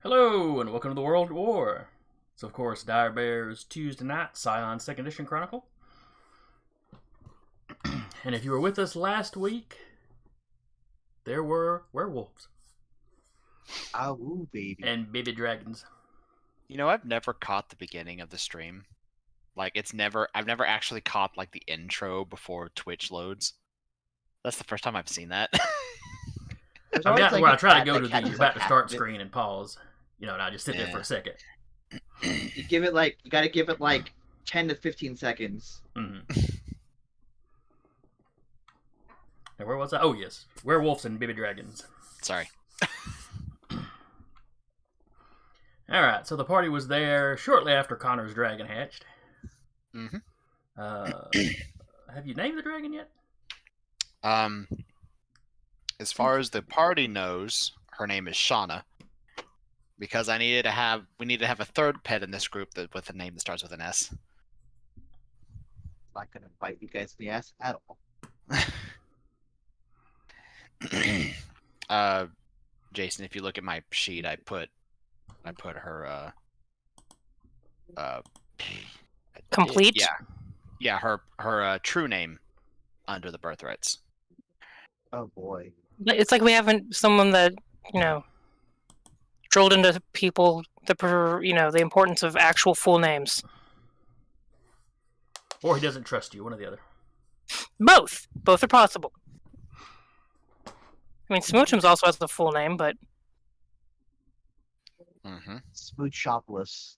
Hello, and welcome to the World War. It's, of course, Dire Bears Tuesday Night Scion 2nd Edition Chronicle. And if you were with us last week, there were werewolves. Oh, baby. And baby dragons. You know, I've never caught the beginning of the stream. I've never actually caught, the intro before Twitch loads. That's the first time I've seen that. I try to go to the about to start screen and pause. And I just sit there for a second. You gotta give it 10 to 15 seconds. Mm-hmm. Now, where was I? Oh, yes. Werewolves and baby dragons. Sorry. Alright, so the party was there shortly after Connor's dragon hatched. Mm-hmm. Have you named the dragon yet? As far as the party knows, her name is Shauna. Because we needed to have a third pet in this group with a name that starts with an S. Not gonna bite you guys in the ass at all. Jason, if you look at my sheet, I put her complete. Yeah, her true name under the birthrights. Oh boy. It's like we haven't someone that drilled into people the importance of actual full names. Or he doesn't trust you, one or the other. Both are possible. I mean, Smoochums also has the full name, but Smoochopolis.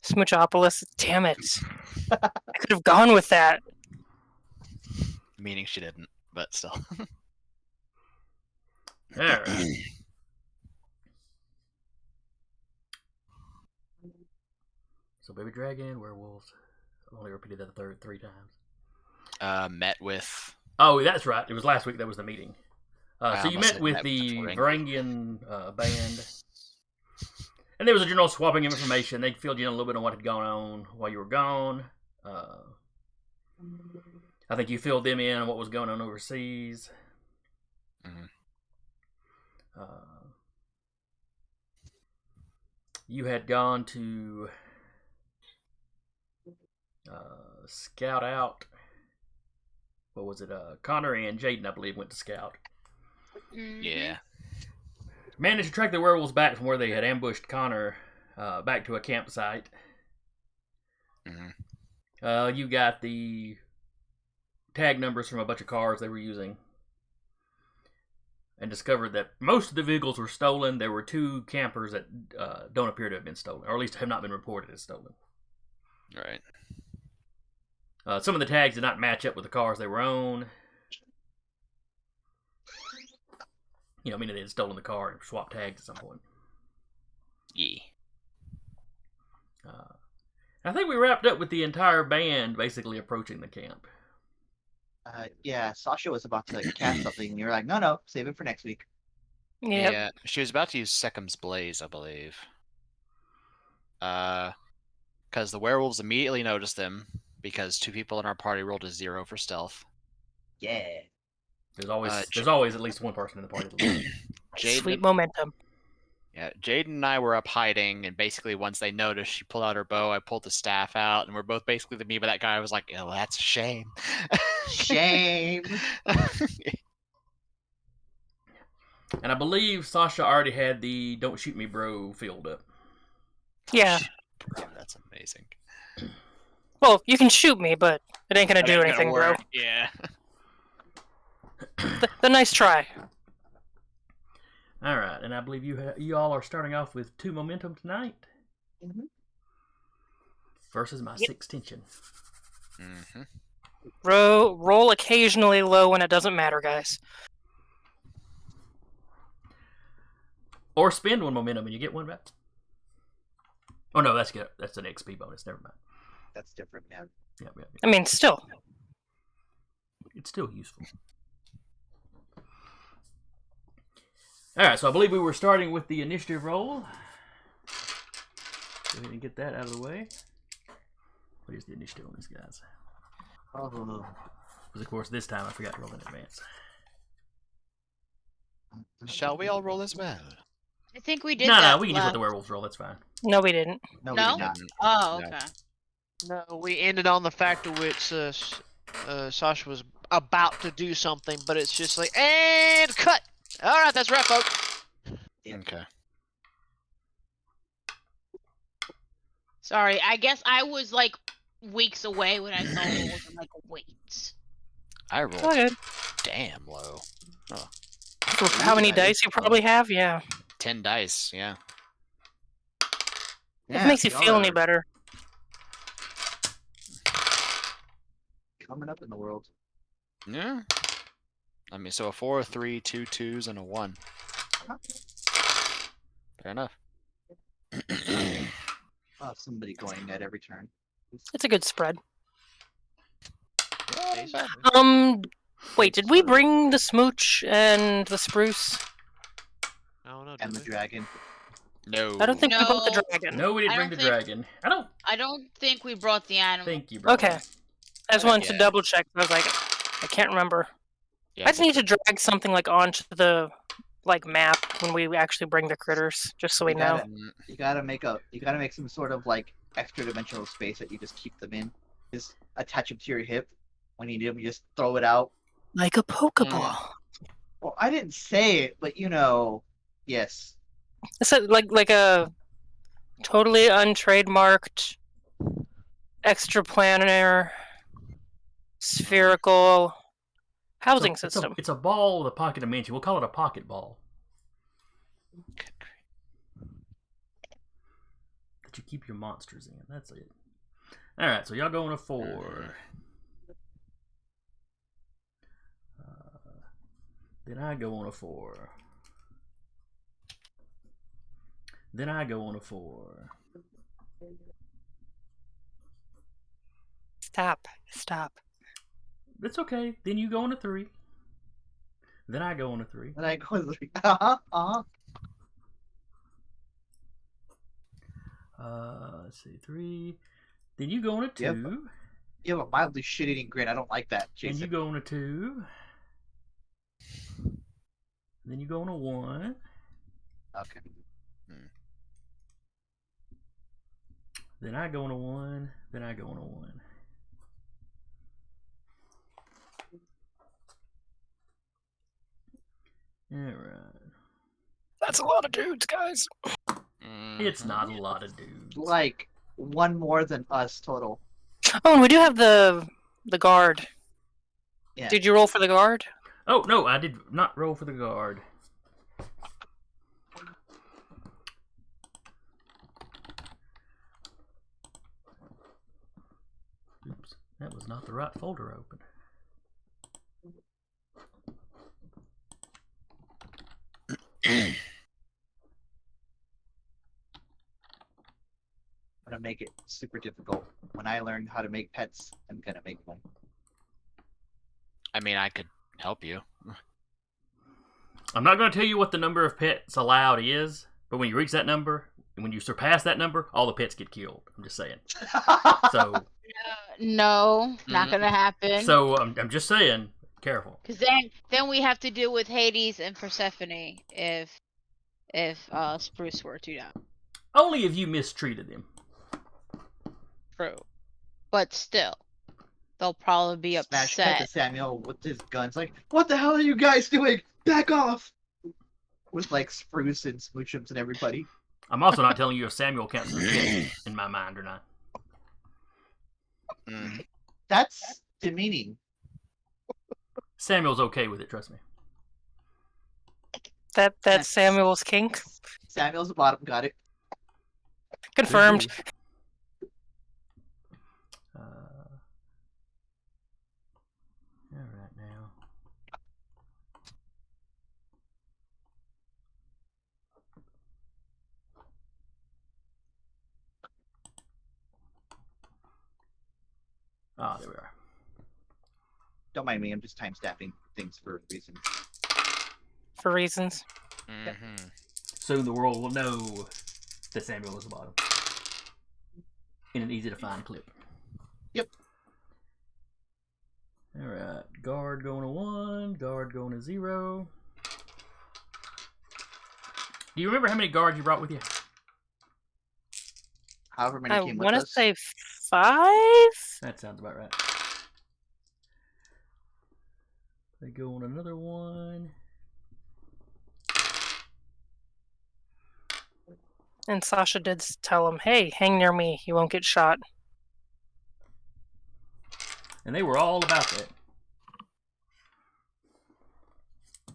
Smoochopolis. Damn it! I could have gone with that. Meaning she didn't, but still. Alright. So baby dragon, werewolves. I've only repeated that three times. Met with... Oh, that's right. It was last week that was the meeting. So you met with the Varangian band. And there was a general swapping of information. They filled you in a little bit on what had gone on while you were gone. I think you filled them in on what was going on overseas. Mm-hmm. You had gone to scout out. What was it? Connor and Jaden, I believe, went to scout. Yeah. Managed to track the werewolves back from where they had ambushed Connor back to a campsite. Mm-hmm. You got the tag numbers from a bunch of cars they were using and discovered that most of the vehicles were stolen. There were two campers that don't appear to have been stolen, or at least have not been reported as stolen. Right. Some of the tags did not match up with the cars they were on. Meaning they had stolen the car and swapped tags at some point. Yeah. I think we wrapped up with the entire band basically approaching the camp. Yeah, Sasha was about to cast something, and you were like, no, save it for next week. Yep. Yeah, she was about to use Sekim's Blaze, I believe. Because the werewolves immediately noticed them, because two people in our party rolled a 0 for stealth. Yeah. There's always at least one person in the party. Sweet momentum. Yeah, Jaden and I were up hiding, and basically once they noticed, she pulled out her bow, I pulled the staff out, and we're both basically me, but that guy was like, oh, that's a shame. Shame. And I believe Sasha already had the "Don't Shoot Me, Bro" filled up. Yeah. Bro, that's amazing. Well, you can shoot me, but it ain't gonna That do ain't anything, gonna bro. work. Yeah. The nice try. All right, and I believe you all are starting off with 2 momentum tonight. Mm-hmm. Versus my 6 tension. Mm-hmm. Roll occasionally low when it doesn't matter, guys. Or spend 1 momentum and you get 1 back. Oh no, that's good. That's an XP bonus. Never mind. That's different, man. Yeah. I mean, still. It's still useful. Alright, so I believe we were starting with the initiative roll. Go ahead and get that out of the way. What is the initiative on these guys? Oh. Because, of course, this time I forgot to roll in advance. Shall we all roll as well? I think we did No, that. we can just let last- the werewolves roll. That's fine. No, we didn't. No, we No? did not. Oh, No. okay. No, we ended on the fact of which Sasha was about to do something, but it's just like, and cut. All right, that's right, folks. Okay. Sorry, I guess I was like weeks away when I saw rolls. I'm like, wait. I rolled Oh, good. damn low. For how many dice you probably have? Yeah. 10 dice, yeah. If it makes you y'all feel any are better. coming up in the world. Yeah. I mean, so a 4, a 3, 2 2s, and a 1. Fair enough. I'll have somebody going at every turn. It's a good spread. Basically. Wait, did we bring the smooch and the spruce? I don't know. And the did we? dragon. No. I don't think we brought the No. dragon. No, we didn't I bring the don't think- dragon. I don't think we brought the animal. think you brought Okay. it. I just wanted to Yeah. double check. I was like, I can't remember. Yeah, I just need to drag something like onto the map when we actually bring the critters, just so we You know. gotta- You gotta make some sort of like extra dimensional space that you just keep them in. Just attach them to your hip. When you need them, you just throw it out. Like a Pokeball. Well, I didn't say it, but you know, yes. It's like a totally untrademarked, extraplanar, spherical housing It's a- system. It's a ball with a pocket dimension. We'll call it a pocket ball. That you keep your monsters in. That's it. All right, so y'all going to 4. Then I go on a 4. Then I go on a 4. Stop. It's okay. Then you go on a 3. Then I go on a 3. And I go, Let's see, 3. Then you go on a 2. Yep. You have a mildly shit-eating grin. I don't like that, And you Jason. go on a 2. Then you go on a 1. Okay. Then I go on a 1. Then I go on a 1. Alright. That's a lot of dudes, guys. It's not a lot of dudes. Like one more than us total. Oh, and we do have the guard. Yeah. Did you roll for the guard? Oh, no, I did not roll for the guard. Oops, that was not the right folder open. I'm gonna make it super difficult. When I learn how to make pets, I'm gonna make one. I mean, I could help you. I'm not going to tell you what the number of pets allowed is, but when you reach that number, and when you surpass that number, all the pets get killed. I'm just saying. So, No, not gonna happen. so I'm just saying, careful. Because then we have to deal with Hades and Persephone if Spruce were to die. Only if you mistreated him. True, but still, they'll probably be Smash cut to upset. Samuel with his guns, like, what the hell are you guys doing? Back off! With like Spruce and Smoochums and everybody. I'm also not telling you if Samuel counts as a pet in my mind or not. Mm. That's demeaning. Samuel's okay with it, trust me. That's Samuel's kink. Samuel's the bottom, got it. Confirmed. All right now. Ah, there we are. Don't mind me, I'm just time stamping things for reasons. For reasons. Mm-hmm. Soon the world will know that Samuel is the bottom. In an easy to find clip. Yep. Alright. Guard going to 1, guard going to 0. Do you remember how many guards you brought with you? However many I came with want to us. say 5. That sounds about right. They go on another one. And Sasha did tell him, "Hey, hang near me. You won't get shot." And they were all about that. I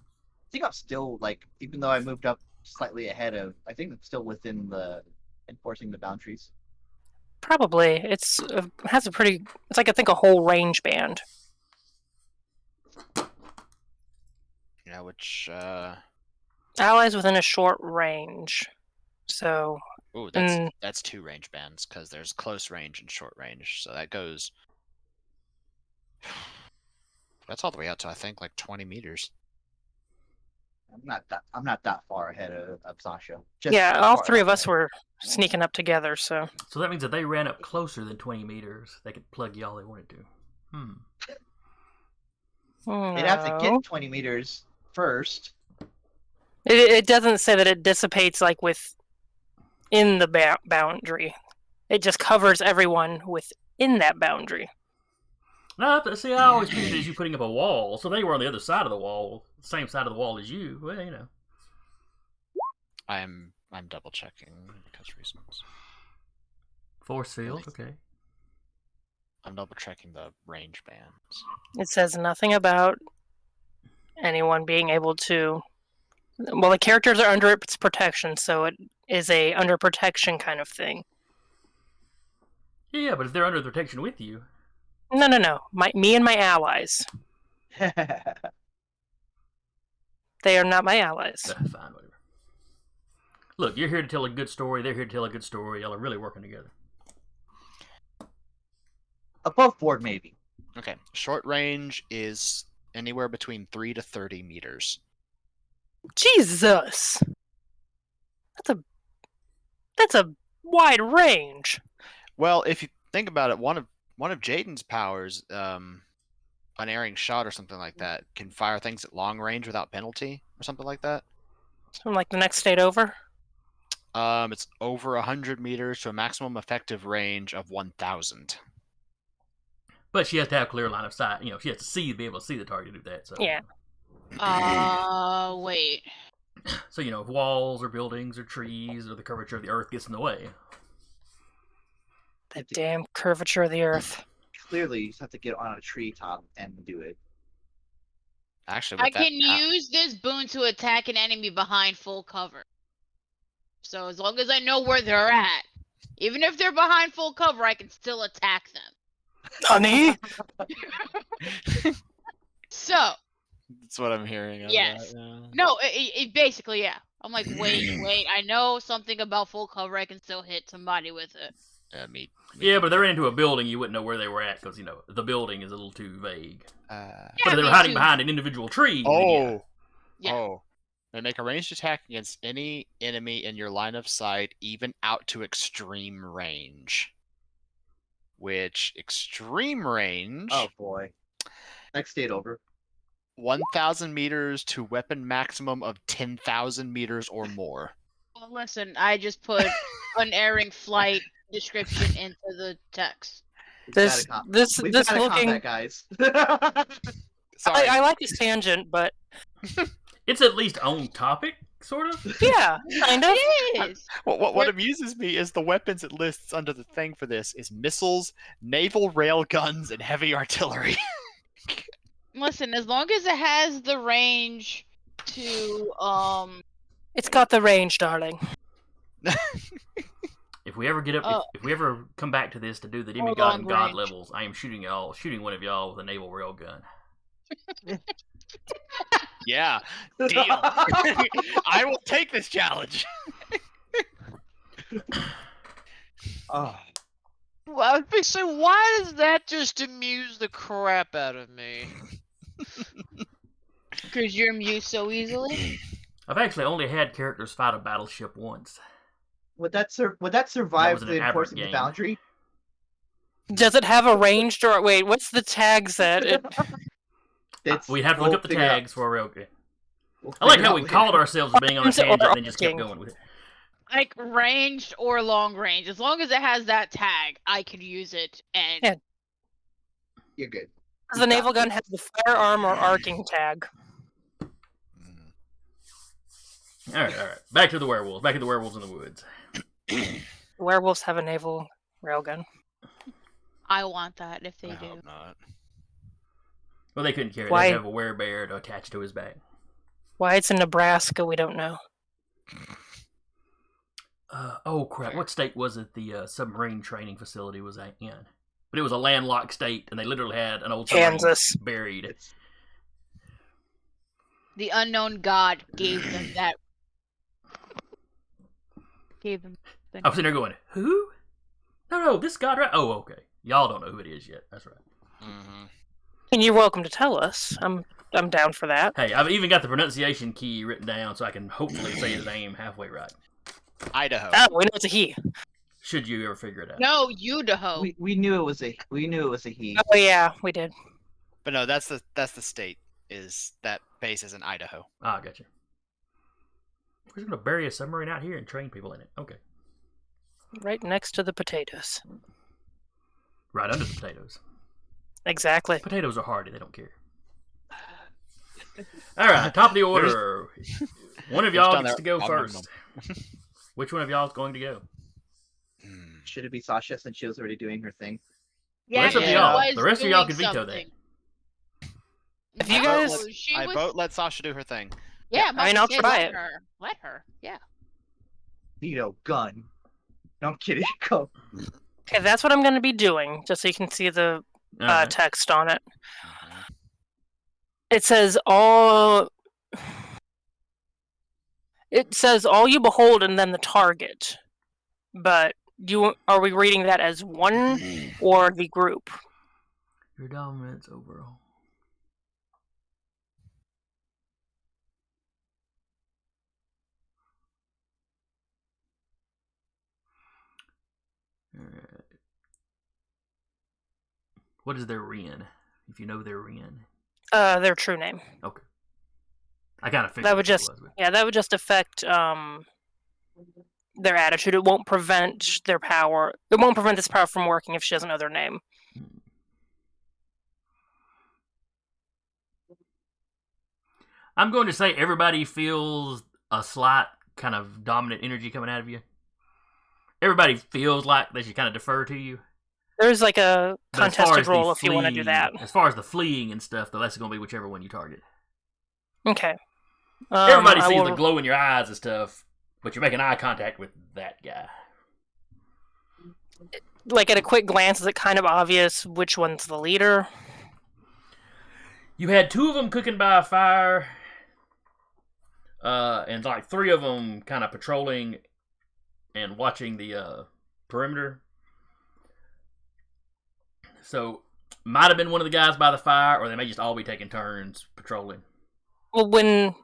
think I'm still like, even though I moved up slightly ahead of, I think I'm still within the enforcing the boundaries. Probably. It's has a pretty. It's like I think a whole range band. Yeah, which Allies within a short range. So ooh, that's 2 range bands because there's close range and short range. So that goes. That's all the way out to I think like 20 meters. I'm not that far ahead of Sasha. yeah, all far 3 of enough us ahead. were sneaking up together. So So that means that they ran up closer than 20 meters. They could plug you all they wanted to. They'd have to No. get 20 meters first. It doesn't say that it dissipates like within the boundary. It just covers everyone within that boundary. No, see, I always pictured it as you putting up a wall. So they were on the other side of the wall, same side of the wall as you. Well, you know. I'm double checking because reasons. Force field, okay. I'm double checking the range bands. It says nothing about anyone being able to. Well, the characters are under its protection, so it is a under protection kind of thing. Yeah, but if they're under the protection with you, No. Me and my allies. They are not my allies. fine, whatever. Look, you're here to tell a good story. They're here to tell a good story. Y'all are really working together. Above board, maybe. Okay, short range is anywhere between 3 to 30 meters. Jesus, that's a wide range. Well, if you think about it, one of Jaden's powers, unerring shot or something like that, can fire things at long range without penalty or something like that. From like the next state over. It's over 100 meters to a maximum effective range of 1,000. But she has to have clear line of sight. You know, she has to be able to see the target to do that. So Yeah. Wait. So you know, if walls or buildings or trees or the curvature of the earth gets in the way. The damn curvature of the earth. Clearly, you just have to get on a treetop and do it. Actually, I with that, can use this boon to attack an enemy behind full cover. So as long as I know where they're at, even if they're behind full cover, I can still attack them. Honey? So, that's what I'm hearing. out of Yes. that, yeah. no, it basically, yeah. I'm like, wait, I know something about full cover. I can still hit somebody with it. Me Yeah, but if they ran into a building, you wouldn't know where they were at because you know the building is a little too vague. Uh, But if they were me hiding too. behind an individual tree, then yeah. Yeah. Oh. They make a ranged attack against any enemy in your line of sight, even out to extreme range. Which extreme range? Oh boy. Next state over. 1,000 meters to weapon maximum of 10,000 meters or more. Well, listen, I just put unerring flight description into the text. We've This got a this We've this got a looking. combat, guys. Sorry. I like this tangent, but It's at least on topic, sort of. yeah, kind of. It is. What amuses me is the weapons it lists under the thing for this is missiles, naval rail guns, and heavy artillery. Listen, as long as it has the range to It's got the range, darling. If we ever get up, Oh. if we ever come back to this to do the Hold demigod on, and god range. levels, I am shooting one of y'all with a naval rail gun. Yeah, deal. I will take this challenge. Oh, Well, I was gonna say, why does that just amuse the crap out of me? because you're amused so easily. I've actually only had characters fight a battleship once. would that survive was an the aberrant enforcing the game. boundary? Does it have a ranged or wait? What's the tags that it? It's- We'd have to look we'll up the figure it out. tags for a rail gun. I like figure how out we later. called ourselves for being on a Arms or tangent and then just kept arcing? going with it. Like ranged or long range, as long as it has that tag, I could use it. And Yeah. You're good. The naval gun has the firearm or arcing tag. All right. Back to the werewolves. Back to the werewolves in the woods. Werewolves have a naval railgun. I want that if they I do. hope not. Well, they couldn't carry it. Why? They have a werebear to attach to his back. Why it's in Nebraska, we don't know. Oh crap! What state was it? The submarine training facility was in, but it was a landlocked state, and they literally had an old submarine Kansas. buried. It's The unknown god gave them that. Gave them. I was sitting there going, "Who? No, this god, right? Oh, okay. Y'all don't know who it is yet. That's right. Mm-hmm. And you're welcome to tell us. I'm down for that. Hey, I've even got the pronunciation key written down, so I can hopefully say his name halfway right. Idaho. Oh, we know it's a he. Should you ever figure it out? No, Idaho. we knew it was a he. Oh yeah, we did. But no, that's the state. Is that base is in Idaho? Ah, gotcha. We're just gonna bury a submarine out here and train people in it. Okay, Right next to the potatoes. right under the potatoes. Exactly. Potatoes are hardy; they don't care. All right, top of the order. One of y'all down gets there. to go Nom, nom, first. Which one of y'all is going to go? Should it be Sasha since she was already doing her thing? Yeah, rest of she y'all- was the rest of y'all doing can veto something. If you No, guys- she I was, vote. Let Sasha do her thing. Yeah, I mean, I'll yeah, try let it. Her. Let her. Yeah. Veto gun. No, I'm kidding. Go. Okay, that's what I'm going to be doing, just so you can see the All right. text on it. It says all. It says all you behold and then the target. But are we reading that as one or the group? Your dominance overall. Alright. What is their Ren? If you know their Ren. Their true name. Okay. I kind of figured That would that's just what it was, yeah, that would just affect their attitude. It won't prevent their power. It won't prevent this power from working if she doesn't know their name. but- I'm going to say everybody feels a slight kind of dominant energy coming out of you. Everybody feels like they should kind of defer to you. There's like a But as far contested as the role if you want to do that. As far as the fleeing and stuff, though, that's going to be whichever one you target. Okay. Everybody I sees will- the glow in your eyes and stuff, but you're making eye contact with that guy. Like at a quick glance, is it kind of obvious which one's the leader? You had two of them cooking by a fire, and like three of them kind of patrolling and watching the perimeter. So, might have been one of the guys by the fire, or they may just all be taking turns patrolling. Well,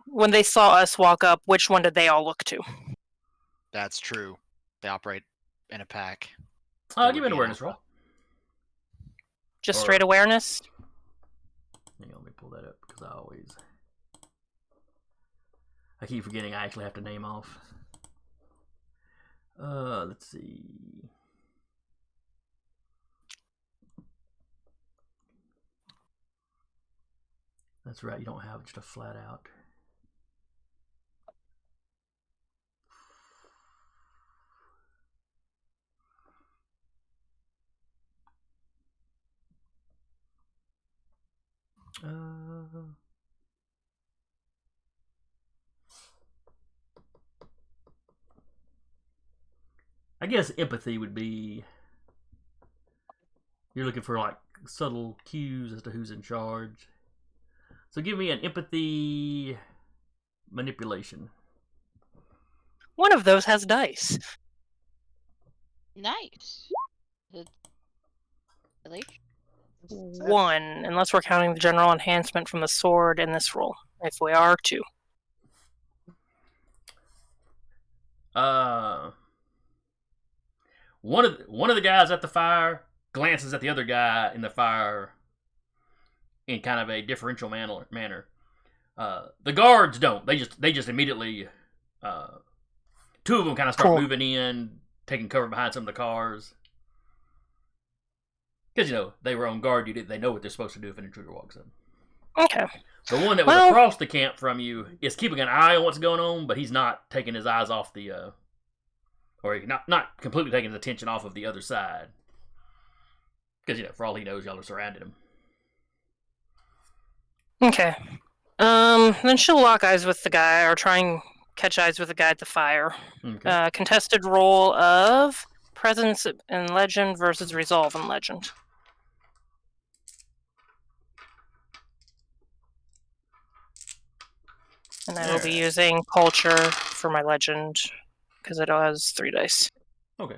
when they saw us walk up, which one did they all look to? That's true. They operate in a pack. Give me would an be awareness an roll. Just Or- straight awareness? Hang on, let me pull that up because I keep forgetting I actually have to name off. Let's see. That's right, you don't have just a flat out. I guess empathy would be you're looking for like subtle cues as to who's in charge. So give me an empathy manipulation. One of those has dice. Nice. Really? One, unless we're counting the general enhancement from the sword in this roll. If we are, two. One of the guys at the fire glances at the other guy in the fire in kind of a differential manner. The guards don't. They just immediately. Two of them kind of start Cool. moving in, taking cover behind some of the cars. Because, they were on guard duty. They know what they're supposed to do if an intruder walks in. Okay. The one that was Well- across the camp from you is keeping an eye on what's going on, but he's not taking his eyes off the, or not completely taking his attention off of the other side. Because, for all he knows, y'all are surrounding him. Okay. Then she'll lock eyes with the guy, or try and catch eyes with the guy at the fire. Okay. Contested roll of presence in legend versus resolve in legend. And I will be Alright. using culture for my legend because it has 3 dice. Okay.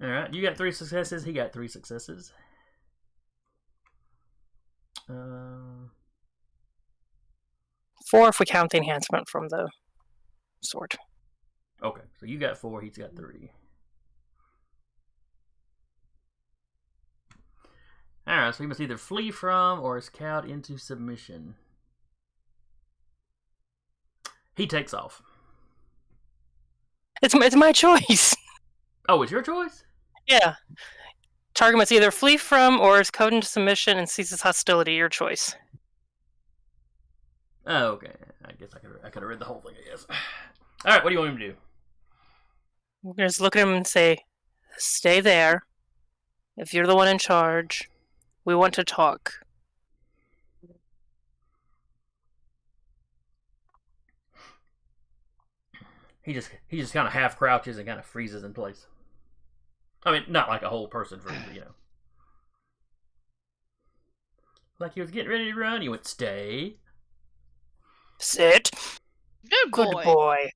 Alright, you got 3 successes, he got 3 successes. 4 if we count the enhancement from the sword. Okay, so you got 4, he's got 3. Alright, so he must either flee from or is cowed into submission. He takes off. It's my choice. Oh, it's your choice? Yeah. Target must either flee from or is cowed into submission and ceases hostility. Your choice. Oh, okay. I guess I could have read the whole thing, I guess. Alright, what do you want him to do? I'm gonna just look at him and say, "Stay there. If you're the one in charge, we want to talk." He just kind of half crouches and kind of freezes in place. I mean, not like a whole person freezes, Like he was getting ready to run, he went, "Stay." Sit. Good Good boy. boy.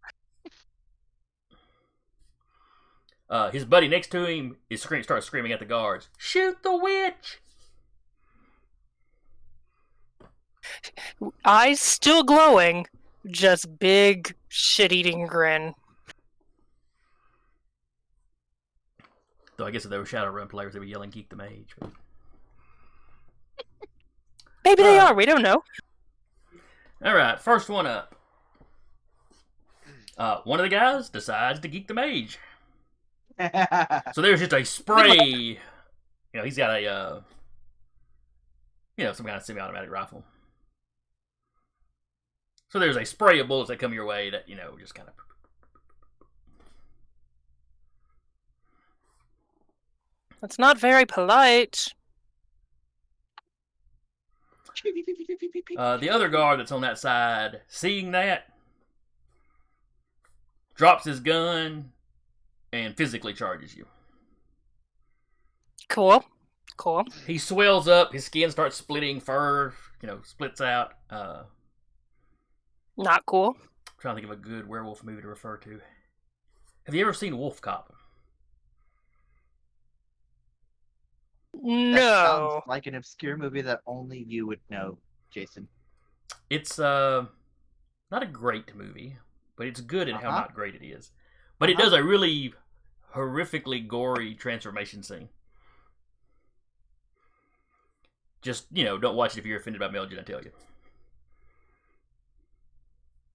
His buddy next to him starts screaming at the guards, "Shoot the witch!" Eyes still glowing, just big shit-eating grin. Though I guess if they were Shadowrun players, they'd be yelling, "Geek the Mage." But... Maybe they are. We don't know. Alright, first one up. One of the guys decides to geek the mage. So there's just a spray. He's got a, some kind of semi-automatic rifle. So there's a spray of bullets that come your way that, just kind of... That's not very polite. The other guard that's on that side, seeing that, drops his gun and physically charges you. Cool. Cool. He swells up, his skin starts splitting, fur, splits out. Not cool. Trying to think of a good werewolf movie to refer to. Have you ever seen Wolf Cop? No. Sounds like an obscure movie that only you would know, Jason. It's not a great movie, but it's good in how Uh-huh. not great it is. But it does a really horrifically gory transformation scene. Just, don't watch it if you're offended by Melgen, I tell you.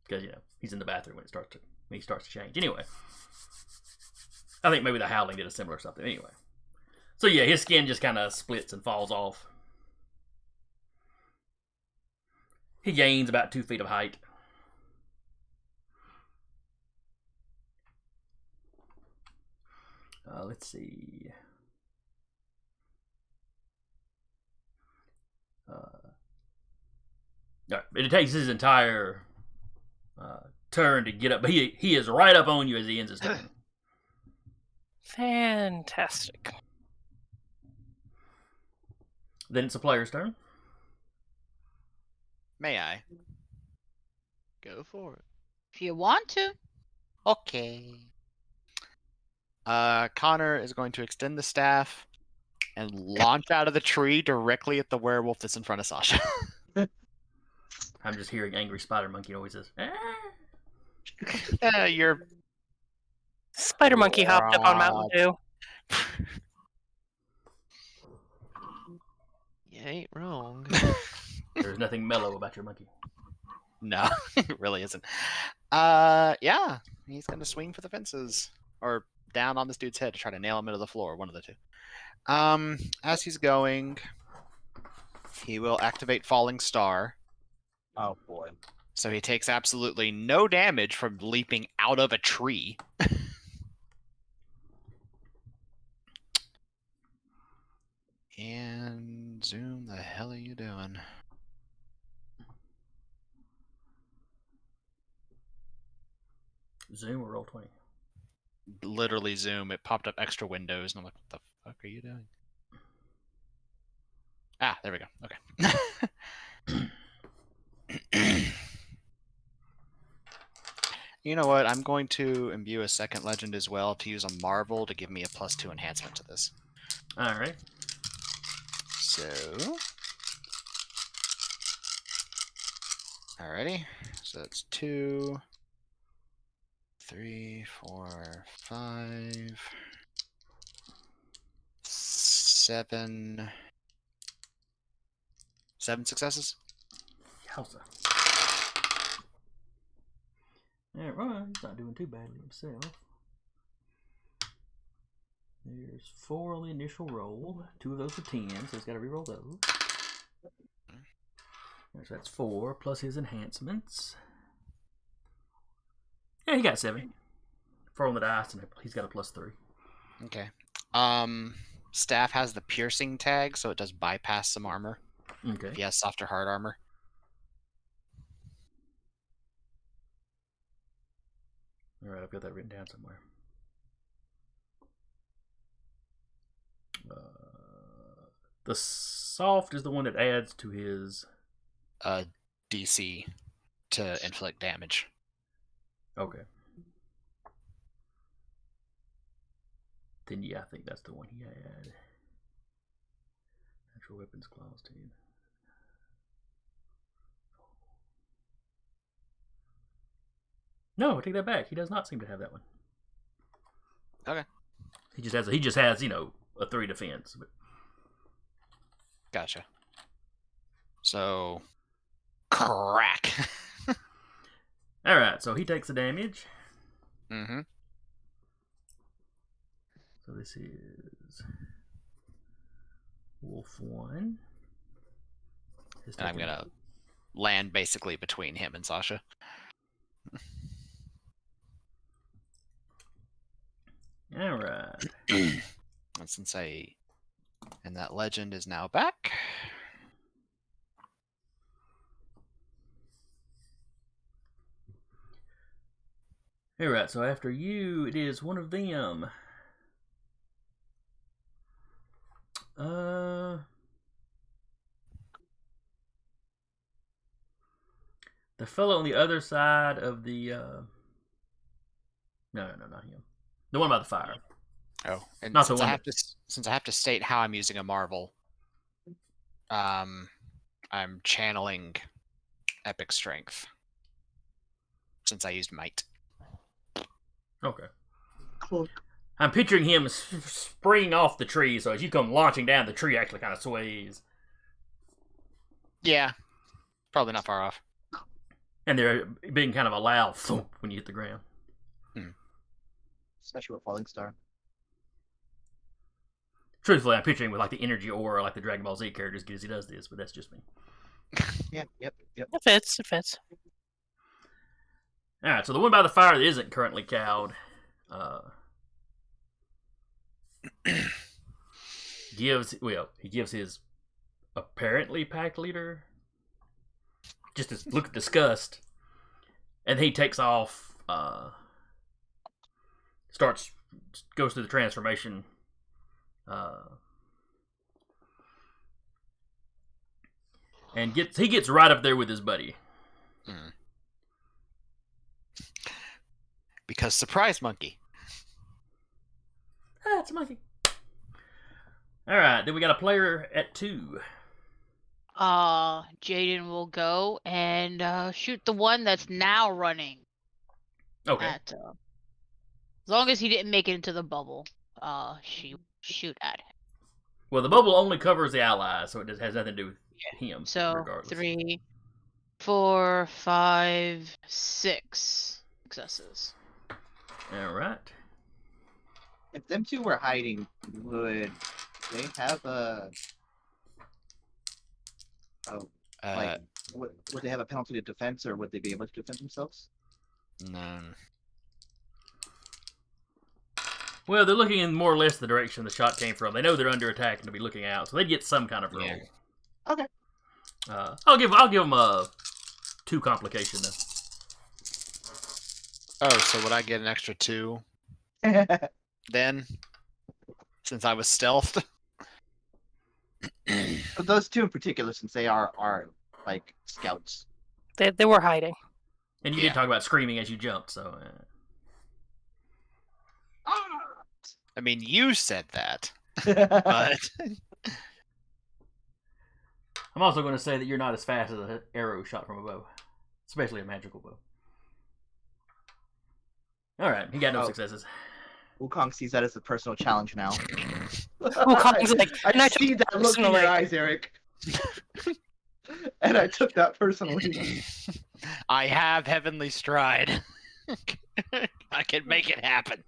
Because, he's in the bathroom when he starts to change. Anyway. I think maybe The Howling did a similar something. Anyway. So yeah, his skin just kind of splits and falls off. He gains about 2 feet of height. Let's see. It takes his entire turn to get up, but he is right up on you as he ends his turn. Fantastic. Then it's the player's turn. May I? Go for it. If you want to. Okay. Connor is going to extend the staff and launch out of the tree directly at the werewolf that's in front of Sasha. I'm just hearing angry spider monkey noises. You're Spider Monkey hopped up on Mountain Dew. You ain't wrong. There's nothing mellow about your monkey. No, it really isn't. Yeah, he's gonna swing for the fences or down on this dude's head to try to nail him into the floor. One of the two. As he's going, he will activate Falling Star. Oh boy. So he takes absolutely no damage from leaping out of a tree. And Zoom, the hell are you doing? Zoom or roll 20? Literally Zoom. It popped up extra windows, and I'm like, what the fuck are you doing? Ah, there we go. Okay. You know what? I'm going to imbue a second legend as well to use a Marvel to give me a +2 enhancement to this. All right. So, alrighty. So that's 2, 3, 4, 5, 7. 7 successes. Yowza. Yeah, well, he's not doing too badly himself. There's 4 on the initial roll. 2 of those are 10, so he's got to reroll those. So that's 4 plus his enhancements. Yeah, he got 7. 4 on the dice, and he's got a +3. Okay. Staff has the piercing tag, so it does bypass some armor. Okay. If he has softer hard armor. All right, I've got that written down somewhere. The soft is the one that adds to his DC to inflict damage. Okay. Then yeah, I think that's the one he had. Natural weapons clause 10. No, I take that back. He does not seem to have that one. Okay. He just has a 3 defense. But... Gotcha. So, crack. All right, so he takes the damage. Mm-hmm. So this is Wolf 1. And I'm gonna land basically between him and Sasha. All right. And since and that legend is now back. All right, so after you, it is one of them. The fellow on the other side of the no, not him. The one by the fire. Oh, and Not the since I one have since I have to state how I'm using a Marvel, I'm channeling Epic Strength since I used Might. Okay. Cool. I'm picturing him springing off the tree, so as you come launching down, the tree actually kind of sways. Yeah, probably not far off. And there being kind of a loud thump when you hit the ground. Especially with Falling Star. Truthfully, I'm picturing with like the energy aura, like the Dragon Ball Z characters, because he does this, but that's just me. Yeah, yep. It fits. It fits. All right, so the one by the fire that isn't currently cowed gives his apparently pack leader just this look of disgust, and he takes off. Goes through the transformation. And he gets right up there with his buddy. Because surprise monkey. Ah, it's a monkey. All right, then we got a player at 2. Jaden will go and shoot the one that's now running. Okay. At, As long as he didn't make it into the bubble, she shoot at him. Well, the bubble only covers the allies, so it has nothing to do with him. So regardless. 3, 4, 5, 6 successes. All right. If them two were hiding, would they have a? Oh, like, would they have a penalty to defense, or would they be able to defend themselves? None. Well, they're looking in more or less the direction the shot came from. They know they're under attack and to be looking out, so they'd get some kind of roll. Yeah. Okay. I'll give them a 2 complication though. Oh, so would I get an extra 2 then? Since I was stealthed? But those two in particular, since they are like scouts. They were hiding. And you Yeah. did talk about screaming as you jumped, so. I mean, you said that, but I'm also going to say that you're not as fast as an arrow shot from a bow, especially a magical bow. All right, he got no Oh. successes. Wukong sees that as a personal challenge now. Wukong's like, and I I took see it that look in your personally. eyes, Eric. And I took that personally. I have heavenly stride. I can make it happen.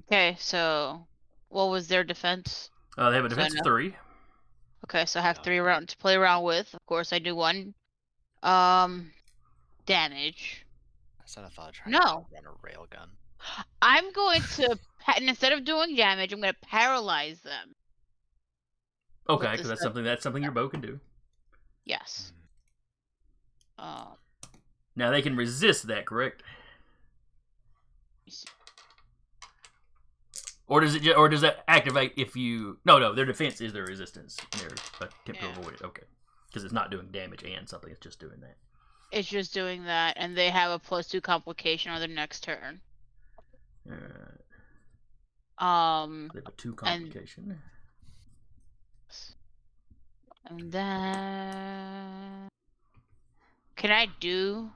Okay, so what was their defense? They have a So defense no. of 3. Okay, so I have 3 rounds to play around with. Of course, I do 1. Damage. I said I thought I tried No. to run a railgun. I'm going to, and instead of doing damage, I'm going to paralyze them. Okay, With because this that's something your bow can do. Yes. Um, Now they can resist that, correct? Or does that activate if you? No, their defense is their resistance. Their attempt to avoid it. Okay, because it's not doing damage and something. It's just doing that. it's just doing that, and they have a +2 complication on their next turn. Alright, they have a 2 complication. And then, can I do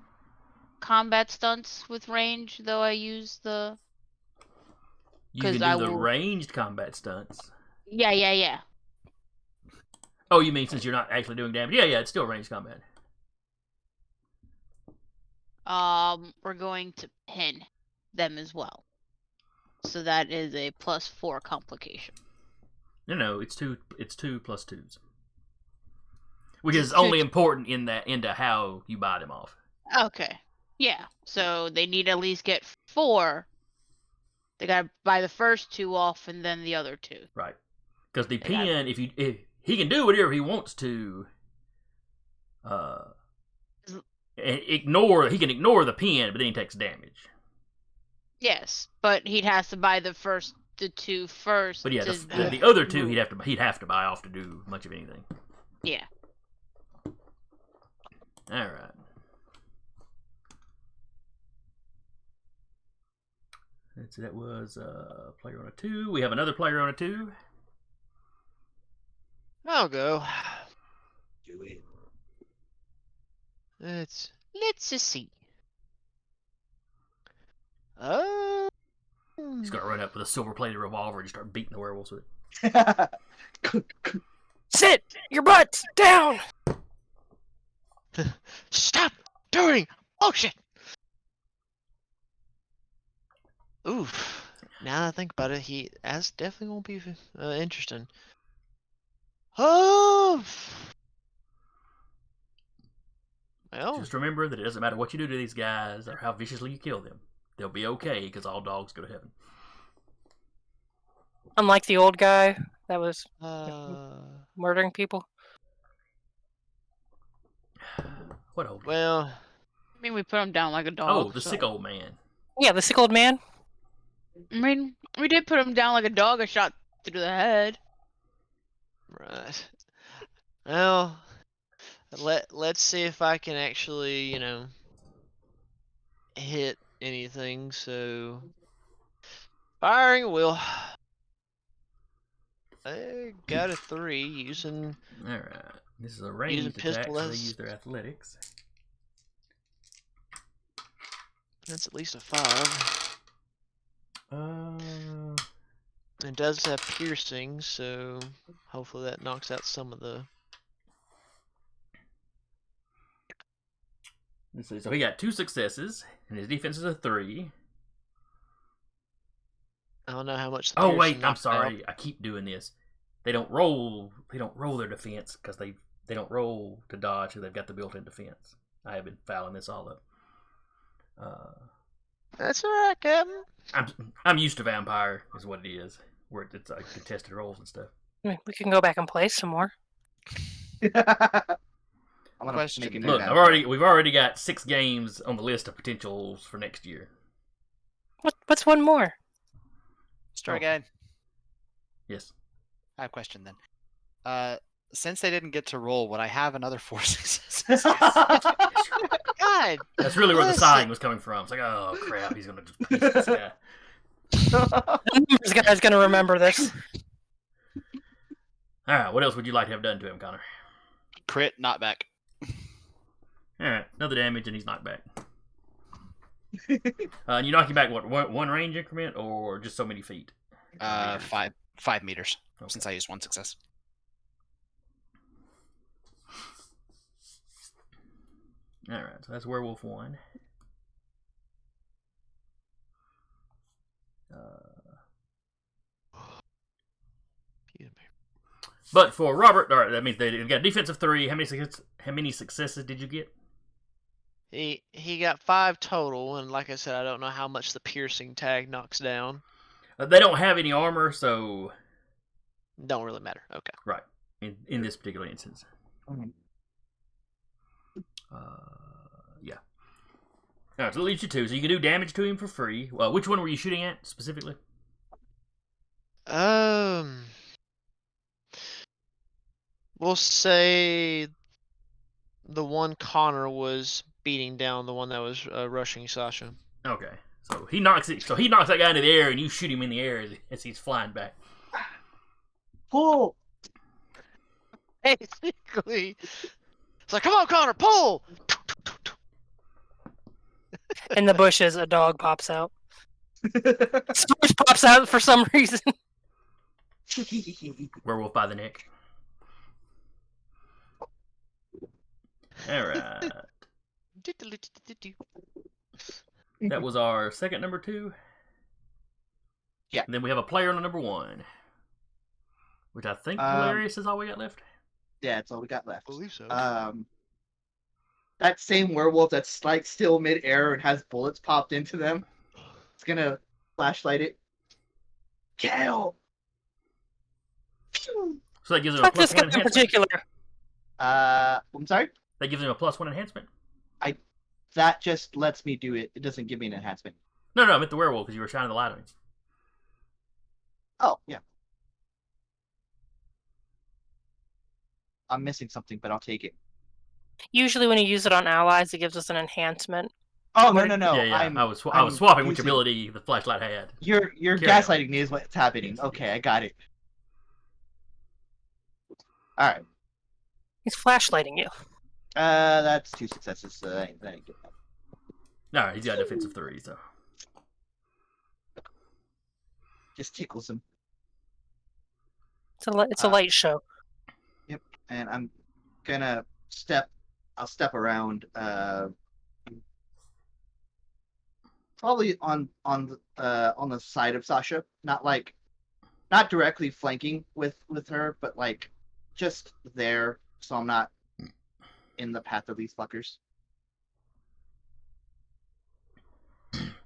combat stunts with range? Though I use the. You can 'cause do I the will- ranged combat stunts. Yeah. Oh, you mean since you're not actually doing damage? Yeah, it's still ranged combat. We're going to pin them as well. So that is a +4 complication. No, it's 2 plus 2s. Which is Two- only important into how you buy them off. Okay. Yeah. So they need to at least get 4. They gotta buy the first 2 off and then the other 2. Right. Because the They got- pin, if he can do whatever he wants to, he can ignore the pin, but then he takes damage. Yes, but he'd have to buy the 2 first. But yeah, to the other 2 he'd have to buy off to do much of anything. Yeah. All right. That was player on a 2. We have another player on a 2. I'll go. Do it. Let's just see. He's gonna run up with a silver-plated revolver and start beating the werewolves with it. Sit your butts down. Stop doing bullshit. Oof. Now that I think about it, that's definitely won't be interesting. Oh. Well, Just remember that it doesn't matter what you do to these guys or how viciously you kill them. They'll be okay because all dogs go to heaven. Unlike the old guy that was uh, murdering people. What old? well, I mean, we put him down like a dog. Oh, the so- sick old man. Yeah, the sick old man. I mean, we did put him down like a dog. A shot through the head. right. Well, let's see if I can actually, hit anything. So, firing at will. I got a 3 using. All right. This is a ranged attack, pistol so they as- use their athletics. That's at least a 5. It does have piercing, so hopefully that knocks out some of the. Let's see. So he got 2 successes, and his defense is a 3. I don't know how much. The Oh piercing wait, I'm knocked out. sorry. I keep doing this. They don't roll. They don't roll their defense because they don't roll to dodge because they've got the built-in defense. I have been fouling this all up. That's alright, Captain. I'm used to vampire is what it is, where it's like contested rolls and stuff. We can go back and play some more. I'm gonna Question. make a new Look, vampire. we've already got 6 games on the list of potentials for next year. What's one more? Start Oh. again. Yes. I have a question then. Since they didn't get to roll, would I have another 4 successes? God, That's really where the Listen. sighing was coming from. It's like, oh crap, he's gonna just piece this guy. This guy's gonna remember this. All right, what else would you like to have done to him, Connor? Crit, not back. All right, another damage, and he's knocked back. And you knock him back what? One range increment, or just so many feet? 5 meters. Okay. Since I used 1 success. All right, so that's werewolf 1. But for Robert, all right, that means they got a defense of 3. How many successes did you get? he got 5 total, and like I said, I don't know how much the piercing tag knocks down. They don't have any armor, so Don't really matter. Okay. right in this particular instance. Mhm. Yeah. All right, so it leaves you 2. So you can do damage to him for free. Well, which one were you shooting at specifically? We'll say the one Connor was beating down, the one that was rushing Sasha. Okay, so he knocks it. So he knocks that guy into the air, and you shoot him in the air as he's flying back. Pull. Basically, it's like, come on, Connor, pull! In the bushes, a dog pops out. Spruce pops out for some reason. Werewolf by the neck. All right, that was our second number 2. Yeah. And then we have a player on the number 1, which I think Um, Hilarious is all we got left. Yeah, that's all we got left. I believe so. That same werewolf that's like still mid-air and has bullets popped into them. It's gonna flashlight it. Kill. So that gives him a Fuck this plus guy 1 in enhancement. particular. I'm sorry. That gives him a plus 1 enhancement. That just lets me do it. It doesn't give me an enhancement. No, I meant the werewolf because you were shining the light on him. Oh yeah. I'm missing something, but I'll take it. Usually, when you use it on allies, it gives us an enhancement. Oh no! yeah. I'm I was I'm swapping which using- ability the flashlight had. You're Carry on. gaslighting me is what's happening. Okay, I got it. All right. He's flashlighting you. That's 2 successes. So that ain't good. No, he's got a defensive 3, so. Just tickles him, It's a light show. and I'm gonna step. I'll step around. Probably on the side of Sasha, not directly flanking with her, but like just there, so I'm not in the path of these fuckers.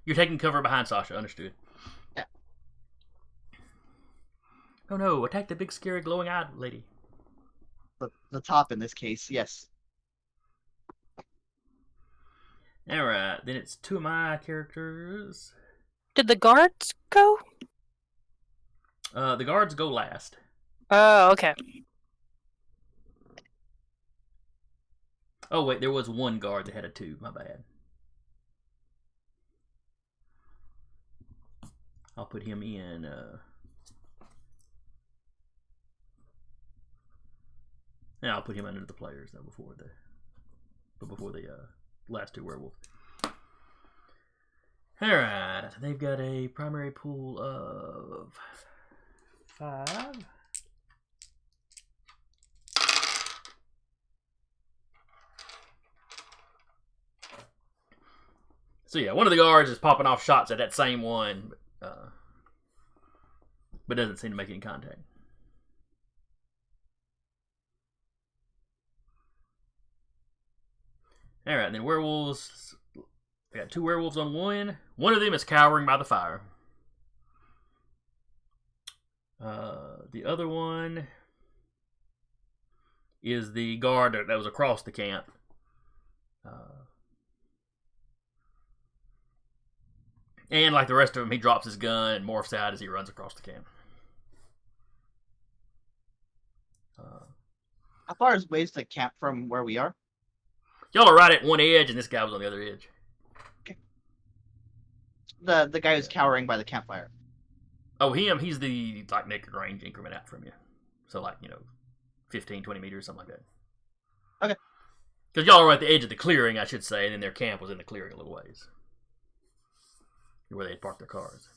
You're taking cover behind Sasha, understood. Yeah. Oh no, attack the big scary glowing eyed lady. The top in this case, yes. Alright, then it's 2 of my characters. Did the guards go? The guards go last. Oh, okay. Oh wait, there was 1 guard that had a 2, my bad. I'll put him in, and I'll put him under the players though before the last 2 werewolves. Alright, they've got a primary pool of 5. So yeah, one of the guards is popping off shots at that same one, but doesn't seem to make any contact. Alright, then werewolves. We got 2 werewolves on one. One of them is cowering by the fire. The other one is the guard that was across the camp. And like the rest of them, he drops his gun and morphs out as he runs across the camp. How far is ways to camp from where we are? Y'all are right at one edge, and this guy was on the other edge. The guy who's cowering by the campfire. Oh, him, he's the like naked range increment out from you. So like, 15, 20 meters, something like that. Okay. Because y'all are at the edge of the clearing, I should say, and then their camp was in the clearing a little ways. Where they had parked their cars.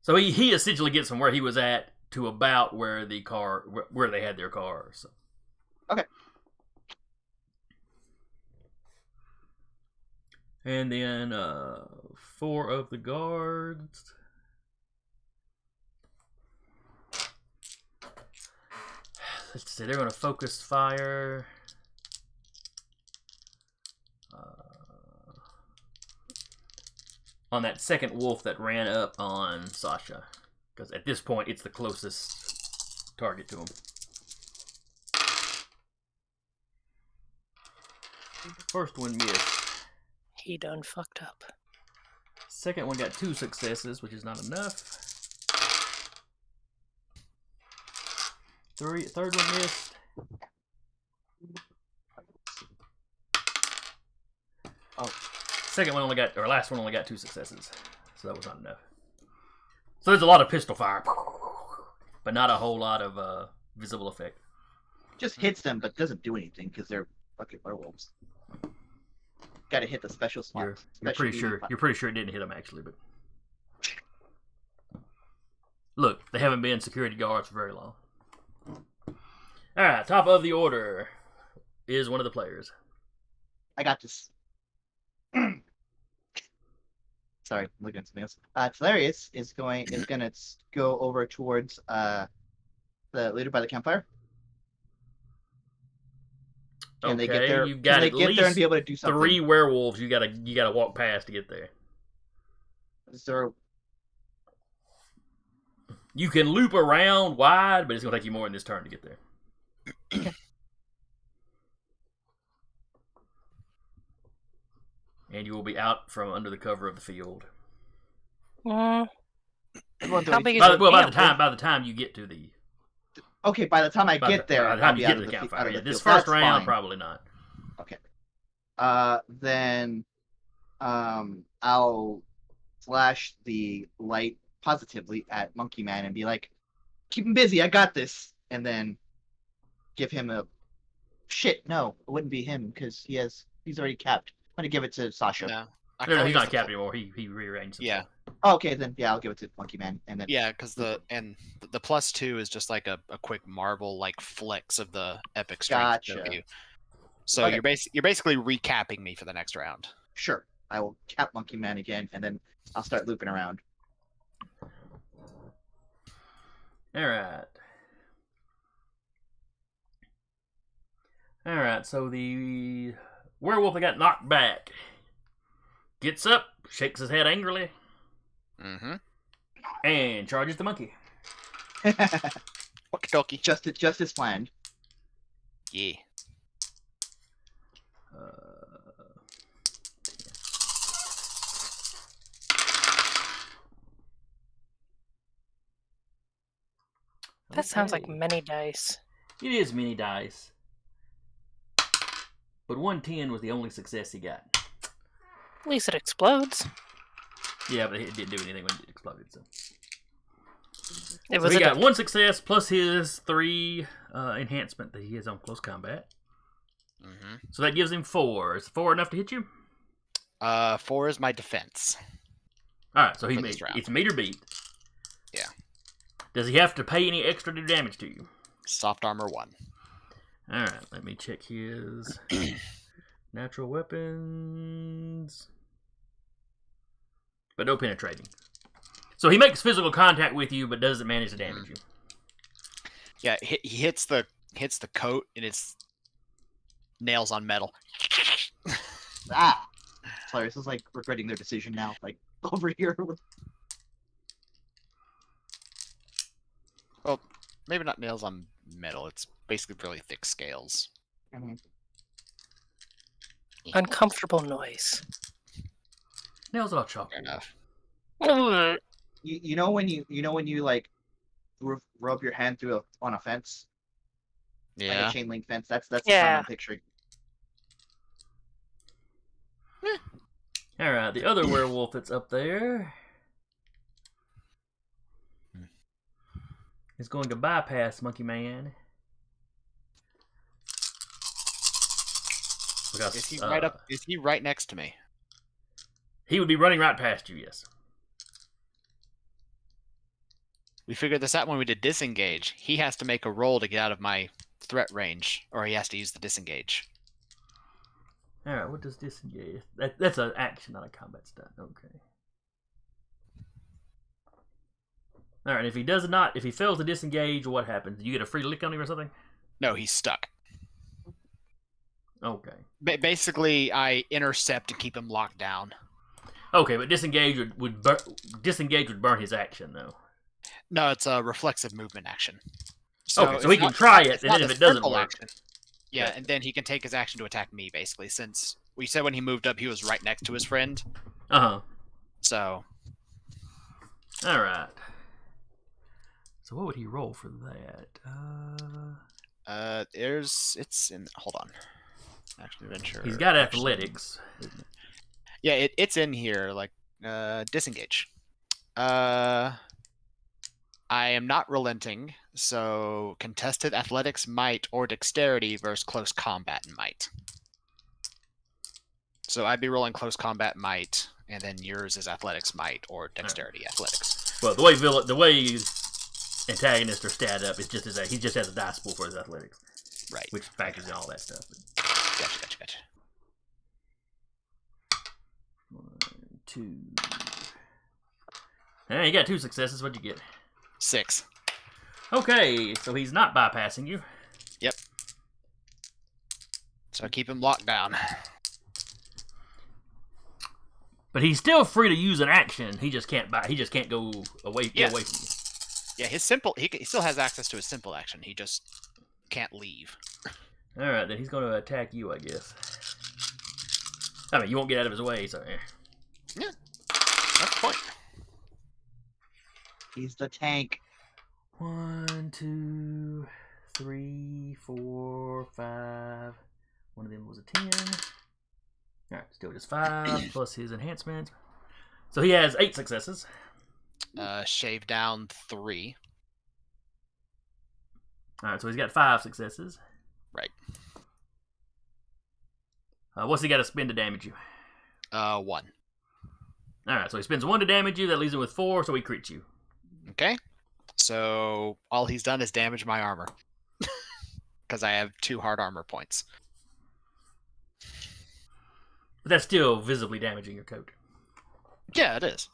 So he essentially gets from where he was at to about where the car, where they had their cars. So. Okay. And then 4 of the guards. Let's see, they're going to focus fire. On that second wolf that ran up on Sasha. Because at this point, it's the closest target to him. First one missed. He done fucked up. Second one got 2 successes, which is not enough. Third one missed. Oh. Second one last one only got 2 successes, so that was not enough. So there's a lot of pistol fire, but not a whole lot of visible effect. Just hits them, but doesn't do anything because they're fucking werewolves. Got to hit the special spots. You're pretty sure it didn't hit them actually, but look, they haven't been security guards for very long. All right, top of the order is one of the players. I got this. Sorry, I'm looking at something else. Telarius is gonna go over towards the leader by the campfire. Can they get there? You've got can they at get least there and be able to do something? 3 werewolves you gotta walk past to get there. Is there? You can loop around wide, but it's gonna take you more than this turn to get there. And you will be out from under the cover of the field. How big is By the the camp? time you get to the Okay, by the time I get there, by the time I'll you be get out to of the the campfire, out of yeah, the this field. first That's round fine. probably not. Then I'll flash the light positively at Monkey Man and be like, "Keep him busy. I got this." And then give him a shit. No, it wouldn't be him because he's already capped. I'm gonna give it to Sasha. No, No, he's not capped anymore. He rearranged himself. Yeah, Oh, okay, then yeah, I'll give it to Monkey Man. And then yeah, because the +2 is just like a quick Marvel like flex of the epic strength Gotcha. of you. So Okay. you're basically recapping me for the next round. sure, I will cap Monkey Man again, and then I'll start looping around. All right, so the werewolf that got knocked back gets up, shakes his head angrily, Mm-hmm. and charges the monkey. Okie dokie. just as planned. Yeah. That sounds like Okay. many dice. It is mini dice. But 110 was the only success he got. At least it explodes. Yeah, but it didn't do anything when it exploded. So, It so was he a got 1 success plus his 3 enhancement that he has on close combat. Mm-hmm. So that gives him 4. Is 4 enough to hit you? 4 is my defense. All right, so For this round. it's meter beat. Yeah. Does he have to pay any extra to do damage to you? Soft armor 1. All right, let me check his natural weapons. But no penetrating. So he makes physical contact with you, but doesn't manage to damage you. Yeah, he hits the coat, and it's nails on metal. Ah, sorry, this is like regretting their decision now. Like over here. Well, maybe not nails on metal. It's basically really thick scales. Uncomfortable noise. Nails all chalk. Fair enough. Ugh. You know when you like rub your hand through on a fence, like Yeah. a chain link fence. That's the Yeah. sound I'm picturing. All right, the other werewolf that's up there is going to bypass Monkey Man. Because, Is he right up? Is he right next to me? He would be running right past you, yes. We figured this out when we did disengage. He has to make a roll to get out of my threat range, or he has to use the disengage. All right, what does disengage? That's an action, not a combat stunt. Okay. All right, if he fails to disengage, what happens? You get a free lick on him or something? No, he's stuck. Okay. Basically, I intercept and keep him locked down. Okay, but disengage would burn his action though. No, it's a reflexive movement action. Okay, so he it's can not- try it's it, and not then if the it doesn't simple work, action. Yeah, and then he can take his action to attack me, basically, since we said when he moved up, he was right next to his friend. uh-huh. So, All right. So what would he roll for that? it's in. Hold on. Action adventure. He's got action- athletics. Yeah, it's in here. Like, disengage. I am not relenting, so contested athletics, might, or dexterity versus close combat might. So I'd be rolling close combat might, and then yours is athletics might or dexterity athletics. Well, the way antagonists are stat up is he just has a dice pool for his athletics, Right. which factors in all that stuff. Gotcha. 1, 2. Hey, you got 2 successes. What'd you get? 6. Okay, so he's not bypassing you. So I keep him locked down. But he's still free to use an action. He just can't go away. Yes. Get away from you. Yeah, his simple. He still has access to his simple action. He just can't leave. All right, then he's going to attack you, I guess. I mean, you won't get out of his way, so. That's the point. He's the tank. 1, 2, 3, 4, 5. One of them was a 10. All right, still just 5 plus his enhancement. So he has 8 successes. Shave down 3. All right, so he's got 5 successes. Right. What's he got to spend to damage you? 1. All right, so he spends 1 to damage you. That leaves him with 4, so he crits you. Okay. So all he's done is damage my armor. Because I have 2 hard armor points. But that's still visibly damaging your coat. Yeah, it is.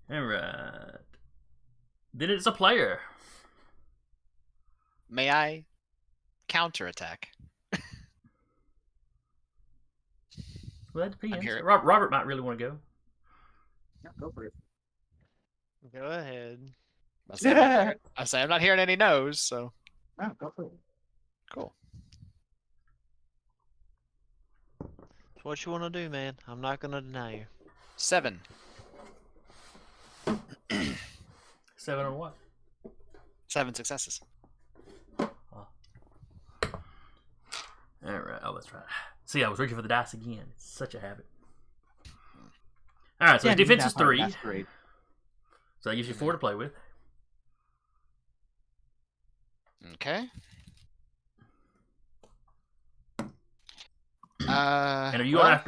All right. Then it's a player. May I counterattack? Well, that depends. here. Robert might really want to go. Yeah, go for it. Go ahead. I say I'm not hearing any no's, so No, go for it. cool. It's what you want to do, man. I'm not gonna deny you. 7. 7 on what? 7 successes. All right. Oh, that's right. See, I was reaching for the dice again. It's such a habit. All right, so his defense is 3. That's great. So that gives you 4 to play with. Okay. And are you well,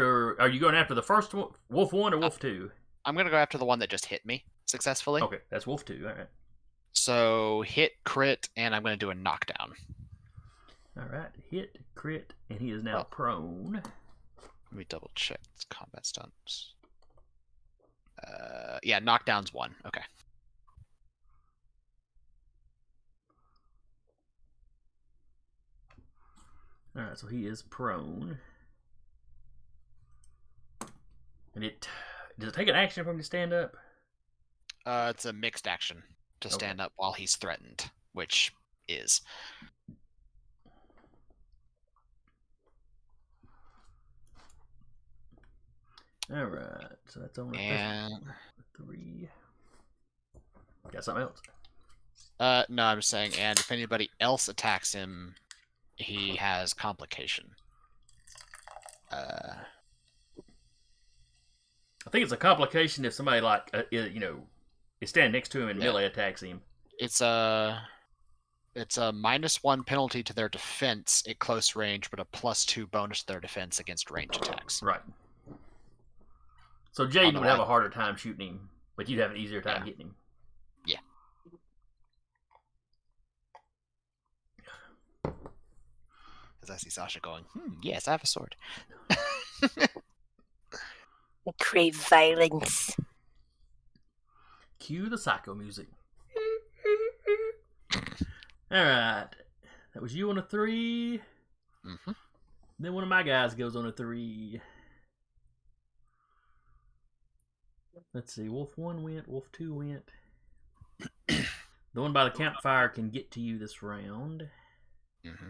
going after the first one, Wolf 1 or Wolf 2? I'm gonna go after the one that just hit me successfully. Okay, that's Wolf 2. All right. So hit, crit, and I'm gonna do a knockdown. All right. Hit, crit, and he is now Oh. prone. Let me double check this combat stunts. Yeah, knockdown's 1. Okay. All right, so he is prone. And does it take an action for him to stand up? It's a mixed action to Okay. stand up while he's threatened, which is. All right, so that's only And 3. Got something else? no, I'm just saying, and if anybody else attacks him, he has complication. I think it's a complication if somebody is standing next to him and Yeah. melee attacks him. It's a -1 penalty to their defense at close range, but a +2 bonus to their defense against range attacks. Right. So Jaden the would have way. a harder time shooting him, but you'd have an easier time Yeah. hitting him. As I see Sasha going, yes, I have a sword. Create violence. Cue the psycho music. All right, that was you on a 3. Mm-hmm. Then one of my guys goes on a 3. Let's see. Wolf 1 went. Wolf 2 went. The one by the campfire can get to you this round. Mm-hmm.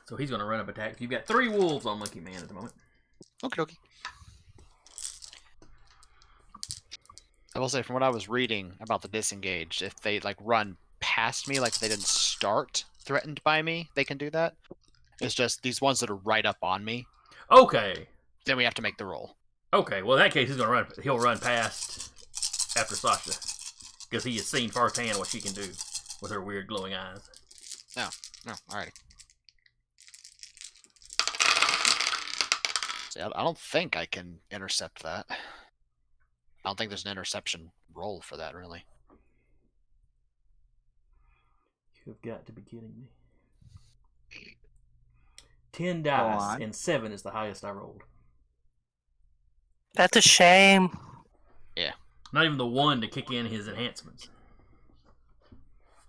So he's going to run up attack. You've got 3 wolves on Monkey Man at the moment. Okie dokie. I will say, from what I was reading about the disengaged, if they run past me, if they didn't start threatened by me, they can do that. It's just these ones that are right up on me. Okay. Then we have to make the roll. Okay. Well, in that case, he'll run past after Sasha. Because he has seen firsthand what she can do with her weird glowing eyes. No, alrighty. See, I don't think I can intercept that. I don't think there's an interception roll for that, really. You've got to be kidding me. 10 on. dice, and 7 is the highest I rolled. That's a shame. Not even the 1 to kick in his enhancements.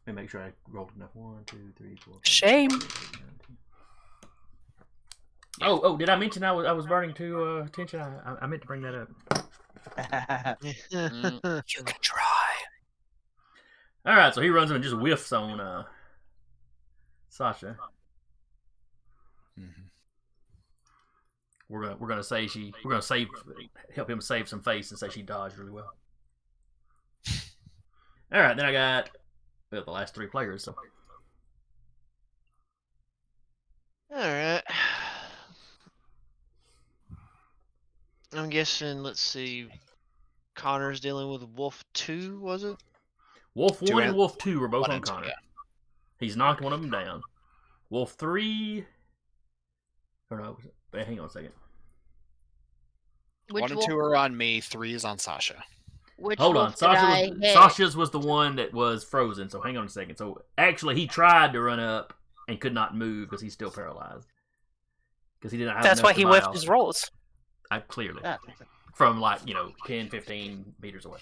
Let me make sure I rolled enough. 1, 2, 3, 4. 5, Shame. 6, 7, 8, 9, 10. Oh, did I mention I was burning to attention? I meant to bring that up. You can try. All right, so he runs in and just whiffs on Sasha. Mm-hmm. We're gonna help him save some face and say she dodged really well. All right, then I got the last 3 players. So Alright. I'm guessing, let's see. Connor's dealing with Wolf 2, was it? Wolf 1 and and- Wolf 2 are both 1 on and 2, Connor. yeah. He's knocked one of them down. Wolf 3. Or no, hang on a second. Which 1 and wolf, 2 are on me. 3 is on Sasha. which Hold on, wolf did I hit? Sasha's was the one that was frozen. So hang on a second. So actually, he tried to run up and could not move because he's still paralyzed. Because he didn't have That's enough why to he buy whiffed off. his rolls. Clearly. Yeah. From 10, 15 meters away.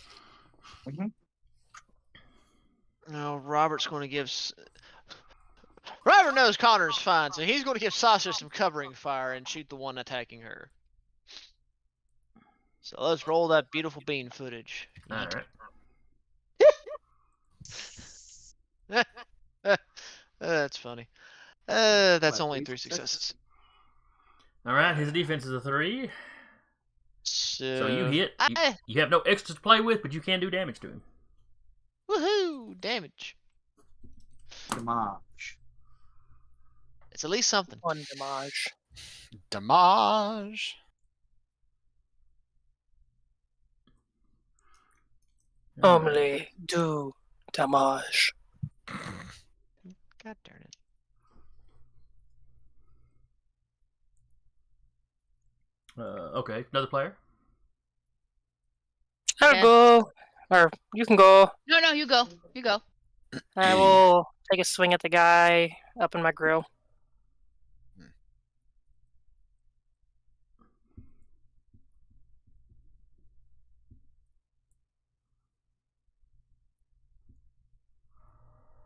No, Robert's going to give. Robert knows Connor's fine, so he's going to give Sasha some covering fire and shoot the one attacking her. So let's roll that beautiful bean footage. All right. That's funny. That's What, only 3 3 successes. All right. His defense is a 3. So you hit. You have no extras to play with, but you can do damage to him. Woohoo! Damage. Damage. It's at least something. One damage. Damage. All right. Only do damage. God darn it. Okay, another player. I'll Yeah. go. Or you can go. No, you go. You go. I will take a swing at the guy up in my grill.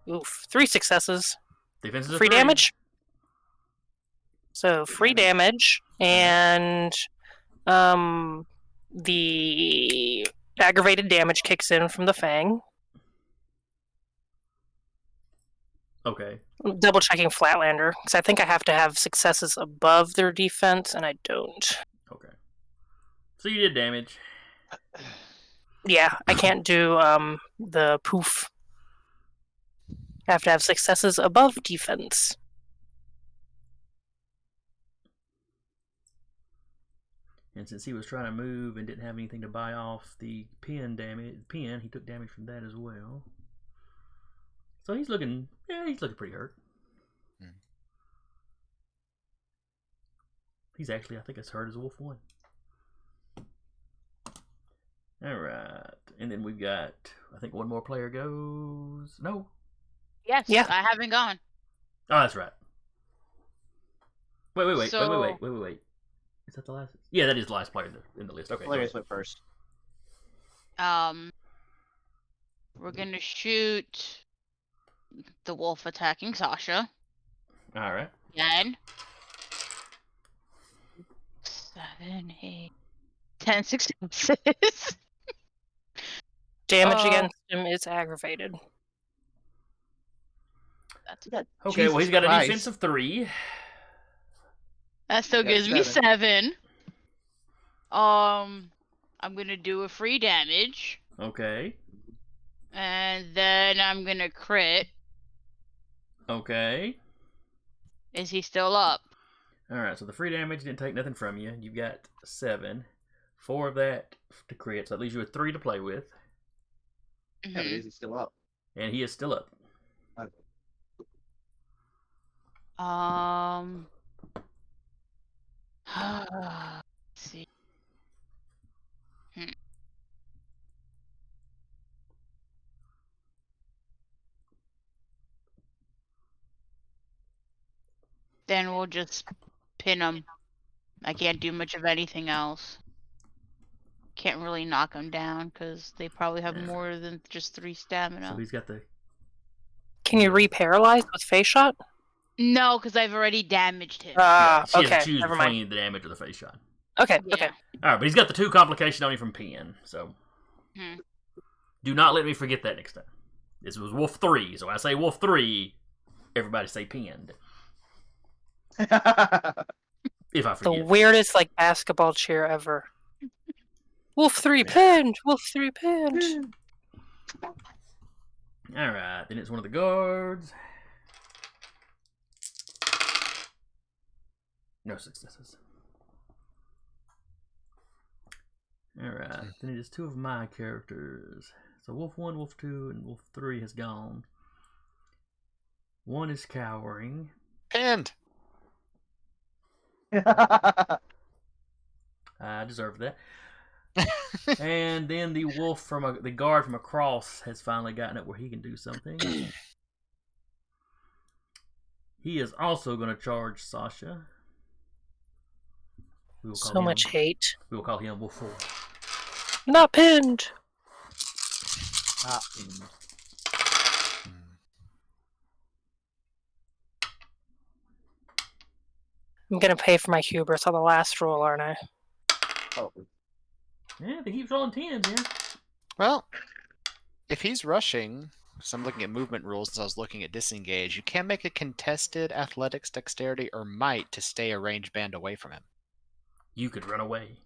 Oof, 3 successes. Defense is a Free 3. damage. So free damage, and the aggravated damage kicks in from the fang. Okay. Double checking Flatlander because I think I have to have successes above their defense, and I don't. Okay. So you did damage. Yeah, I can't do the poof. I have to have successes above defense. And since he was trying to move and didn't have anything to buy off the pin damage, he took damage from that as well. So he's looking pretty hurt. He's actually, I think, as hurt as Wolf 1. Alright. And then we've got, I think one more player goes. No. Yes. Yeah. I haven't gone. Oh, that's right. Wait. So- Wait. Is that the last? Yeah, that is the last player in the list. Okay. go Players ahead. went first. We're gonna shoot the wolf attacking Sasha. Alright. Again. 7, 8, 10 successes. Damage Uh, against him is aggravated. That's, Okay, well, he's got a Jesus defense of 3. that still got gives me 7. 7. I'm gonna do a free damage, Okay. and then I'm gonna crit. Okay. Is he still up? Alright, so the free damage didn't take nothing from you. You've got 7. 4 of that to crit, so that leaves you with 3 to play with. Yeah, but Mhm. is he still up? And he is still up. Let's see. Then we'll just pin him. I can't do much of anything else. Can't really knock them down because they probably have Yeah. more than just 3 So stamina. he's got the. Can you re-paralyze with face shot? No, because I've already damaged him. Yeah, she has Okay, to choose never mind. between the damage or the face shot. Okay, Yeah. okay. Alright, but he's got the 2 complication on him from Pin, so. Hmm. Do not let me forget that next time. This was Wolf 3, so when I say Wolf 3, everybody say pinned. If I The forget. weirdest basketball cheer ever. Wolf 3 pinned. Wolf 3 pinned. Alright, then it's one of the guards. No successes. Alright, then it is 2 of my characters. So Wolf 1, Wolf 2, and Wolf 3 has gone. 1 is cowering. Pinned. I deserve that. And then the wolf the guard from across has finally gotten it where he can do something. He is also going to charge Sasha. We will call So him, much hate. We will call him Wolf 4. Not pinned. Ah, I'm gonna pay for my hubris on the last roll, aren't I? oh. Yeah, they keep rolling 10s, yeah. Well, if he's rushing, so I'm looking at movement rules as I was looking at disengage, you can make a contested athletics, dexterity, or might to stay a ranged band away from him. You could run away.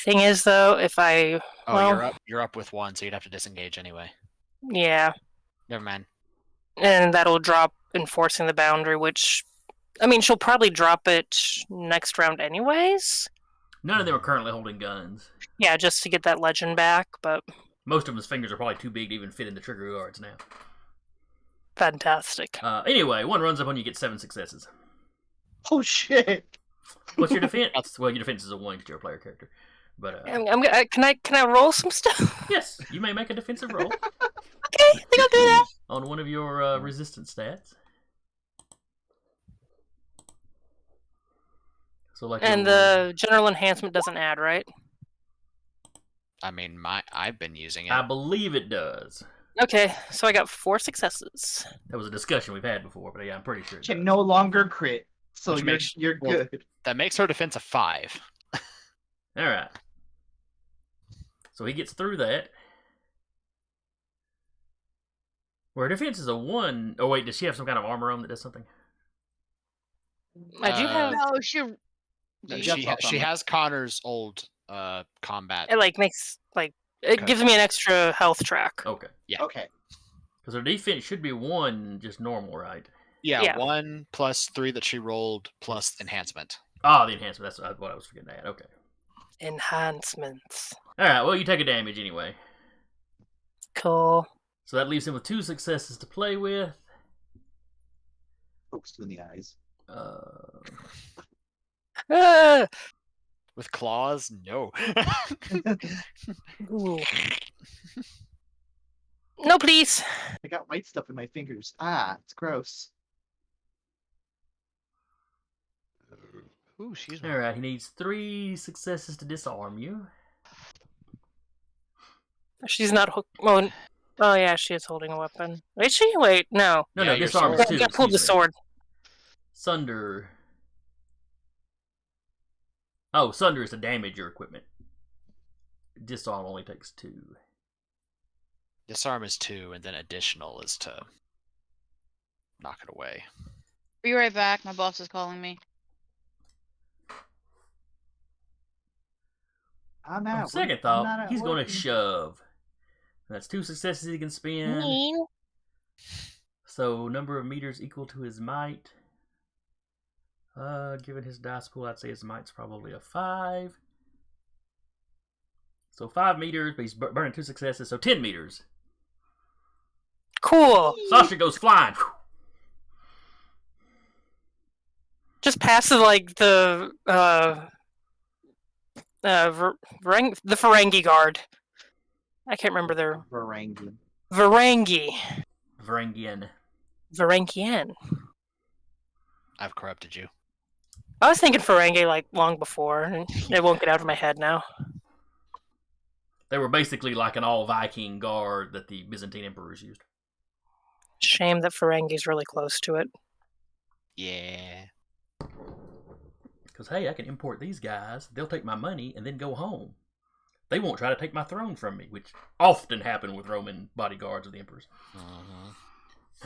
Thing is, though, if I Oh, Well- you're up with 1, so you'd have to disengage anyway. yeah, Never mind. and that'll drop enforcing the boundary, which I mean, she'll probably drop it next round anyways. None of them are currently holding guns. Yeah, just to get that legend back, but Most of his fingers are probably too big to even fit in the trigger guards now. fantastic. Anyway, 1 runs up on you, get 7 successes. Oh shit! What's your defense? Well, your defense is a 1 because you're a player character. But Can I roll some stuff? yes, you may make a defensive roll Okay, I think I'll do that. on one of your resistance stats. So like And the general enhancement doesn't add, right? I mean, I've been using it. I believe it does. Okay, so I got 4 successes. That was a discussion we've had before, but yeah, I'm pretty sure. It Can does. no longer crit, so Which makes- you're well- good. That makes her defense a 5. All right. So he gets through that. Where defense is a 1. Oh wait, does she have some kind of armor on that does something? I do have. No, she. No, You she got she something. has Connor's old combat. It like makes like it Okay. gives me an extra health track. Okay. Okay. Because her defense should be 1, just normal, right? Yeah. 1 plus 3 that she rolled plus enhancement. Ah, the enhancement. That's what I was forgetting to add. Okay. Enhancements. All right. Well, you take a damage anyway. Cool. So that leaves him with 2 successes to play with. Pokes you in the eyes. Ah! With claws? No. Ooh. No, please. I got white stuff in my fingers. Ah, it's gross. Ooh, excuse me. All right. He needs 3 successes to disarm you. She's not hooked. Oh yeah, she is holding a weapon. Is she? Wait, no. No, Yeah, no, your disarm sword. is 2. I pulled the excuse me. sword. Sunder. Oh, Sunder is to damage your equipment. Disarm only takes 2. Disarm is 2, and then additional is to knock it away. Be right back. My boss is calling me. I'm On out. second I'm thought, not at he's going work. to shove. That's 2 successes he can spend. So number of meters equal to his might. Given his dice pool, I'd say his might's probably a 5. So 5 meters, but he's burning 2 successes, so 10 meters. Cool. Sasha goes flying. Just past like the Ferengi guard. I can't remember their Varangian. Varangi. Varangian. Varangian. I've corrupted you. I was thinking Ferengi like long before, and it won't get out of my head now. They were basically like an all Viking guard that the Byzantine emperors used. Shame that Ferengi's really close to it. Yeah. Because, hey, I can import these guys, they'll take my money, and then go home. They won't try to take my throne from me, which often happened with Roman bodyguards of the emperors.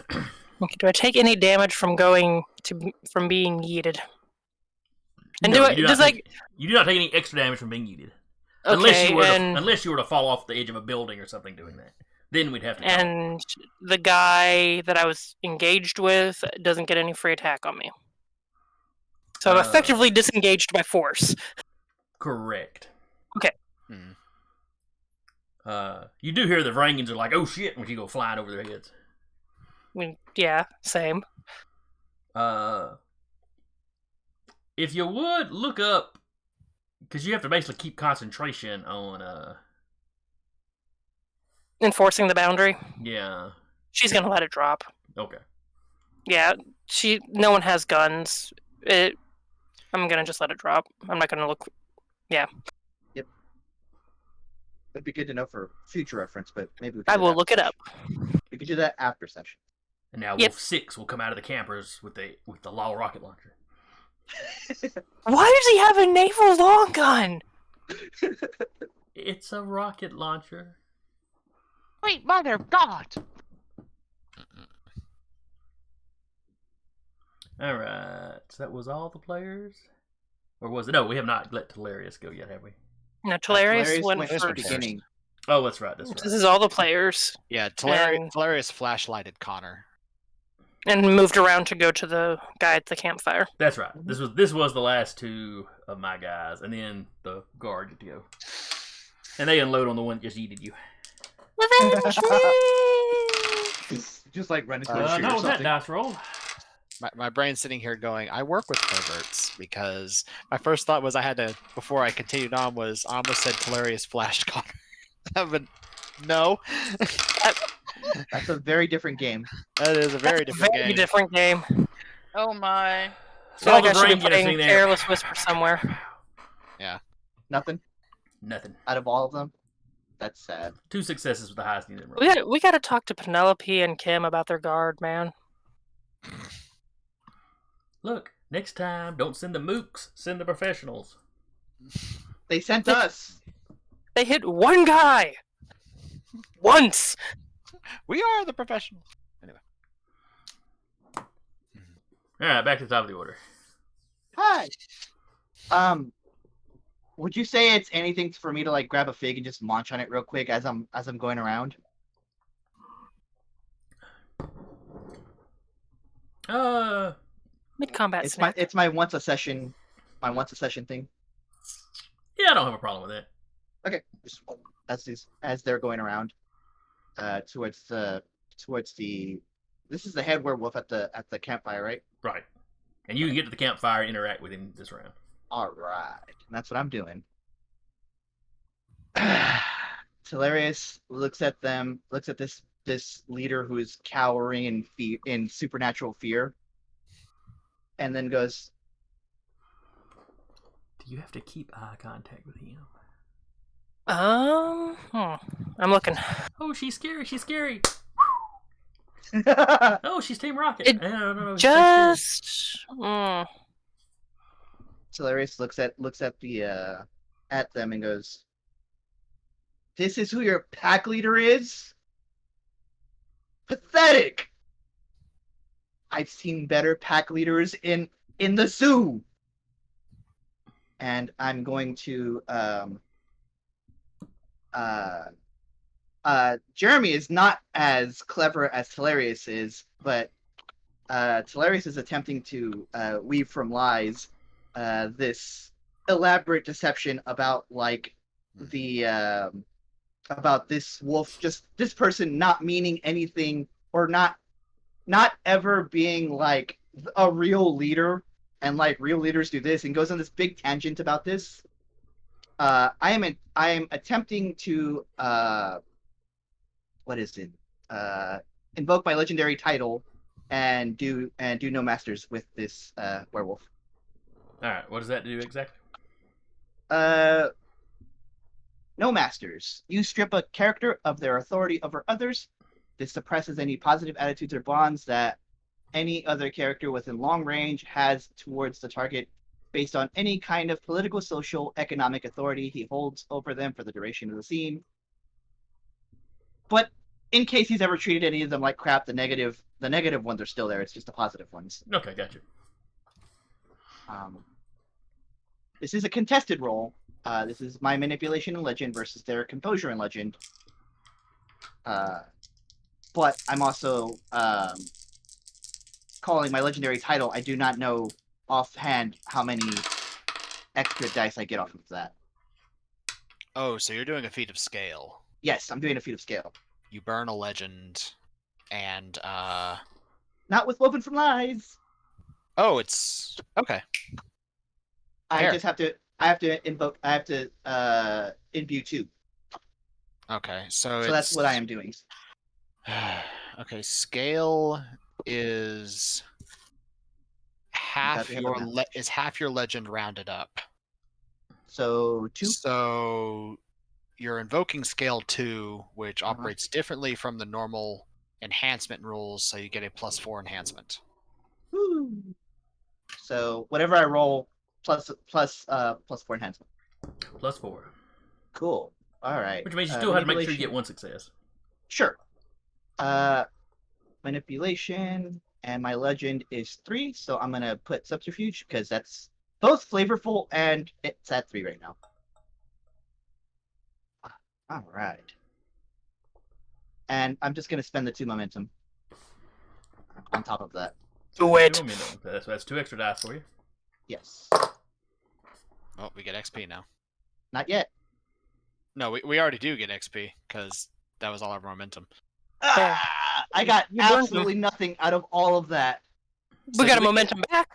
Okay, do I take any damage from being yeeted? And No, do you it not does take- like You do not take any extra damage from being yeeted. okay, Unless you were to fall off the edge of a building or something doing that. Then we'd have to count. and the guy that I was engaged with doesn't get any free attack on me. So I'm effectively disengaged by force. Correct. Hmm. You do hear the Varangians are like, oh shit, when you go flying over their heads. I mean, yeah, same. If you would look up, because you have to basically keep concentration on, Enforcing the boundary. yeah, She's gonna let it drop. okay. Yeah, no one has guns. I'm gonna just let it drop. I'm not gonna look. It'd be good to know for future reference, but maybe we I could do will that look it up. We could do that after session. And now Yep. Wolf 6 will come out of the campers with the Law rocket launcher. Why does he have a naval long gun? It's a rocket launcher. Wait, mother of God! Alright, so that was all the players? Or was it? No, we have not let Talarius go yet, have we? No, Talarius Hilarious went went at the first. beginning. Oh, that's right, that's This right. is all the players, Yeah, And- Talarius flashlighted Connor. and moved around to go to the guy at the campfire. That's right. This was the last 2 of my guys, and then the guard get to go. And they unload on the one that just yeeted you. Revenge me! Just like run into a Not tree or with that something. dice roll. My brain's sitting here going, I work with perverts, because my first thought was I had to, before I continued on, was I almost said Telarius flashed Connor. But no. That's a very different game. That is a very different Very game. different game. Oh my. I feel All like I the should brain be getting playing sitting there. Careless Whisper somewhere. Nothing Nothing. out of all of them. That's sad. 2 successes with the highest unit roll. We gotta talk to Penelope and Kim about their guard, man. Look, next time, don't send the mooks, send the professionals. They sent us. They hit one guy! Once! We are the professionals. Alright, back to the top of the order. Hi. Would you say it's anything for me to like grab a fig and just munch on it real quick as I'm going around? Mid-combat It's snack. my once a session thing. Yeah, I don't have a problem with that. Okay, just as they're going around, towards the. This is the head werewolf at the campfire, right? Right. And you can get to the campfire and interact with him this round. All right, that's what I'm doing. Telarius looks at them, looks at this leader who is cowering in supernatural fear, and then goes, Do you have to keep eye contact with him? I'm looking. Oh, she's scary, she's scary. "Telarius Oh, she's Team Rocket. It no, Just... looks at the at them and goes, "This is who your pack leader is? Pathetic! I've seen better pack leaders in the zoo." And I'm going to Jeremy is not as clever as Telarius is, but Telarius is attempting to weave from lies this elaborate deception about like the about this wolf, just this person not meaning anything or not ever being like a real leader, and like real leaders do this, and goes on this big tangent about this. I am attempting to what is it? Invoke my legendary title and do no masters with this werewolf. Alright, what does that do exactly? No masters. You strip a character of their authority over others. This suppresses any positive attitudes or bonds that any other character within long range has towards the target based on any kind of political, social, economic authority he holds over them for the duration of the scene. But in case he's ever treated any of them like crap, the negative ones are still there. It's just the positive ones. Okay, gotcha. This is a contested role. This is my manipulation in Legend versus their composure in Legend. But I'm also calling my legendary title. I do not know offhand how many extra dice I get off of that. Oh, so you're doing a feat of scale. Yes, I'm doing a feat of scale. You burn a legend, and Not with Woven from Lies. oh, it's okay. I Fair. just have to. I have to invoke. I have to imbue 2. Okay, so So that's what I am doing. Okay, scale is half we have your a is half your legend rounded up. So 2. So you're invoking scale 2, which Uh-huh. operates differently from the normal enhancement rules, so you get a +4 enhancement. Woo. So whatever I roll plus 4 enhancement. +4. Cool. All right. Which means you still have to make sure you manipulation- get 1 success. Sure. Manipulation, and my legend is 3, so I'm gonna put subterfuge because that's both flavorful and it's at 3 right now. All right. And I'm just gonna spend the 2 momentum on top of that. Do it. That's 2 extra dice for you. Yes. Oh, we get XP now. Not yet. No, we already do get XP because that was all our momentum. I got You burned absolutely nothing out of all of that. So We got do a momentum back.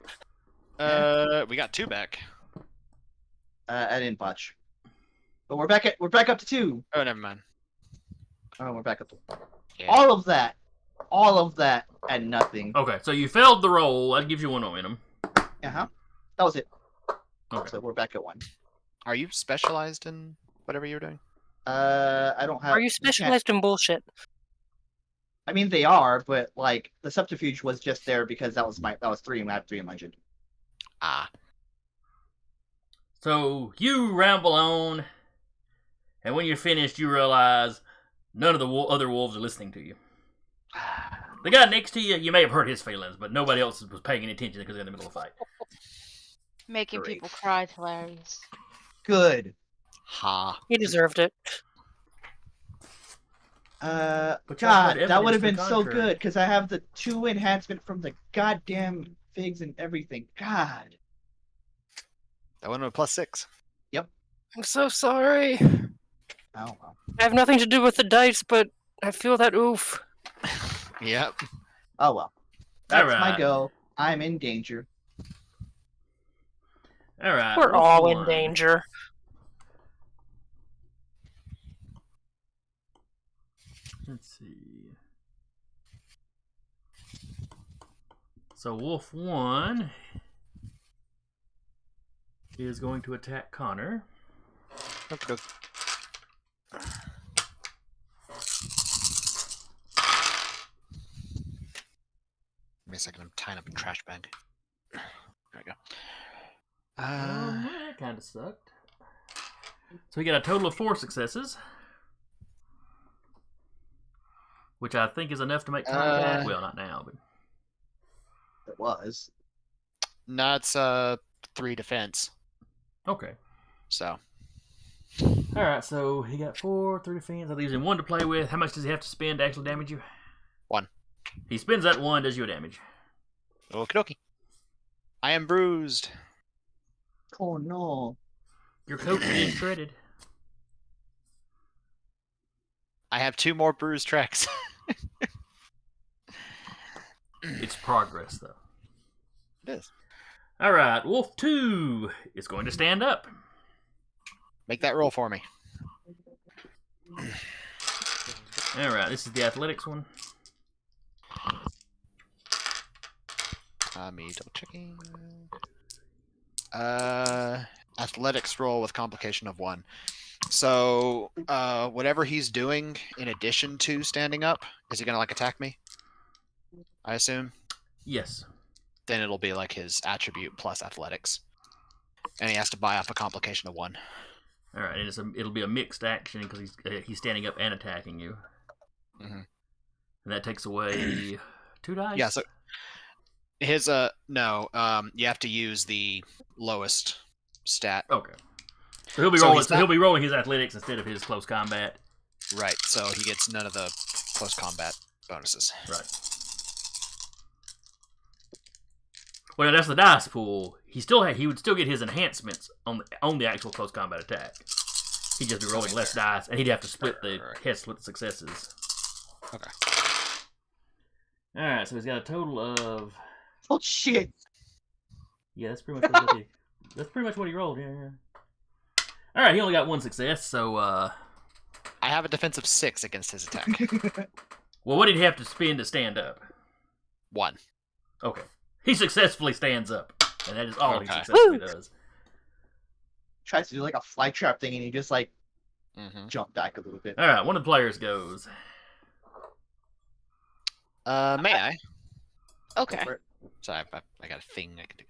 We got 2 back. I didn't botch. But we're back up to 2. Oh, never mind. Oh, we're back up to Yeah. all of that, and nothing. Okay, so you failed the roll. That gives you 1 momentum. That was it. Okay. So we're back at 1. Are you specialized in whatever you're doing? I don't have. Are you we can't- specialized in bullshit? I mean, they are, but like the subterfuge was just there because that was 3, and I had 3 in my gym. Ah. So you ramble on, and when you're finished, you realize none of the other wolves are listening to you. The guy next to you, you may have hurt his feelings, but nobody else was paying any attention because they're in the middle of a fight. Making Great. people cry is hilarious. Good. Ha. He deserved it. But y'all had God, that would have been evidence to the so contrary. good because I have the 2 enhancement from the goddamn figs and everything. God. That one with +6. I'm so sorry. Oh well. I have nothing to do with the dice, but I feel that oof. Yep. Oh well. That's my Alright. go. I'm in danger. All right. We're wolf all in one. danger. Let's see. So Wolf 1 is going to attack Connor. Let's go. Give me a second. I'm tying up a trash bag. There we go. That kind of sucked. So we got a total of 4 successes, which I think is enough to make contact. Well, not now, but It was. No, it's 3 defense. okay. So All right. So he got 4, 3 defense. That leaves him 1 to play with. How much does he have to spend to actually damage you? 1. He spends that 1, does you a damage. Okie dokie. I am bruised. Oh no. Your coat is shredded. I have 2 more bruised tracks. It's progress, though. It is. All right. Wolf 2 is going to stand up. Make that roll for me. All right. This is the athletics one. Me double checking. Athletics roll with complication of 1. So, whatever he's doing in addition to standing up, is he gonna like attack me? I assume. Yes. Then it'll be like his attribute plus athletics, and he has to buy off a complication of 1. All right. And it'll be a mixed action because he's standing up and attacking you. Mhm. And that takes away 2 dice. Yeah. So his no, you have to use the lowest stat. Okay. So he'll be So rolling. he's So not- he'll be rolling his athletics instead of his close combat. Right. So he gets none of the close combat bonuses. Right. Well, that's the dice pool. He would still get his enhancements on the actual close combat attack. He'd just be rolling less dice, and he'd have to split the successes. Okay. All right, so he's got a total of Oh shit. yeah. That's pretty much what that's pretty much what he rolled. Yeah. All right, he only got 1 success. So, I have a defensive 6 against his attack. well, what did he have to spend to stand up? 1. Okay, he successfully stands up, and that is all he Okay. successfully Woo! does. Tries to do like a fly trap thing, and he just like Mm-hmm. jump back a little bit. All right, one of the players goes. May I? Okay. For it. Sorry, I got a thing I can do.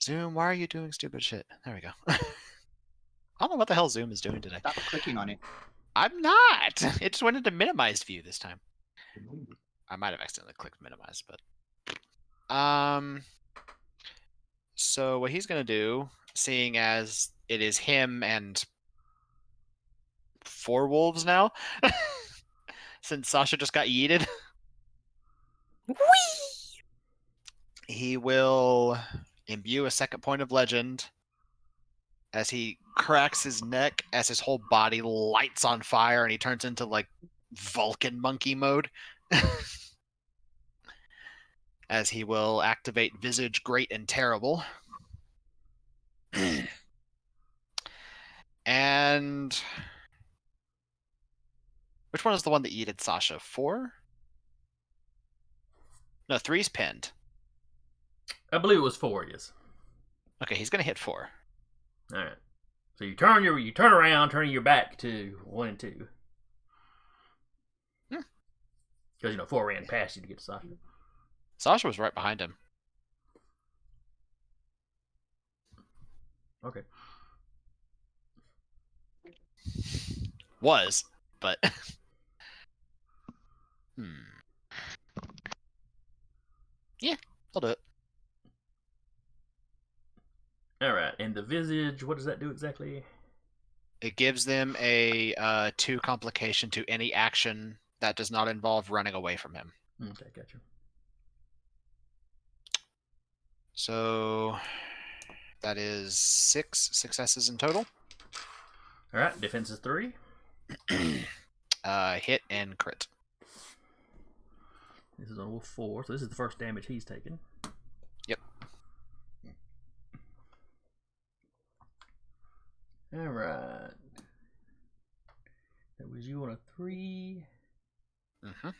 Zoom, why are you doing stupid shit? There we go. I don't know what the hell Zoom is doing today. Stop clicking on it. I'm not. It just went into minimized view this time. I might have accidentally clicked minimize, but so what he's gonna do, seeing as it is him and 4 wolves now, since Sasha just got yeeted, Whee! he will imbue a second point of legend as he cracks his neck as his whole body lights on fire and he turns into like Vulcan monkey mode. as he will activate Visage Great and Terrible. And which one is the one that yeeted Sasha? 4? No, 3's pinned. I believe it was 4, yes. Okay, he's gonna hit 4. Alright. So you turn around, turning your back to 1 and 2. Because 4 ran past you to get to Sasha. Sasha was right behind him. Okay. Was, but yeah, I'll do it. Alright, and the Visage, what does that do exactly? It gives them a 2 complication to any action that does not involve running away from him. Okay, gotcha. So that is 6 successes in total. Alright, defense is 3. Hit and crit. This is on Wolf 4, so this is the first damage he's taken. Yep. Alright. That was you on a 3. Mm-hmm.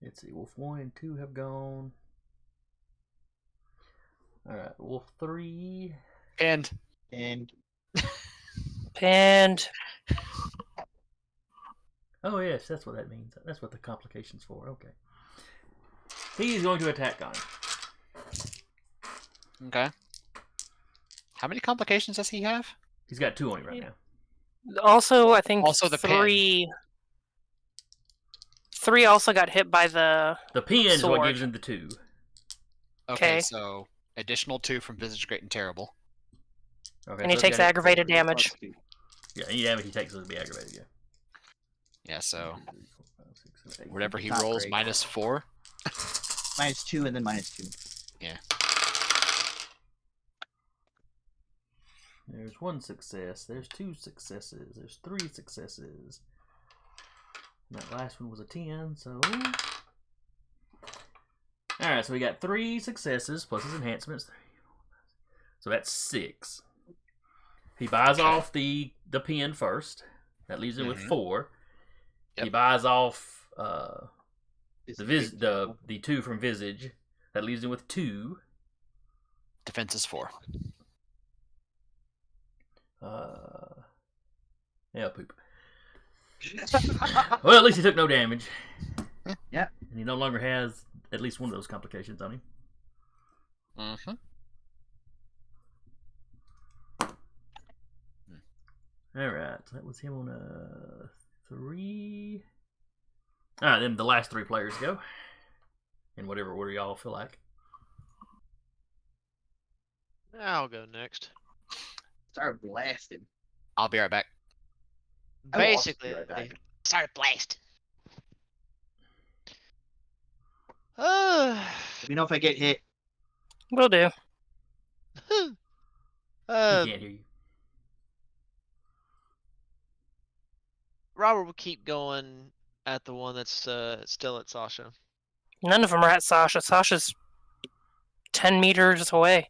Let's see, Wolf 1 and 2 have gone. Alright, Wolf 3. And Pinned. Oh, yes, that's what that means. That's what the complication's for. Okay. He is going to attack on him. okay. How many complications does he have? He's got 2 on him right now. Also, I think Also the pin. 3 also got hit by the. The pin is what Sword. gives him the 2. Okay, Okay. so additional 2 from Visage Great and Terrible. Okay, And he so takes it's got- aggravated damage. Yeah, any damage he takes will be aggravated, yeah. Yeah, so 2, 3, 4, 5, 6, 7, 8. whatever he Not rolls great. minus 4. -2 and then -2. There's 1 success. There's 2 successes. There's 3 successes. And that last one was a 10, so... Alright, so we got 3 successes plus his enhancements. So that's 6. He buys off the pin first. That leaves him with 4. He Yep. buys off Is the 2 from Visage. That leaves him with 2. Defense is 4. Yeah, poop. Well, at least he took no damage. Yeah. And he no longer has at least one of those complications on him. Mm-hmm. Alright, so that was him on a 3. Alright, then the last 3 players go. In whatever order y'all feel like. I'll go next. Start blasting. I'll be right back. I will also Basically, be right back. Start blast. Let me know if I get hit. Will do. He can't hear you. Robert will keep going at the one that's still at Sasha. None of them are at Sasha. Sasha's 10 meters away.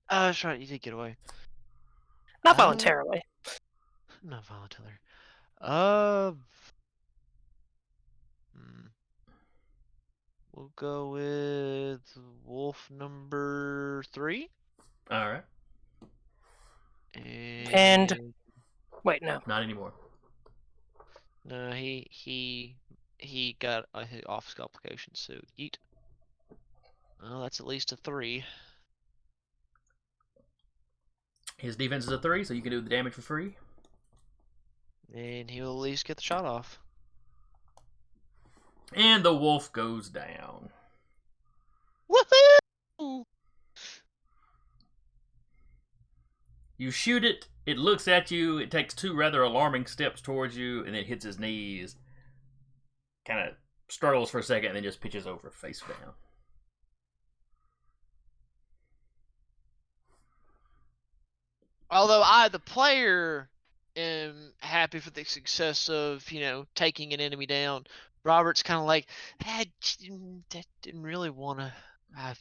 Oh, that's right. You did get away. Not voluntarily. Not voluntarily. We'll go with wolf number 3. Alright, And- Wait, no. not anymore. No, he got a hit off complication, so yeet. Well, that's at least a 3. His defense is a 3, so you can do the damage for free. And he'll at least get the shot off. And the wolf goes down. Woohoo! You shoot it, it looks at you, it takes 2 rather alarming steps towards you, and then hits his knees. Kind of struggles for a second, and then just pitches over face down. Although I, the player, am happy for the success of, taking an enemy down. Robert's kind of like, I didn't really want to. I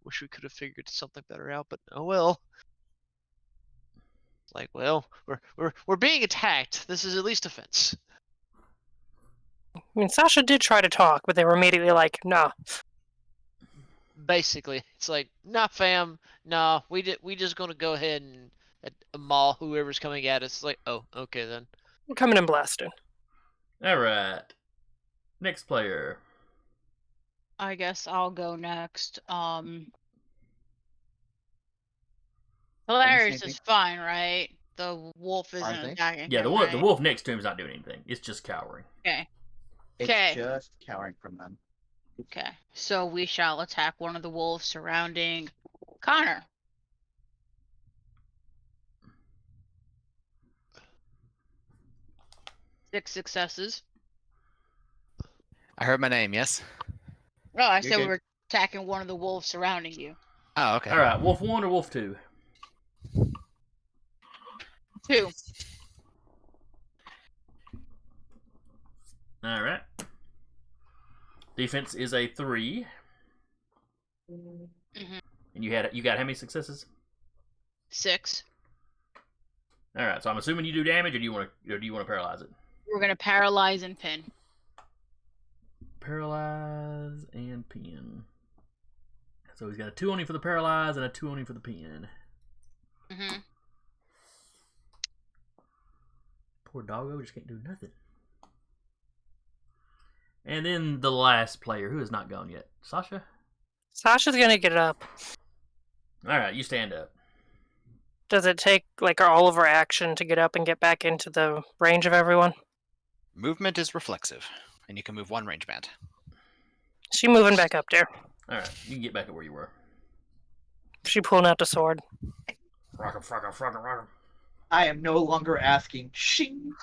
wish we could have figured something better out, but oh well. Like, well, we're being attacked. This is at least a fence. I mean, Sasha did try to talk, but they were immediately like, "Nah." Basically, it's like, nah, fam, nah. We just gonna go ahead and maul whoever's coming at us. Like, oh, okay then. We're coming in blasting. All right. Next player. I guess I'll go next. Hilarious same is fine, right? The wolf Are isn't they? attacking Yeah, him, the right? wolf next to him is not doing anything. It's just cowering. Okay. It's Okay. just cowering from them. Okay. So we shall attack one of the wolves surrounding Connor. Six successes. I heard my name. Yes. Oh, I You're said we good. were attacking one of the wolves surrounding you. Oh, okay. All right, wolf 1 or wolf 2? 2. All right. Defense is a 3. Mhm. And you got how many successes? 6. All right, so I'm assuming you do damage, or do you want to paralyze it? We're gonna paralyze and pin. Paralyze and pin. So he's got a 2 on him for the paralyze and a 2 on him for the pin. Mm-hmm. Poor doggo just can't do nothing. And then the last player, who has not gone yet, Sasha. Sasha's gonna get up. All right, you stand up. Does it take like all of her action to get up and get back into the range of everyone? Movement is reflexive, and you can move one range band. She moving back up there. All right, you can get back to where you were. She pulling out the sword. Rock 'em, rock 'em, rock 'em, rock 'em. I am no longer asking. Shing.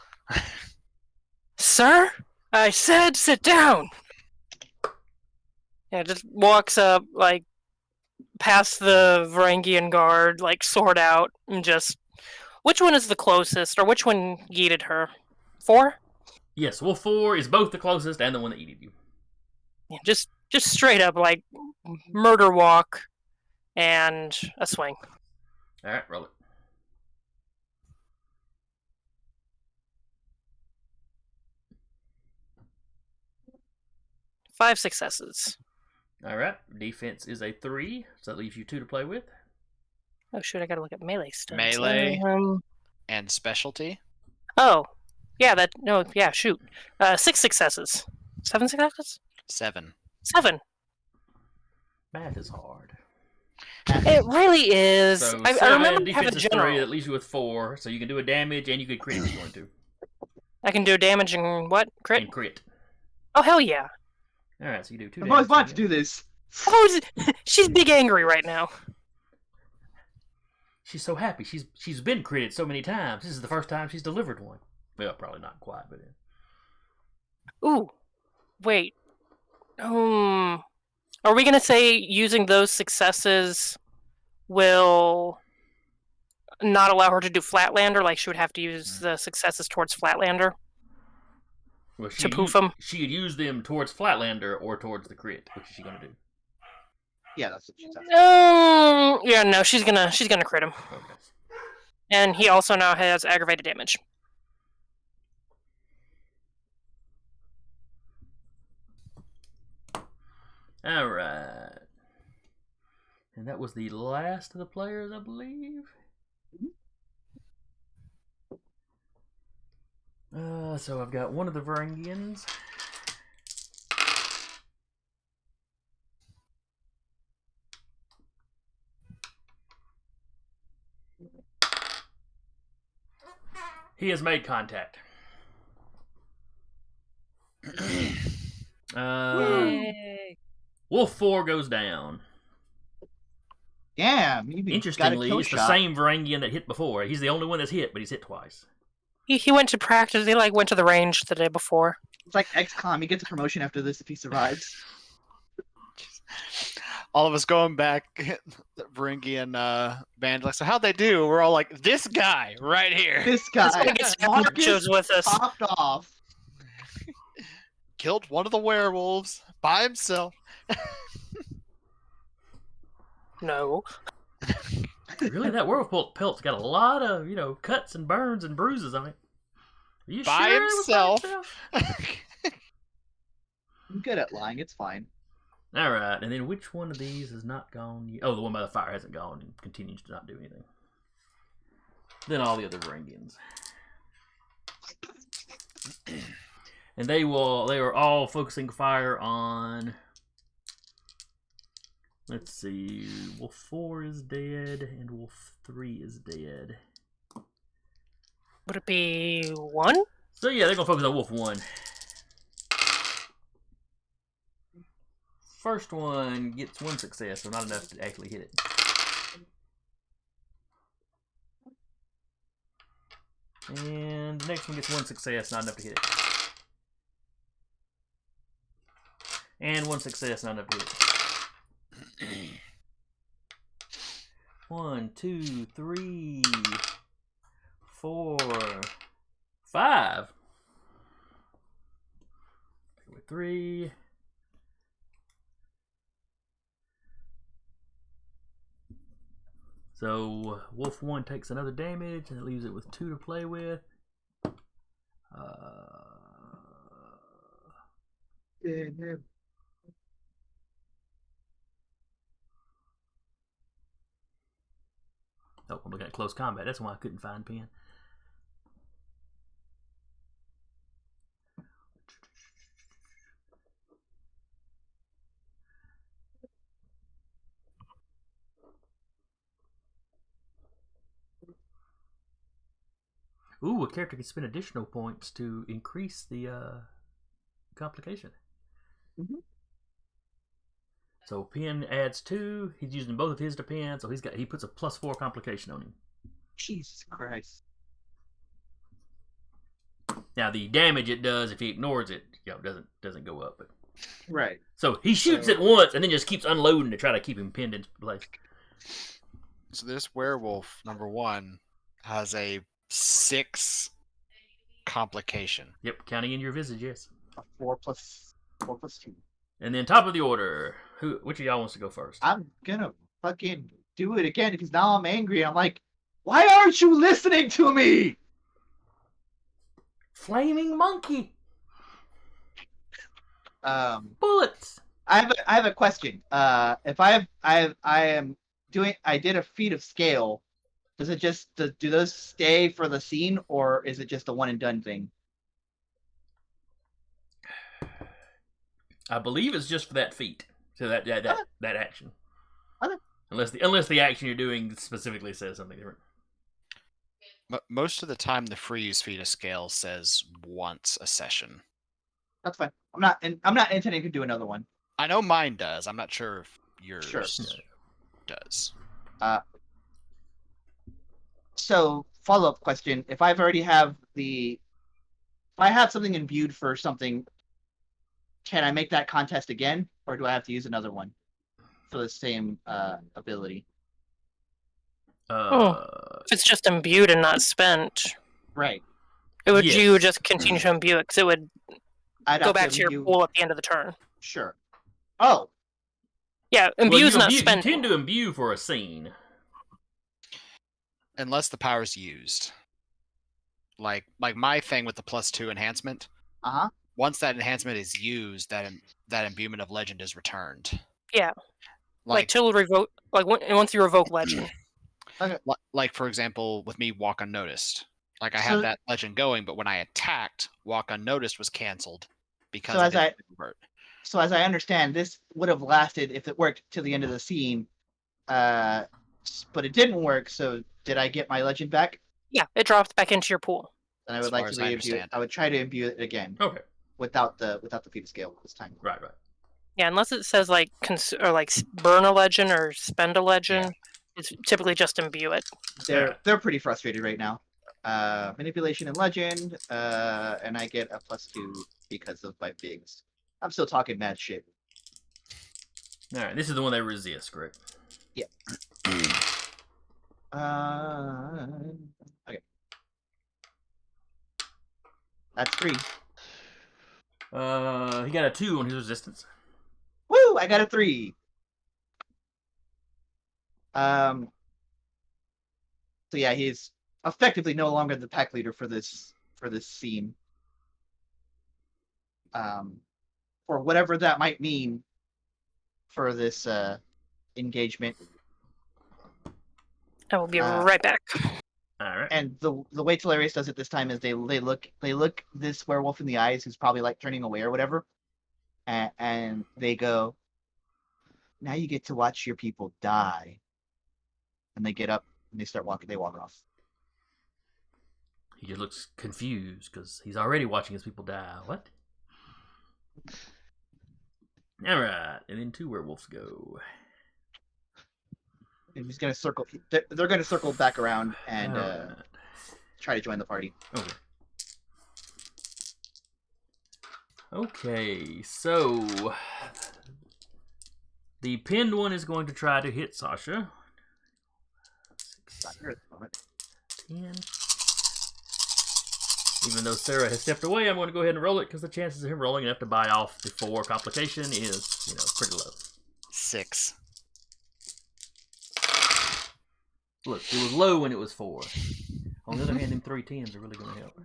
Sir, I said sit down. Yeah, just walks up like past the Varangian guard, like sword out, and just. Which one is the closest, or which one yeeted her? 4? Yes, wolf 4 is both the closest and the one that eated you. Yeah, just straight up like murder walk and a swing. All right, roll it. Five successes. All right, defense is a 3, so that leaves you 2 to play with. Oh shoot, I gotta look at melee stuff. Melee. And specialty. Oh, yeah, shoot. 6 successes. 7 successes? 7. 7. Math is hard. It really is. So I 7, remember to have a defense is 3, general. that leaves you with 4, so you can do a damage and you could crit if you want to. I can do damage and what? Crit? And crit. Oh, hell yeah. All right, so you do 2 I've always damage. wanted to do this. Oh, she's big angry right now. She's so happy. She's been critted so many times. This is the first time she's delivered one. Well, probably not quite, but Ooh, wait. Are we gonna say using those successes will not allow her to do Flatlander? Like she would have to use the successes towards Flatlander well, to poof them? She could use them towards Flatlander or towards the crit. Which is she gonna do? Yeah, that's what she said. Yeah, no, she's gonna crit him, Okay. and he also now has aggravated damage. All right. And that was the last of the players, I believe. So I've got one of the Varangians. He has made contact. Wolf 4 goes down. Damn, you got a Interestingly, kill it's the shot. same Varangian that hit before. He's the only one that's hit, but he's hit twice. He went to practice. He went to the range the day before. It's like XCOM. He gets a promotion after this if he survives. All of us going back, Varangian band, like, so how'd they do? We're all like, this guy right here. This This guy, guy gets Marcus, nachos with us. popped off. killed one of the werewolves by himself. No. Really, that werewolf pelt's got a lot of, cuts and burns and bruises on it. Are you By sure it was himself. I'm good at lying. It's fine. All right, and then which one of these has not gone yet? Oh, the one by the fire hasn't gone and continues to not do anything. Then all the other Varangians. And they are all focusing fire on, let's see, Wolf 4 is dead and Wolf 3 is dead. Would it be 1? So yeah, they're gonna focus on Wolf 1. First one gets 1 success, so not enough to actually hit it. And the next one gets 1 success, not enough to hit it. And 1 success, not enough to hit it. 1, 2, 3, 4, 5. 3. So Wolf 1 takes another damage, and it leaves it with 2 to play with. Oh, I'm looking at close combat. That's why I couldn't find pen. Ooh, a character can spend additional points to increase the complication. Mhm. So pen adds 2. He's using both of his to pen, so he puts a +4 complication on him. Jesus Christ. Now the damage it does if he ignores it, doesn't go up. But Right. so he shoots it once and then just keeps unloading to try to keep him pinned in place. So this werewolf, number 1, has a 6 complication. Yep, counting in your visage, yes. A 4 plus 2. And then top of the order, which of y'all wants to go first? I'm gonna fucking do it again because now I'm angry. I'm like, why aren't you listening to me? Flaming monkey bullets. I have a question. If I did a feat of scale, do those stay for the scene, or is it just a one and done thing? I believe it's just for that feat. So that action. Okay. Unless the action you're doing specifically says something different. Most of the time, the freeze feat of scale says once a session. That's fine. I'm not intending to do another one. I know mine does. I'm not sure if yours Sure. does. So follow-up question: if I have something imbued for something, can I make that contest again, or do I have to use another one for the same ability? If it's just imbued and not spent, Right. you would Yes. just continue to imbue it because it would I'd go have back to your imbue- pool at the end of the turn. Sure. Oh, Yeah, Well, imbue is not you spent. tend to imbue for a scene. Unless the power's used. Like my thing with the +2 enhancement. uh-huh. Once that enhancement is used, that imbuement of legend is returned. Yeah. Like till revoke, once you revoke legend. like for example, with me, walk unnoticed. Like I So- had that legend going, but when I attacked, walk unnoticed was canceled because So I as didn't convert. So as I understand, this would have lasted if it worked to the end of the scene, but it didn't work. So did I get my legend back? Yeah, it drops back into your pool. Then I As would like far to as I imbue. understand. I would try to imbue it again Okay. without the feat of scale this time. Right. Yeah, unless it says burn a legend or spend a legend, it's typically just imbue it. They're pretty frustrated right now. Manipulation and legend, and I get a +2 because of my bigs. I'm still talking mad shit. All right. This is the one they resist, correct? Okay. That's 3. He got a 2 on his resistance. Woo! I got a 3. So yeah, he's effectively no longer the pack leader for this scene. For whatever that might mean for this engagement. I will be right back. All right. And the way Telarius does it this time is they look this werewolf in the eyes who's probably like turning away or whatever, and they go, "Now you get to watch your people die." And they get up and they start walking. They walk off. He just looks confused because he's already watching his people die. What? All right, and then 2 werewolves go. And he's gonna circle. They're gonna circle back around and All right. try to join the party. Okay. Okay, so the pinned one is going to try to hit Sasha. Not here at the moment. 10. Even though Sarah has stepped away, I'm going to go ahead and roll it because the chances of him rolling enough to buy off before complication is, pretty low. 6. Look, it was low when it was 4. On the other hand, them 3 10s are really going to help.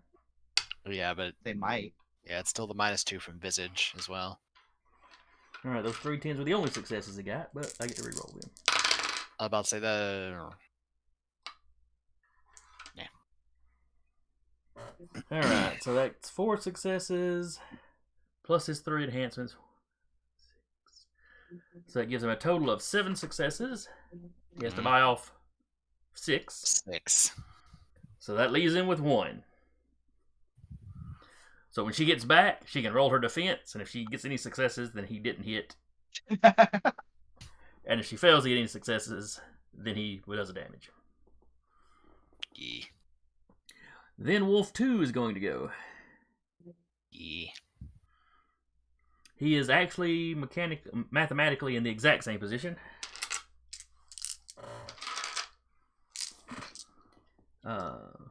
Yeah, but They might. yeah, it's still the -2 from Visage as well. All right, those 3 10s were the only successes he got, but I get to re-roll them. I was about to say that. All right, so that's 4 successes plus his 3 enhancements. 6. So that gives him a total of 7 successes. He has to buy off 6. 6. So that leaves him with 1. So when she gets back, she can roll her defense, and if she gets any successes, then he didn't hit. And if she fails to get any successes, then he does the damage. Yeah. Then Wolf 2 is going to go. Yeah. He is actually mathematically in the exact same position. Oh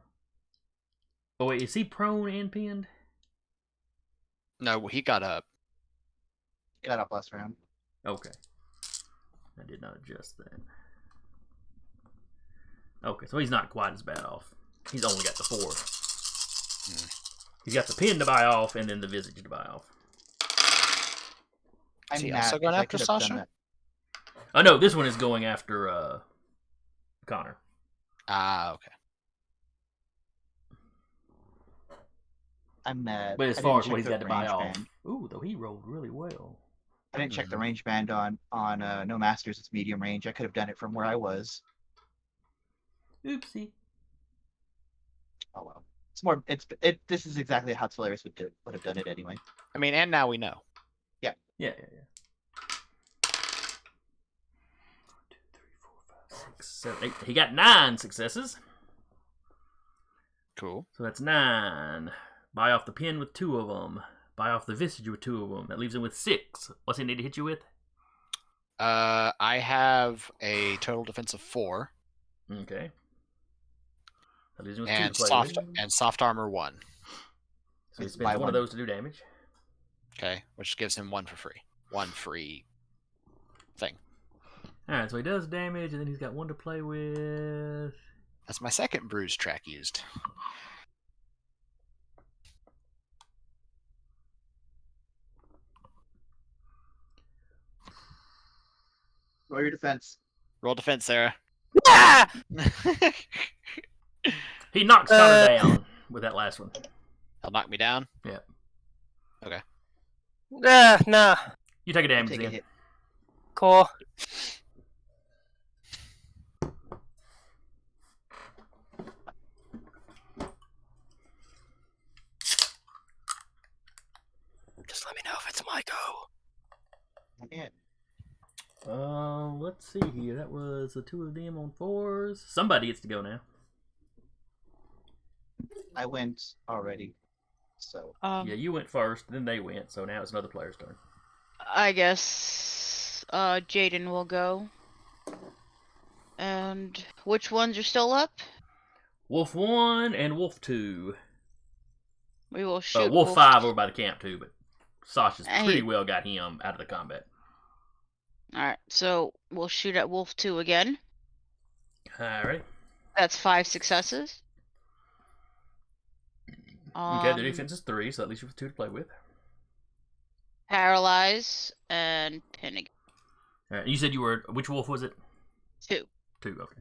wait, is he prone and pinned? No, he got up. Got up last round. Okay. I did not adjust that. Okay, so he's not quite as bad off. He's only got the 4. He's got the pin to buy off and then the visage to buy off. I'm Is he mad also going 'cause I after could have done Sasha? that. Oh no, this one is going after Connor. Ah, okay. I'm mad. But as I far didn't as what he's check got the to buy range off. band. Ooh, though he rolled really well. I didn't check the range band on No Masters. It's medium range. I could have done it from where I was. Oopsie. Oh well. It's more. This is exactly how Telarius would have done it anyway. I mean, and now we know. Yeah. 1, 2, 3, 4, 5, 6, 7, 8. He got 9 successes. Cool. So that's 9. Buy off the pin with 2 of them. Buy off the visage with 2 of them. That leaves him with 6. What's he need to hit you with? I have a total defense of 4 Okay. That leaves him with 2 and to play with. soft armor 1. So he It's spends buy one one. of those to do damage. Okay, which gives him 1 for free. 1 free thing. Alright, so he does damage, and then he's got 1 to play with. That's my second bruise track used. Roll your defense. Roll defense, Sarah. Ah! He knocks Connor down with that last one. He'll knock me down. Nah. You take a damage Take a then. hit. Cool. Just let me know if it's my go. Yeah. Let's see here. That was the 2 of them on 4s. Somebody gets to go now. I went already. So Yeah, you went first, then they went, so now it's another player's turn. I guess Jaden will go. And which ones are still up? Wolf 1 and Wolf 2. We will shoot. Wolf 5 over by the camp too, but Sasha's Hey. pretty well got him out of the combat. Alright, so we'll shoot at Wolf 2 again. Alright. That's 5 successes. Okay, the defense is 3, so that leaves you with 2 to play with. Paralyze and pin again. Alright, you said you were... Which wolf was it? 2. 2, okay.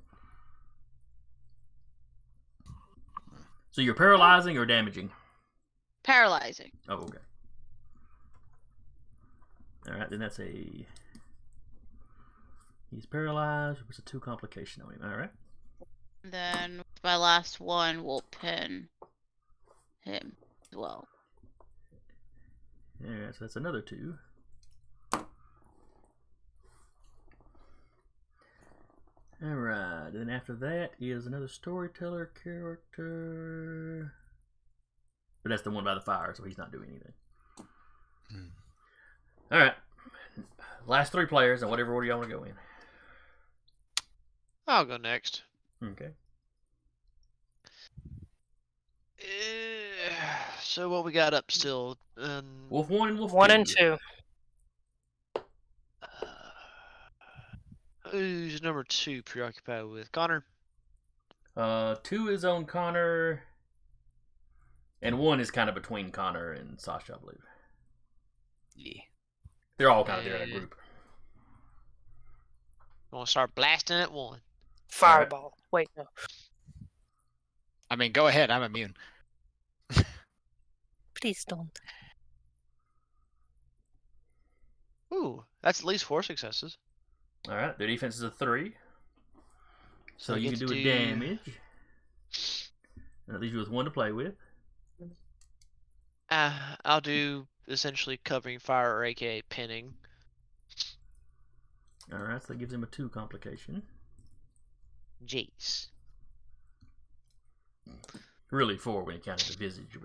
So you're paralyzing or damaging? Paralyzing. Oh, okay. Alright, then that's a... He's paralyzed. It was a 2 complication on him. Alright. Then my last one will pin him as well. Alright, so that's another 2. Alright, then after that is another storyteller character. But that's the one by the fire, so he's not doing anything. Alright. Last 3 players, and whatever order y'all want to go in. I'll go next. Okay. So what we got up still? Wolf 1 and Wolf 2. 1 and 2. Who's number 2 preoccupied with? Connor? 2 is on Connor. And 1 is kind of between Connor and Sasha, I believe. Yeah. They're all kind of there in a group. I'm gonna start blasting at 1. Fireball. Wait, no. I mean, go ahead. I'm immune. Please don't. Ooh, that's at least 4 successes. Alright, their defense is a 3. So I you get can to do a damage. And that leaves you with 1 to play with. I'll do essentially covering fire or aka pinning. Alright, so that gives him a 2 complication. Jeez. Really 4 when you count the visage.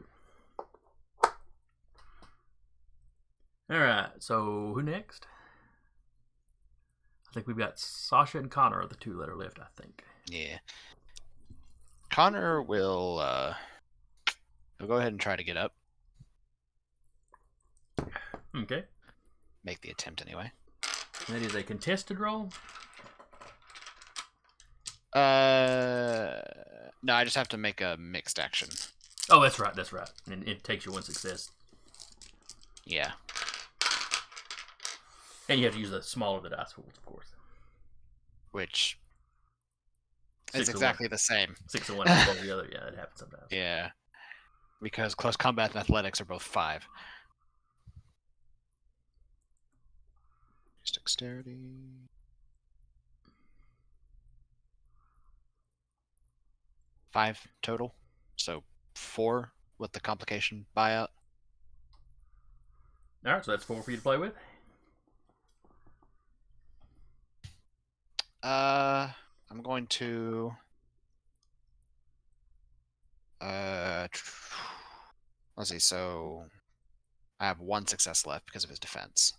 Alright, so who next? I think we've got Sasha and Connor are the 2 that are left, I think. Yeah. Connor will he'll go ahead and try to get up. Okay. Make the attempt anyway. That is a contested roll. No, I just have to make a mixed action. Oh, that's right, that's right. And it takes you 1 success. Yeah. And you have to use the smaller of the dice pools, of course. Which 6 is to 1. exactly the same. 6 to 1 above the other. Yeah, that happens sometimes. Yeah. Because close combat and athletics are both 5. Dexterity. Five total. So 4 with the complication buyout. Alright, so that's 4 for you to play with. I'm going to let's see, so I have 1 success left because of his defense.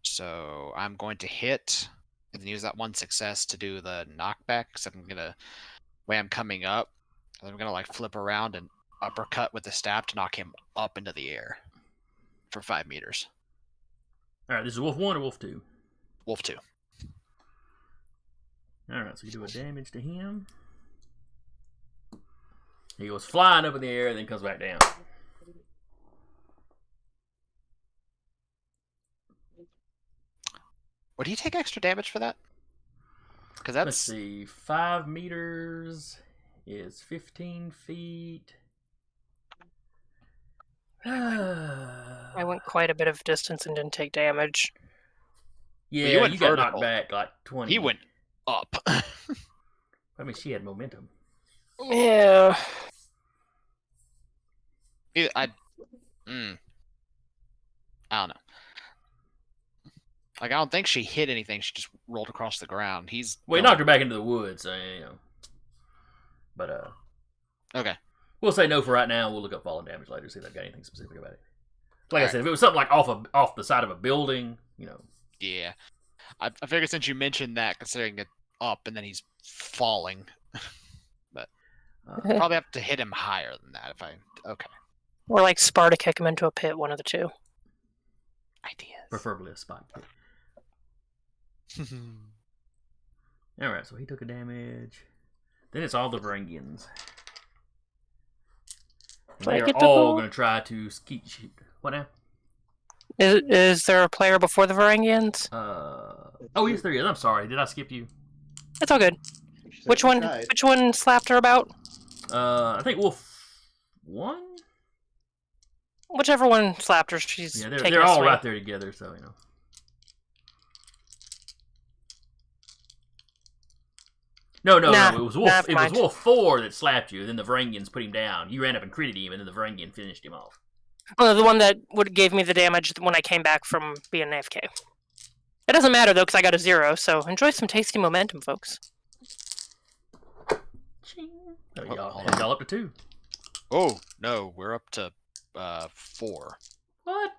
So I'm going to hit and then use that 1 success to do the knockback. So I'm gonna way I'm coming up, I'm gonna like flip around and uppercut with the staff to knock him up into the air for 5 meters. Alright, this is Wolf 1 or Wolf 2? Wolf 2. Alright, so you do a damage to him. He goes flying up in the air and then comes back down. Would he take extra damage for that? Because Let's that's see, 5 meters is 15 feet. I went quite a bit of distance and didn't take damage. Yeah, you went you got vertical. knocked back like 20. he went up. I mean, she had momentum. Yeah. I don't know. Like I don't think she hit anything. She just rolled across the ground. He's Well, he going- knocked her back into the woods, so, you know. But, Okay. we'll say no for right now. We'll look up falling damage later, see if they've got anything specific about it. Like I Alright. said, if it was something like off the side of a building, you know. Yeah. I figured since you mentioned that, considering it up and then he's falling, Uh, probably have to hit him higher than that. Okay. Or like Sparta kick him into a pit, one of the two. Ideas. Preferably a spot pit. Alright, so he took a damage. Then it's all the Varangians. And Do I they are get to all go? going to try to skeet shoot. What now? Is there a player before the Varangians? Oh, yes, there is. I'm sorry. Did I skip you? It's all good. She Which certainly one? tried. Which one slapped her about? I think Wolf 1? Whichever one slapped her, she's Yeah, taking they're a all swing. right there together, so, you know. No, Nah, it was nah, Wolf. never It was mind. Wolf 4 that slapped you. Then the Varangians put him down. You ran up and critted him, and then the Varangian finished him off. Oh, the one that would gave me the damage when I came back from being AFK. It doesn't matter though, because I got a 0. So enjoy some tasty momentum, folks. Ching. Oh, Oh, y'all, hold on. y'all up to 2. Oh no, we're up to 4. What?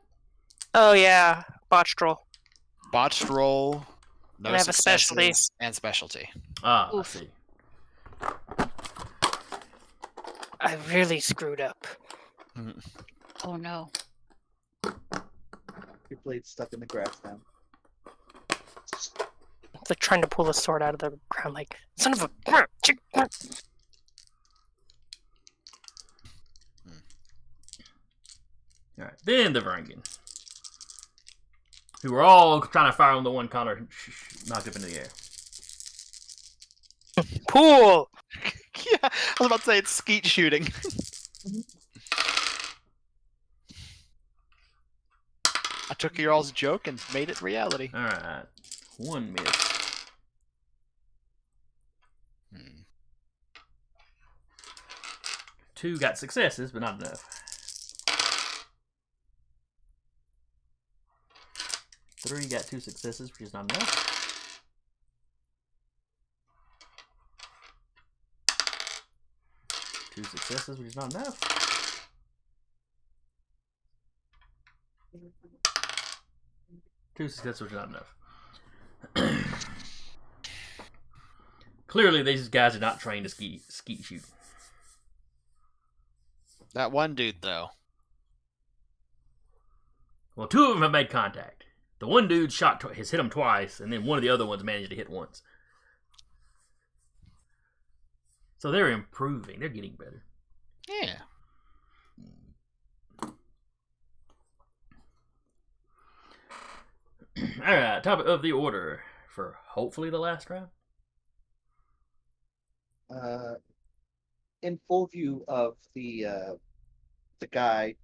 Oh yeah, botched roll. Botched roll. No And I have a specialty. successes, and specialty. Ah, Oof. I see. I really screwed up. Oh no. Your blade's stuck in the grass now. It's like trying to pull a sword out of the ground, like son of a. Alright, then the Varangian. Who were all trying to fire on the one Connor knocked up into the air. Pool. Yeah, I was about to say it's skeet shooting. I took your all's joke and made it reality. Alright. 1 miss. Hmm. 2 got successes, but not enough. 3 got 2 successes, which is not enough. 2 successes, which is not enough. 2 successes, which is not enough. Clearly, these guys are not trained to skeet shoot. That one dude though. Well, 2 of them have made contact. The one dude has hit him twice, and then one of the other ones managed to hit once. So they're improving. They're getting better. Yeah. Alright, top of the order for hopefully the last round. In full view of the guy,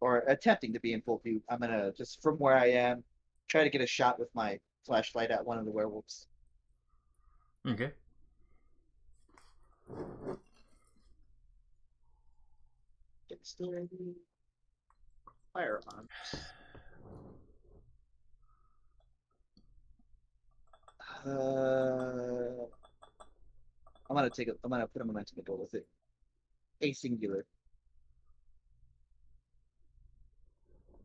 or attempting to be in full view, I'm gonna just from where I am try to get a shot with my flashlight at one of the werewolves. Okay. Get still ready. Firearms. I'm gonna put a momentum to go with it. A singular.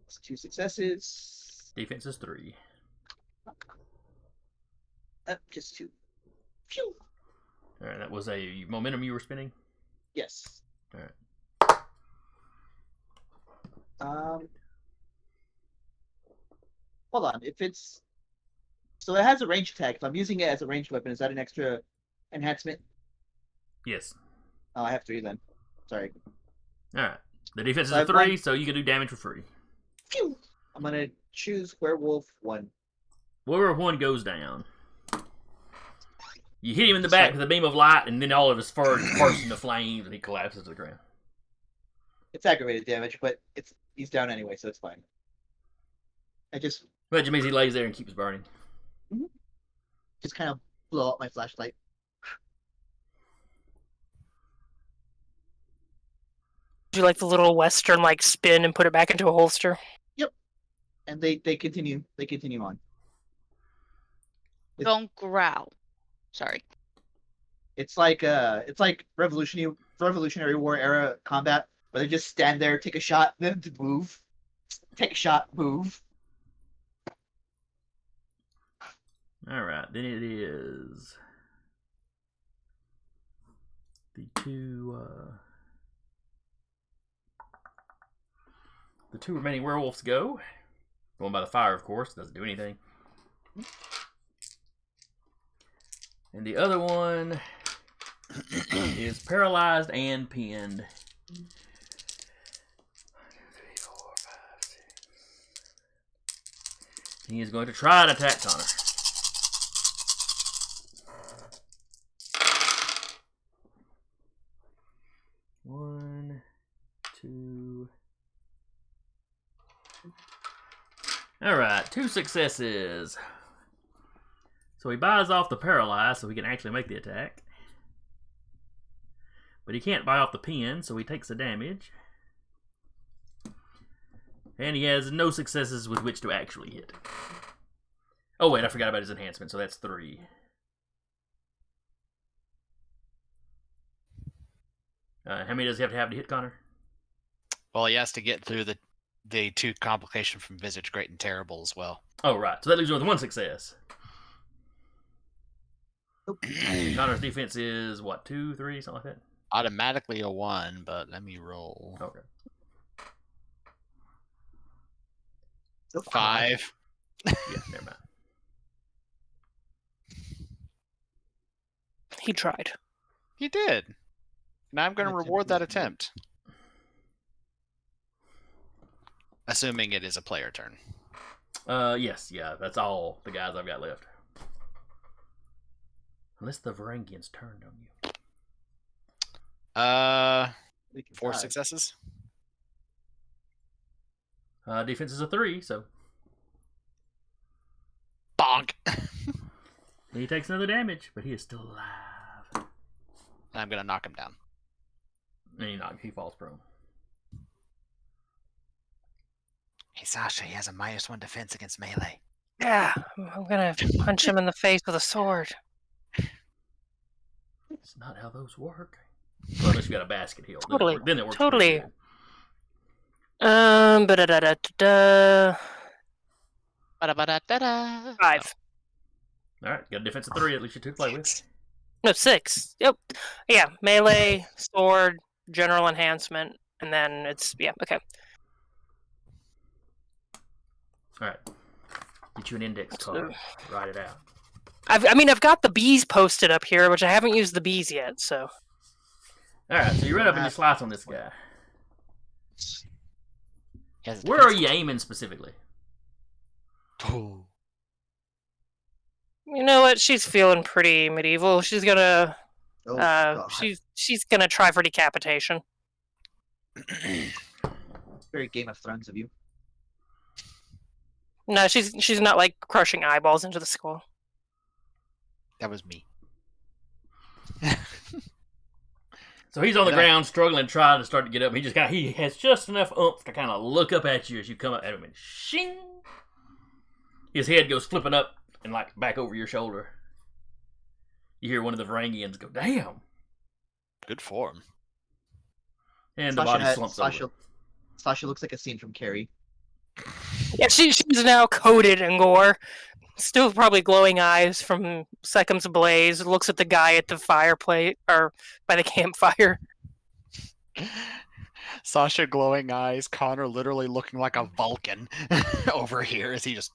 It's 2 successes. Defense is 3. Just 2. Phew. Alright, that was a momentum you were spinning. Yes. Alright. Hold on. If it's so, it has a range attack. If I'm using it as a ranged weapon, is that an extra enhancement? Yes. Oh, I have 3 then. Sorry. Alright. The defense is So a I've 3, won- so you can do damage for free. Phew. I'm gonna choose werewolf 1. Wherever 1 goes down. You hit him in the back with a beam of light, and then all of his fur bursts into flames, and he collapses to the ground. It's aggravated damage, but he's down anyway, so it's fine. I just But it means he lays there and keeps burning. kind of blow up my flashlight. Do like the little western like spin and put it back into a holster. And they continue on. Don't growl. Sorry. It's like Revolutionary War era combat where they just stand there, take a shot, then move. Take a shot, move. Alright, then it is the 2 The 2 remaining werewolves go. The one by the fire, of course, doesn't do anything. And the other one is paralyzed and pinned. 1, 2, 3, 4, 5, 6. He is going to try and attack Connor. One, two. All right, 2 successes. So he buys off the paralyzed so he can actually make the attack. But he can't buy off the pin, so he takes the damage. And he has no successes with which to actually hit. Oh wait, I forgot about his enhancement, so that's 3. How many does he have to hit, Connor? Well, he has to get through the 2 complication from Visage, Great and Terrible as well. Oh, right. So that leaves you with 1 success. Connor's defense is, what, 2, 3, something like that? Automatically a 1, but let me roll. Okay. 5. Yeah, never mind. He tried. He did. Now I'm going to reward that attempt. Assuming it is a player turn. Yes, yeah, that's all the guys I've got left. Unless the Varangians turned on you. We can 4 try. successes. Defense is a 3, so Bonk! he takes another damage, but he is still alive. I'm going to knock him down. And he falls prone. Hey, Sasha, he has a -1 defense against melee. Yeah, I'm gonna punch him in the face with a sword. It's not how those work. Well, unless you got a basket heal. Totally, Then it works totally. pretty good. Ba-da-da-da-da-da. Ba-da-ba-da-da-da. 5. All right, got a defense of 3. At least you 2 to play with. No, 6. Yep. Yeah, melee, sword, general enhancement, and then it's okay. All right, get you an index card. Write it out. I've got the bees posted up here, which I haven't used the bees yet. So. All right, so you run up and you slice on this guy. He has a Where are defense you aiming specifically? Ooh. You know what? She's feeling pretty medieval. She's gonna Oh, God. she's gonna try for decapitation. Very Game of Thrones of you. No, she's not like crushing eyeballs into the skull. That was me. So he's on the Good eye. ground, struggling, trying to start to get up. He has just enough oomph to kind of look up at you as you come up at him, and shing! His head goes flipping up and like back over your shoulder. You hear one of the Varangians go, "Damn!" Good form. And the body slumps over. Sasha looks like a scene from Carrie. Yeah, she's now coated in gore. Still probably glowing eyes from Sekim's blaze. Looks at the guy at the fireplace or by the campfire. Sasha glowing eyes, Connor literally looking like a Vulcan over here as he just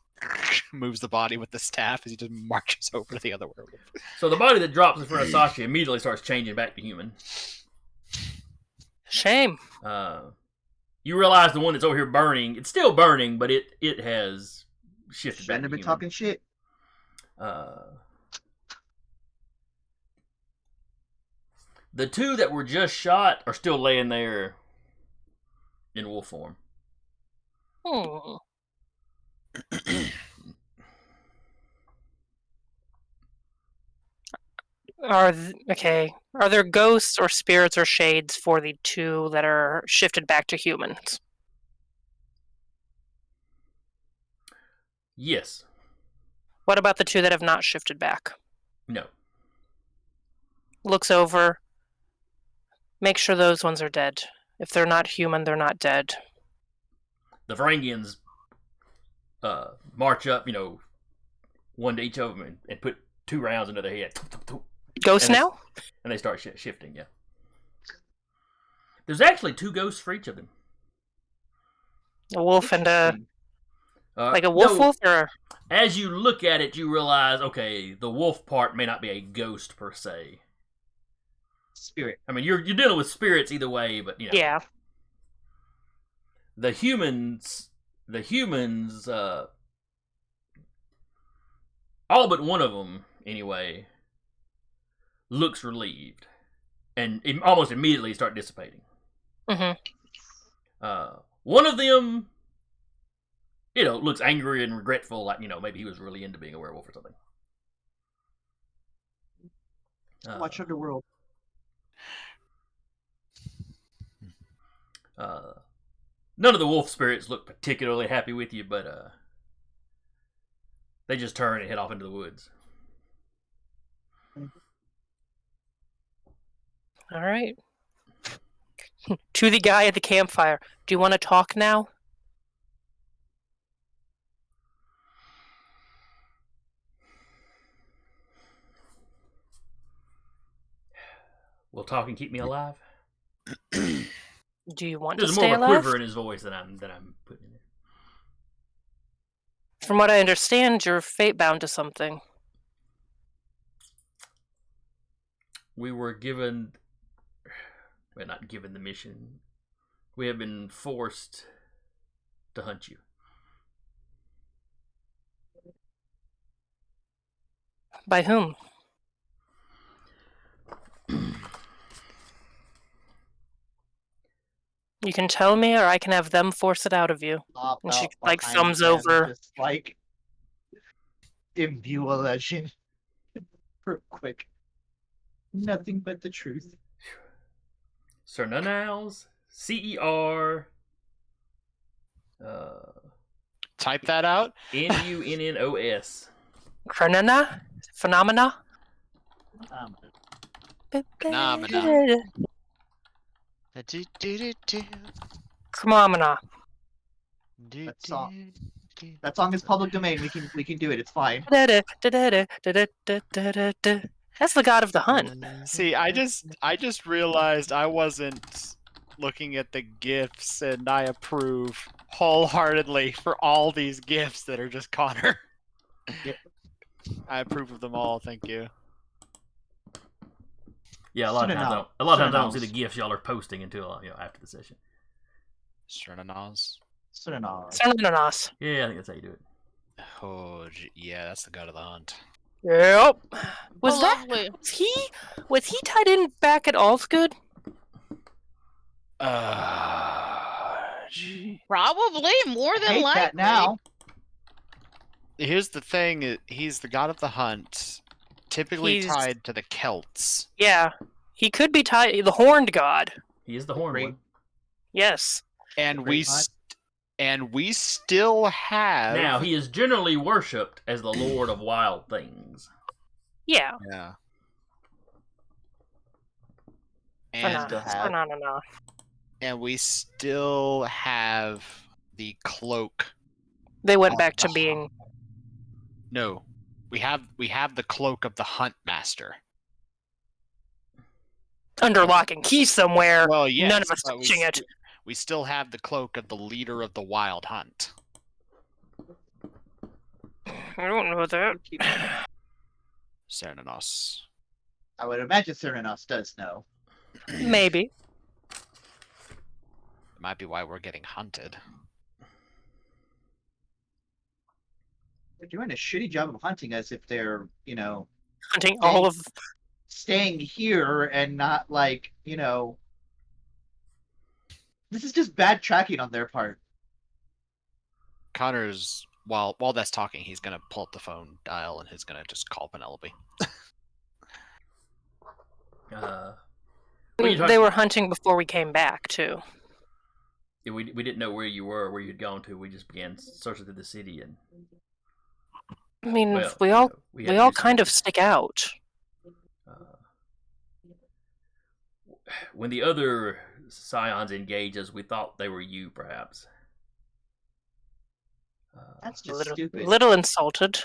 moves the body with the staff as he just marches over to the other werewolf. So the body that drops in front of Sasha immediately starts changing back to human. Shame. You realize the one that's over here burning, it's still burning, but it has shifted back Shouldn't to have been human. talking shit. The 2 that were just shot are still laying there in wolf form. Hmm. Are there ghosts or spirits or shades for the 2 that are shifted back to humans? Yes. What about the 2 that have not shifted back? No. Looks over. Make sure those ones are dead. If they're not human, they're not dead. The Varangians march up, one to each of them and put 2 rounds into their head. Ghosts And now? And they start shifting, yeah. There's actually 2 ghosts for each of them. A wolf and a Interesting. like a wolf no, wolf or As you look at it, you realize, okay, the wolf part may not be a ghost per se. Spirit. I mean, you're dealing with spirits either way, but yeah. the humans, all but one of them, anyway, looks relieved, and almost immediately start dissipating. Hmm. One of them, looks angry and regretful, like, maybe he was really into being a werewolf or something. Watch Underworld. None of the wolf spirits look particularly happy with you, but they just turn and head off into the woods. All right. To the guy at the campfire. Do you want to talk now? Will talk and keep me alive? Do you want There's to more stay of a alive? quiver in his voice than I'm putting in there. From what I understand, you're fate bound to something. We were not given the mission. We have been forced to hunt you. By whom? You can tell me, or I can have them force it out of you. Pop And she, out like, behind thumbs them, over. Just like imbue a legend. Real quick. Nothing but the truth. Cernunnos, CER, Type that out. NUNNOS. Phenomena? Phenomena? Phenomena. Phenomena. That song is public domain. We can do it. It's fine. That's the god of the hunt. See, I just realized I wasn't looking at the gifts, and I approve wholeheartedly for all these gifts that are just Connor. Yep. I approve of them all. Thank you. Yeah, a lot of times I don't see the gifs y'all are posting until after the session. Sernanos. Cernanos. Yeah, I think that's how you do it. Oh, yeah, that's the god of the hunt. Yep. Hold on, wait. Was he tied in back at Allsgood? Probably more than Hate likely. that now. Here's the thing: he's the god of the hunt, typically He's- tied to the Celts. Yeah. He could be tied the horned god. He is the horn Great. one. Yes. And Great hunt. we still have Now, he is generally worshipped as the Lord of Wild Things. Yeah. yeah. still have- Phenomena. And we still have the cloak. They went of back to the being No, we have the cloak of the Hunt Master. under lock and key somewhere. Well, yes, None of us but we touching it. We still have the cloak of the leader of the Wild Hunt. I don't know that. Sernanos. I would imagine Cernunnos does know. Maybe. It might be why we're getting hunted. They're doing a shitty job of hunting us if they're, Hunting all of staying here and not this is just bad tracking on their part. Connor's while that's talking, he's gonna pull up the phone dial and he's gonna just call Penelope. they were hunting before we came back too. Yeah, we didn't know where you were, where you'd gone to. We just began searching through the city, and I mean, well, we all we had we to all do kind of something. stick out. When the other scions engaged us, we thought they were you, perhaps. That's just stupid. Little insulted.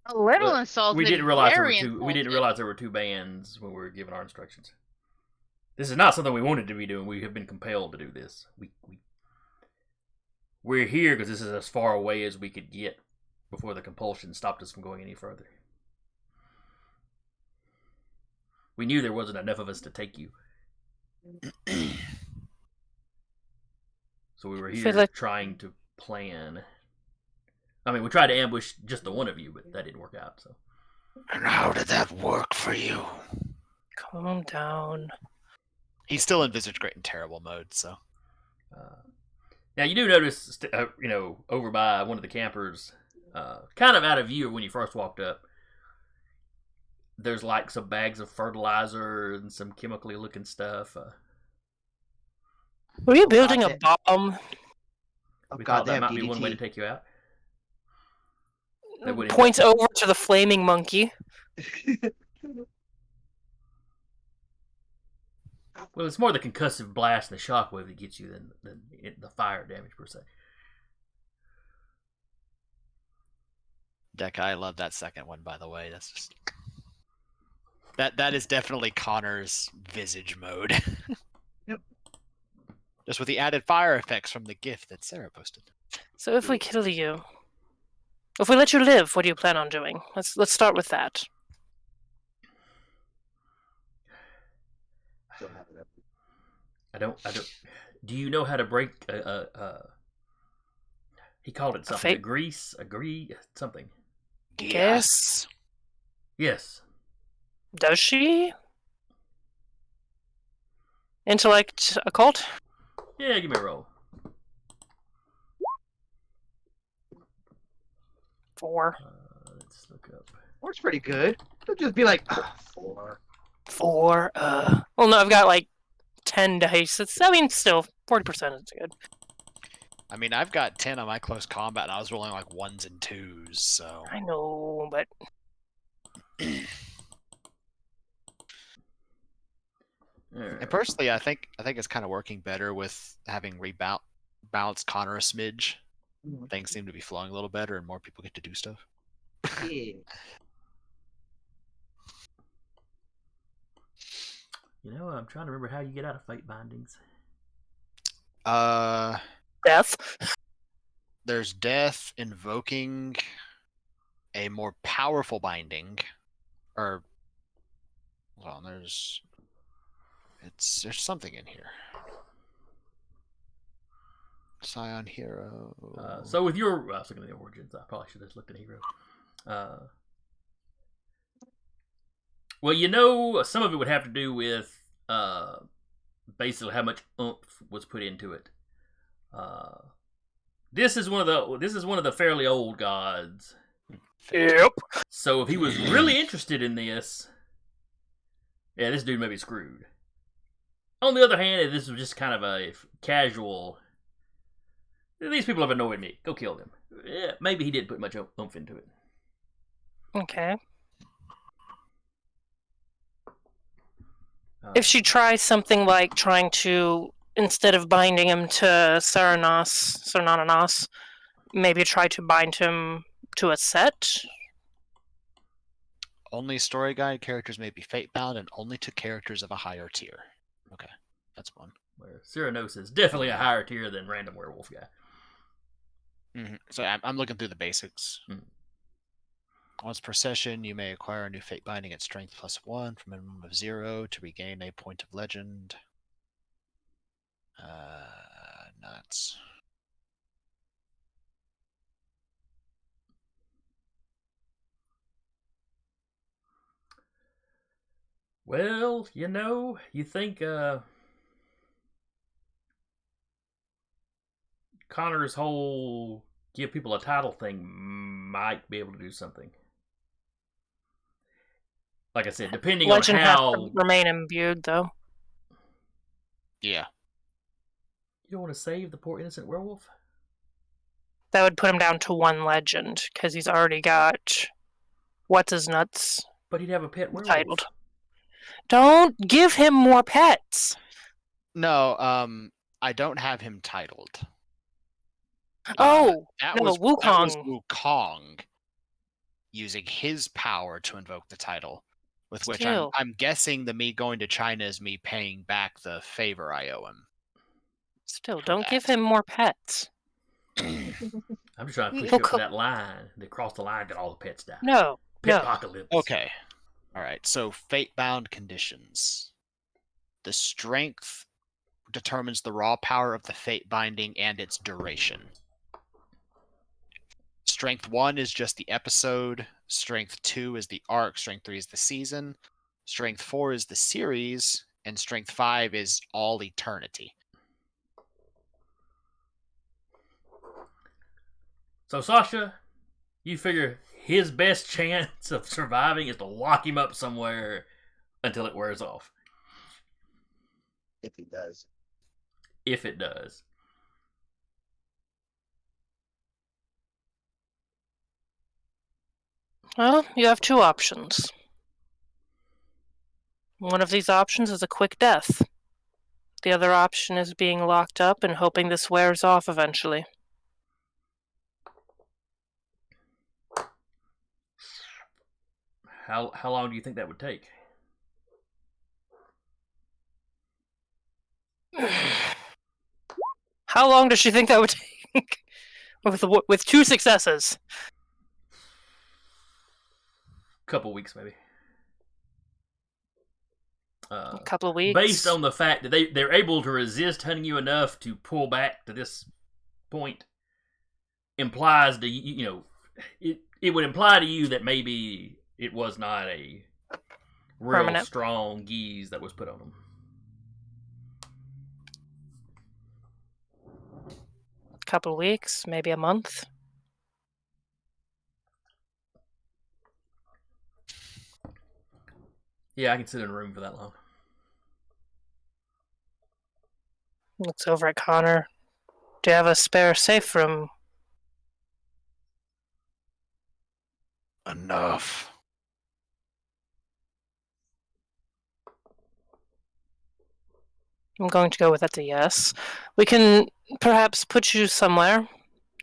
A little Well, insulted. we didn't realize very we didn't insulted. realize there were two bands when we were given our instructions. This is not something we wanted to be doing. We have been compelled to do this. we're here because this is as far away as we could get before the compulsion stopped us from going any further. We knew there wasn't enough of us to take you. So we were here trying to plan. I mean, we tried to ambush just the one of you, but that didn't work out. So. And how did that work for you? Calm down. He's still in Visage Great and Terrible mode, so. Now you do notice, over by one of the campers, kind of out of view when you first walked up, there's like some bags of fertilizer and some chemically looking stuff. Were you building a bomb? We thought that might be one way to take you out. Points over to the flaming monkey. Well, it's more the concussive blast and the shockwave that gets you than the fire damage per se. Deca, I love that second one, by the way. That's just that is definitely Connor's Visage mode. Yep. Just with the added fire effects from the gift that Sarah posted. So if we kill you, if we let you live, what do you plan on doing? Let's start with that. I don't. Do you know how to break he called it something. Agree, something. Yes. Yes. Does she? Intellect occult? Yeah, give me a roll. 4. Let's look up. 4's pretty good. Don't just be like 4. 4. Well, no, I've got like 10 dice. Still 40% is good. I mean, I've got 10 on my close combat, and I was rolling like 1s and 2s, so. I know, but. And personally, I think it's kind of working better with having rebalanced Connor a smidge. Things seem to be flowing a little better, and more people get to do stuff. Yeah. I'm trying to remember how you get out of fate bindings. Death. There's death, invoking a more powerful binding, or there's something in here. Scion Hero. So with your, I was looking at the origins. I probably should have looked at Hero. Well, some of it would have to do with basically how much oomph was put into it. This is one of the fairly old gods. Yep. So if he was really interested in this, this dude may be screwed. On the other hand, if this was just kind of a casual, these people have annoyed me, go kill them. Yeah, maybe he didn't put much oomph into it. Okay. If she tries something like trying to, instead of binding him to Cernananos, maybe try to bind him to a set? Only story guide characters may be fate-bound, and only to characters of a higher tier. Okay, that's one. Where Cyrano's is definitely a higher tier than Random Werewolf guy. Mm-hmm. So I'm looking through the basics. Once per session, you may acquire a new fate binding at strength +1 for a minimum of 0 to regain a point of legend. Nuts. Well, you think Connor's whole give people a title thing might be able to do something. Like I said, depending Legend on how... has to remain imbued, though. Yeah. You don't want to save the poor innocent werewolf? That would put him down to 1 legend, because he's already got what's-his-nuts But he'd have a pet werewolf. titled. Don't give him more pets! No, I don't have him titled. That was Wukong. Wukong using his power to invoke the title, with which Still. I'm guessing the me going to China is me paying back the favor I owe him. Still, don't give him more pets. I'm just trying to push He'll you up to co- that line. They cross the line, then all the pets die. No, Pet no. apocalypse. Okay. All right. So fate-bound conditions. The strength determines the raw power of the fate binding and its duration. Strength 1 is just the episode. Strength 2 is the arc. Strength 3 is the season. Strength 4 is the series. And Strength 5 is all eternity. So, Sasha, you figure his best chance of surviving is to lock him up somewhere until it wears off. If he does. If it does. Well, you have two options. One of these options is a quick death. The other option is being locked up and hoping this wears off eventually. How long do you think that would take? How long does she think that would take? with two successes. Couple weeks, maybe. A couple of weeks. Based on the fact that they're able to resist hunting you enough to pull back to this point, implies to it would imply to you that maybe it was not a real Permanent. strong geese that was put on them. Couple of weeks, maybe a month. Yeah, I can sit in a room for that long. Looks over at Connor. Do you have a spare safe room? Enough. I'm going to go with that's a yes. We can perhaps put you somewhere,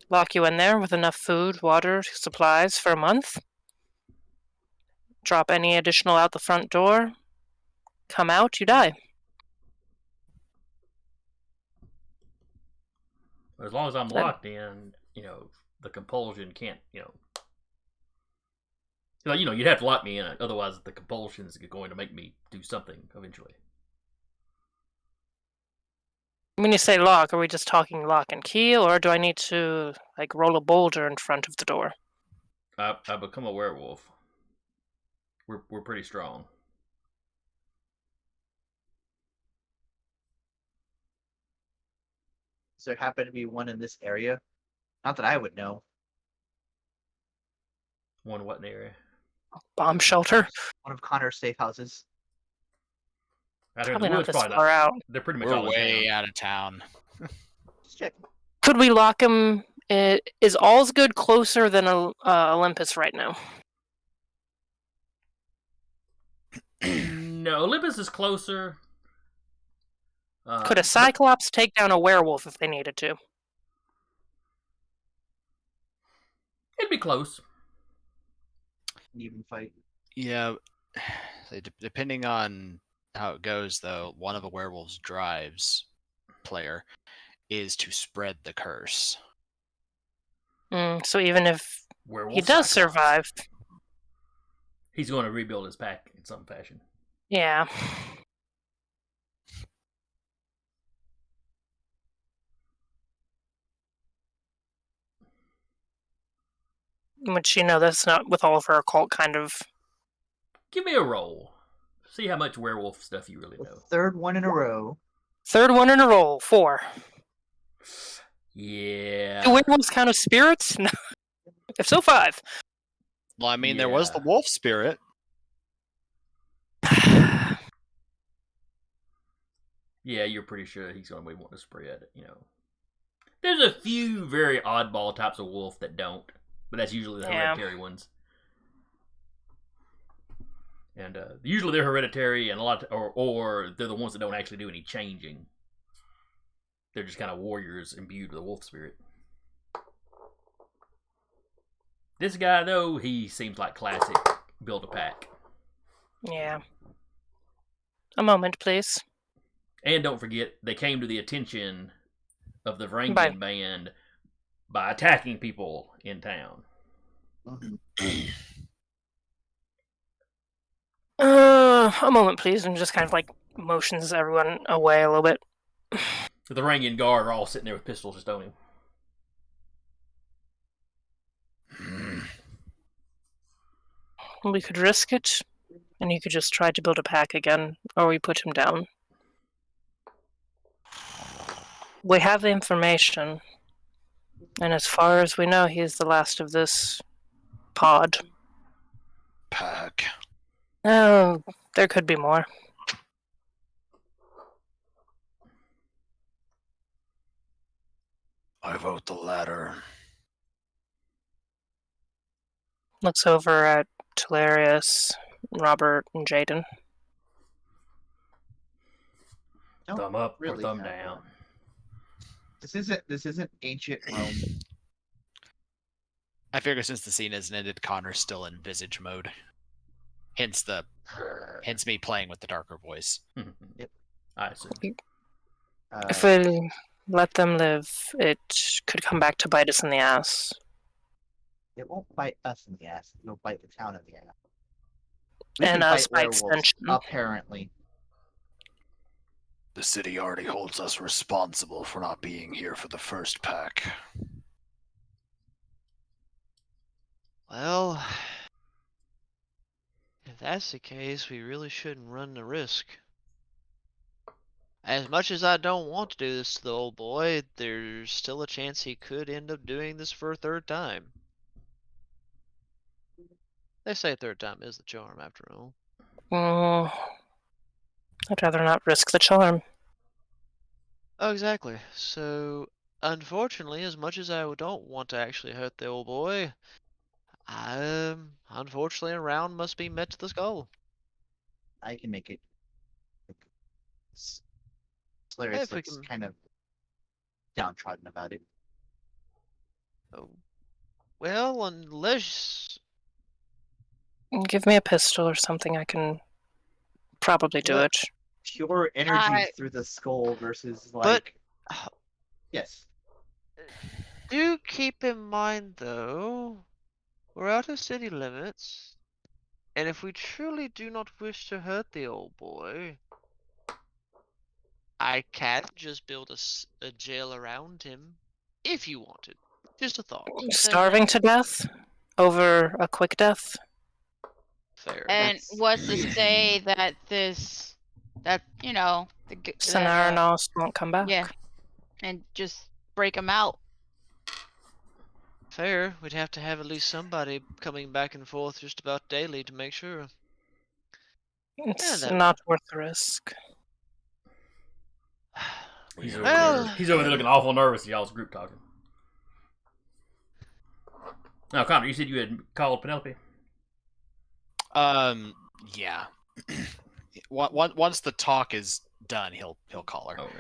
lock you in there with enough food, water, supplies for a month. Drop any additional out the front door. Come out, you die. As long as I'm That- locked in, the compulsion can't, you'd have to lock me in. Otherwise, the compulsion is going to make me do something eventually. When you say lock, are we just talking lock and key, or do I need to roll a boulder in front of the door? I become a werewolf. We're pretty strong. Does there happen to be one in this area? Not that I would know. One what in the area? Bomb shelter? One of Connor's safe houses. Out here in Probably the not woods, this probably far not. out. They're pretty much We're all in way town. out of town. Just check. Could we lock him? Is All's Good closer than Olympus right now? No, Olympus is closer. Could a Cyclops take down a werewolf if they needed to? It'd be close. An even fight. Yeah. Depending on how it goes, though, one of a werewolf's drives, player, is to spread the curse. So even if Werewolf he does Cyclops. survive, He's going to rebuild his pack in some fashion. yeah. Would she know that's not with all of her occult kind of... Give me a roll. See how much werewolf stuff you really The know. third one in a row. Third one in a row, 4. Yeah. Do werewolves count as spirits? No. If so, 5. Well, I mean, there was the Yeah. wolf spirit. Yeah, you're pretty sure he's going to be wanting to spread, There's a few very oddball types of wolf that don't, but that's usually the Yeah. hereditary ones. And usually they're hereditary, and or they're the ones that don't actually do any changing. They're just kind of warriors imbued with a wolf spirit. This guy, though, he seems like classic build a pack. Yeah. A moment, please. And don't forget, they came to the attention of the Varangian Bye. band by attacking people in town. Mhm. A moment, please, and just kind of like motions everyone away a little bit. The Varangian guard are all sitting there with pistols just on him. We could risk it, and he could just try to build a pack again, or we put him down. We have the information, and as far as we know, he is the last of this pod. Pack. Oh, there could be more. I vote the latter. Looks over at Talarius, Robert, and Jaden. Don't Thumb up really or thumb have down. one. This isn't ancient Rome. I figure since the scene isn't ended, Connor's still in visage mode. Hence me playing with the darker voice. I assume. If we let them live, it could come back to bite us in the ass. It won't bite us in the ass. It'll bite the town in the ass. And can us fight by werewolves, extension. apparently. The city already holds us responsible for not being here for the first pack. Well, if that's the case, we really shouldn't run the risk. As much as I don't want to do this to the old boy, there's still a chance he could end up doing this for a third time. They say third time is the charm, after all. I'd rather not risk the charm. Oh, exactly. So, unfortunately, as much as I don't want to actually hurt the old boy, unfortunately, a round must be met to the skull. I can make it. If Solaris we looks can- kind of downtrodden about it. Oh. Well, unless Give me a pistol or something, I can probably do What? it. Pure energy I- through the skull versus But- like. Yes. do keep in mind, though, we're out of city limits, and if we truly do not wish to hurt the old boy, I can just build a jail around him, if you wanted. Just a thought. Starving to death over a quick death. Fair. And That's- what's to say that you know, Sonaranos won't come back. yeah, and just break him out. Fair. We'd have to have at least somebody coming back and forth just about daily to make sure. It's that- not worth the risk. He's Well- over there looking awful nervous at y'all's group talking. Now, Connor, you said you had called Penelope. Yeah. Once the talk is done, he'll call her. Okay.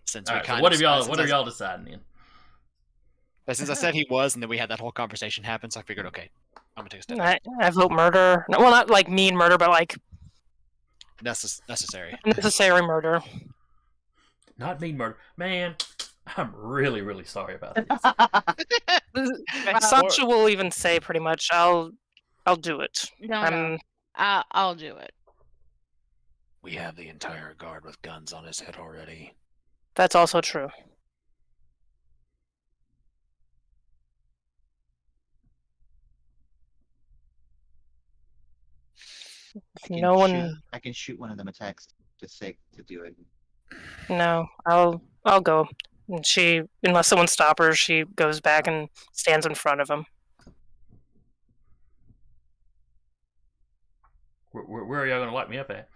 Since All we right. kind So what of are y'all deciding then? Since I said he was, and then we had that whole conversation happen, so I figured, okay, I'm gonna take a step back. I vote murder. No, well, not like mean murder, but like Necessary. necessary murder. Not mean murder, man. I'm really, really sorry about this. Sasha will even say pretty much, "I'll do it." No. I'll do it. We have the entire guard with guns on his head already. That's also true. No one. I can shoot one of them a text to say to do it. No, I'll go. And she, unless someone stops her, she goes back and stands in front of him. Where are y'all gonna lock me up at?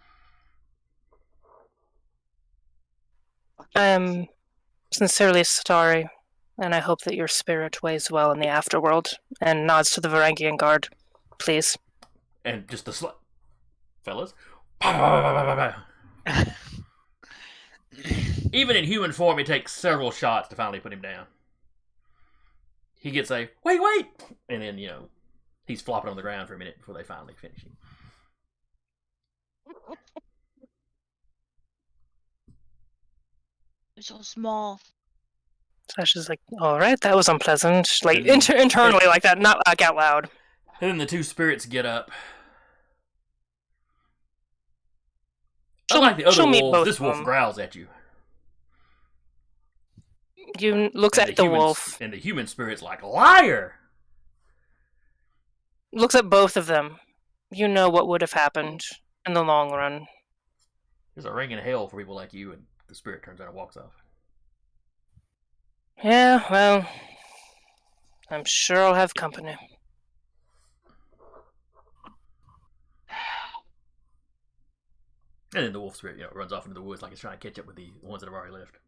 I'm sincerely sorry, and I hope that your spirit weighs well in the afterworld. And nods to the Varangian guard, please. And just the fellas. Even in human form, it takes several shots to finally put him down. He gets a wait, and then he's flopping on the ground for a minute before they finally finish him. You're so small. Sasha's like, all right, that was unpleasant. Like, Mhm. internally like that, not like out loud. And then the two spirits get up. Unlike the other she'll meet wolves, both this of wolf them. growls at you. You looks And at the human- wolf, And the human spirit's like, liar! looks at both of them. You know what would have happened in the long run. There's a ring in hell for people like you, and the spirit turns around and walks off. Yeah, well, I'm sure I'll have company. And then the wolf spirit, runs off into the woods like it's trying to catch up with the ones that have already left.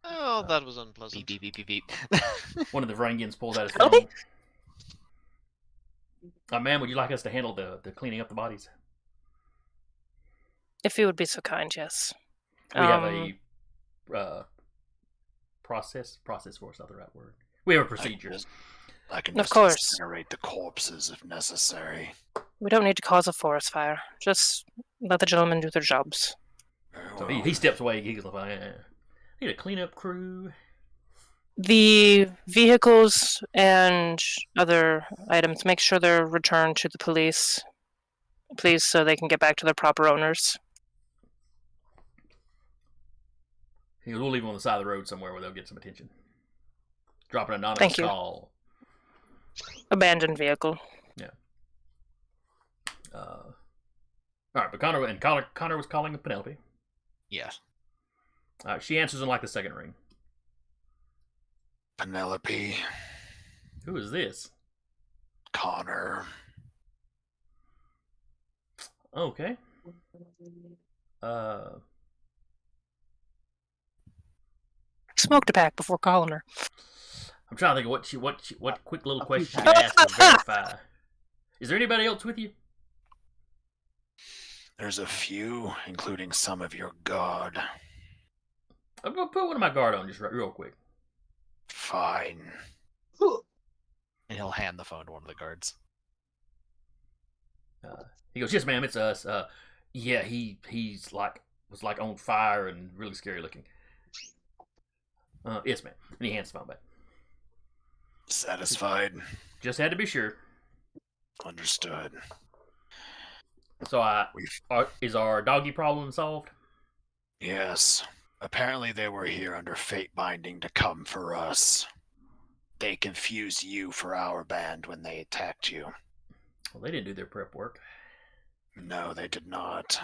Oh, that was unpleasant. Beep, beep, beep, beep, beep. One of the Varangians pulls out his Really? phone. Ma'am, would you like us to handle the cleaning up the bodies? If you would be so kind, yes. We have a process. Process for us, not the right word. We have a procedure. I can Of just course. incinerate the corpses if necessary. We don't need to cause a forest fire. Just let the gentlemen do their jobs. Very So well. he steps away. He goes, need a cleanup crew. The vehicles and other items, make sure they're returned to the police, please, so they can get back to their proper owners. He goes, we'll leave them on the side of the road somewhere where they'll get some attention. Drop an anonymous Thank you. call. Abandoned vehicle. All right, but Connor was calling Penelope. Yes. She answers in like the second ring. Penelope, Who is this? Connor. Okay. Smoked a pack before calling her. I'm trying to think of what quick little question she asked to verify. Is there anybody else with you? There's a few, including some of your guard. I'm gonna put one of my guard on just real quick. Fine. And he'll hand the phone to one of the guards. He goes, yes, ma'am, it's us. Yeah, he's was on fire and really scary looking. Yes, ma'am. And he hands the phone back. Satisfied. Just had to be sure. Understood. So We've is our doggy problem solved? Yes. Apparently they were here under fate binding to come for us. They confused you for our band when they attacked you. Well, they didn't do their prep work. No, they did not.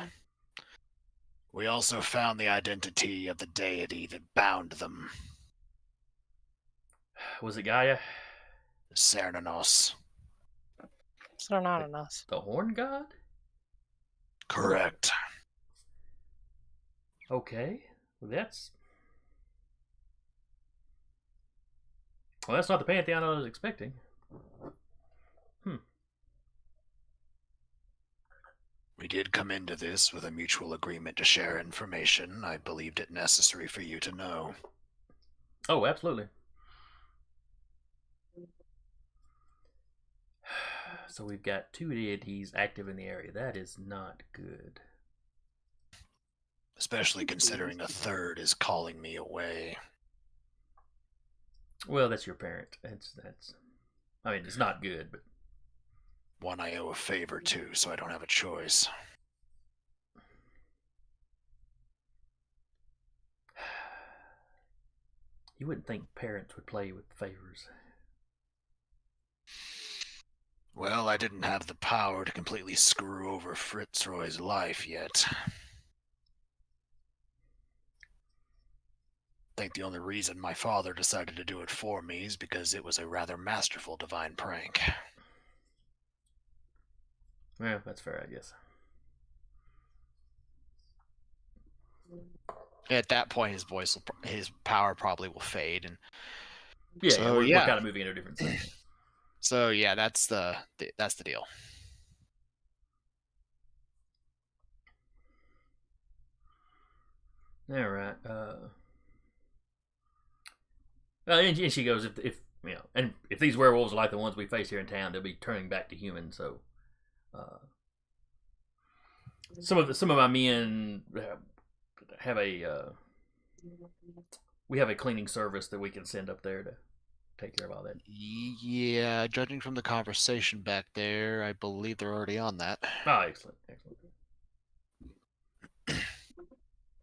We also found the identity of the deity that bound them. Was it Gaia? Cernanos. So they're not on us. The horn god? Correct. Okay. Well, that's not the pantheon I was expecting. We did come into this with a mutual agreement to share information. I believed it necessary for you to know. Oh, absolutely. So we've got two deities active in the area. That is not good. Especially considering a third is calling me away. Well, that's your parent. That's. I mean, it's not good, but One I owe a favor to, so I don't have a choice. you wouldn't think parents would play with favors. Well, I didn't have the power to completely screw over Fitzroy's life yet. I think the only reason my father decided to do it for me is because it was a rather masterful divine prank. Yeah, that's fair, I guess. At that point, his power probably will fade, and Yeah, So, we're yeah. kind of moving in a different section. so yeah, that's the deal. All right. And she goes, if and if these werewolves are like the ones we face here in town, they'll be turning back to humans. So, some of my men have we have a cleaning service that we can send up there to take care of all that. Yeah, judging from the conversation back there, I believe they're already on that. Oh, excellent, excellent.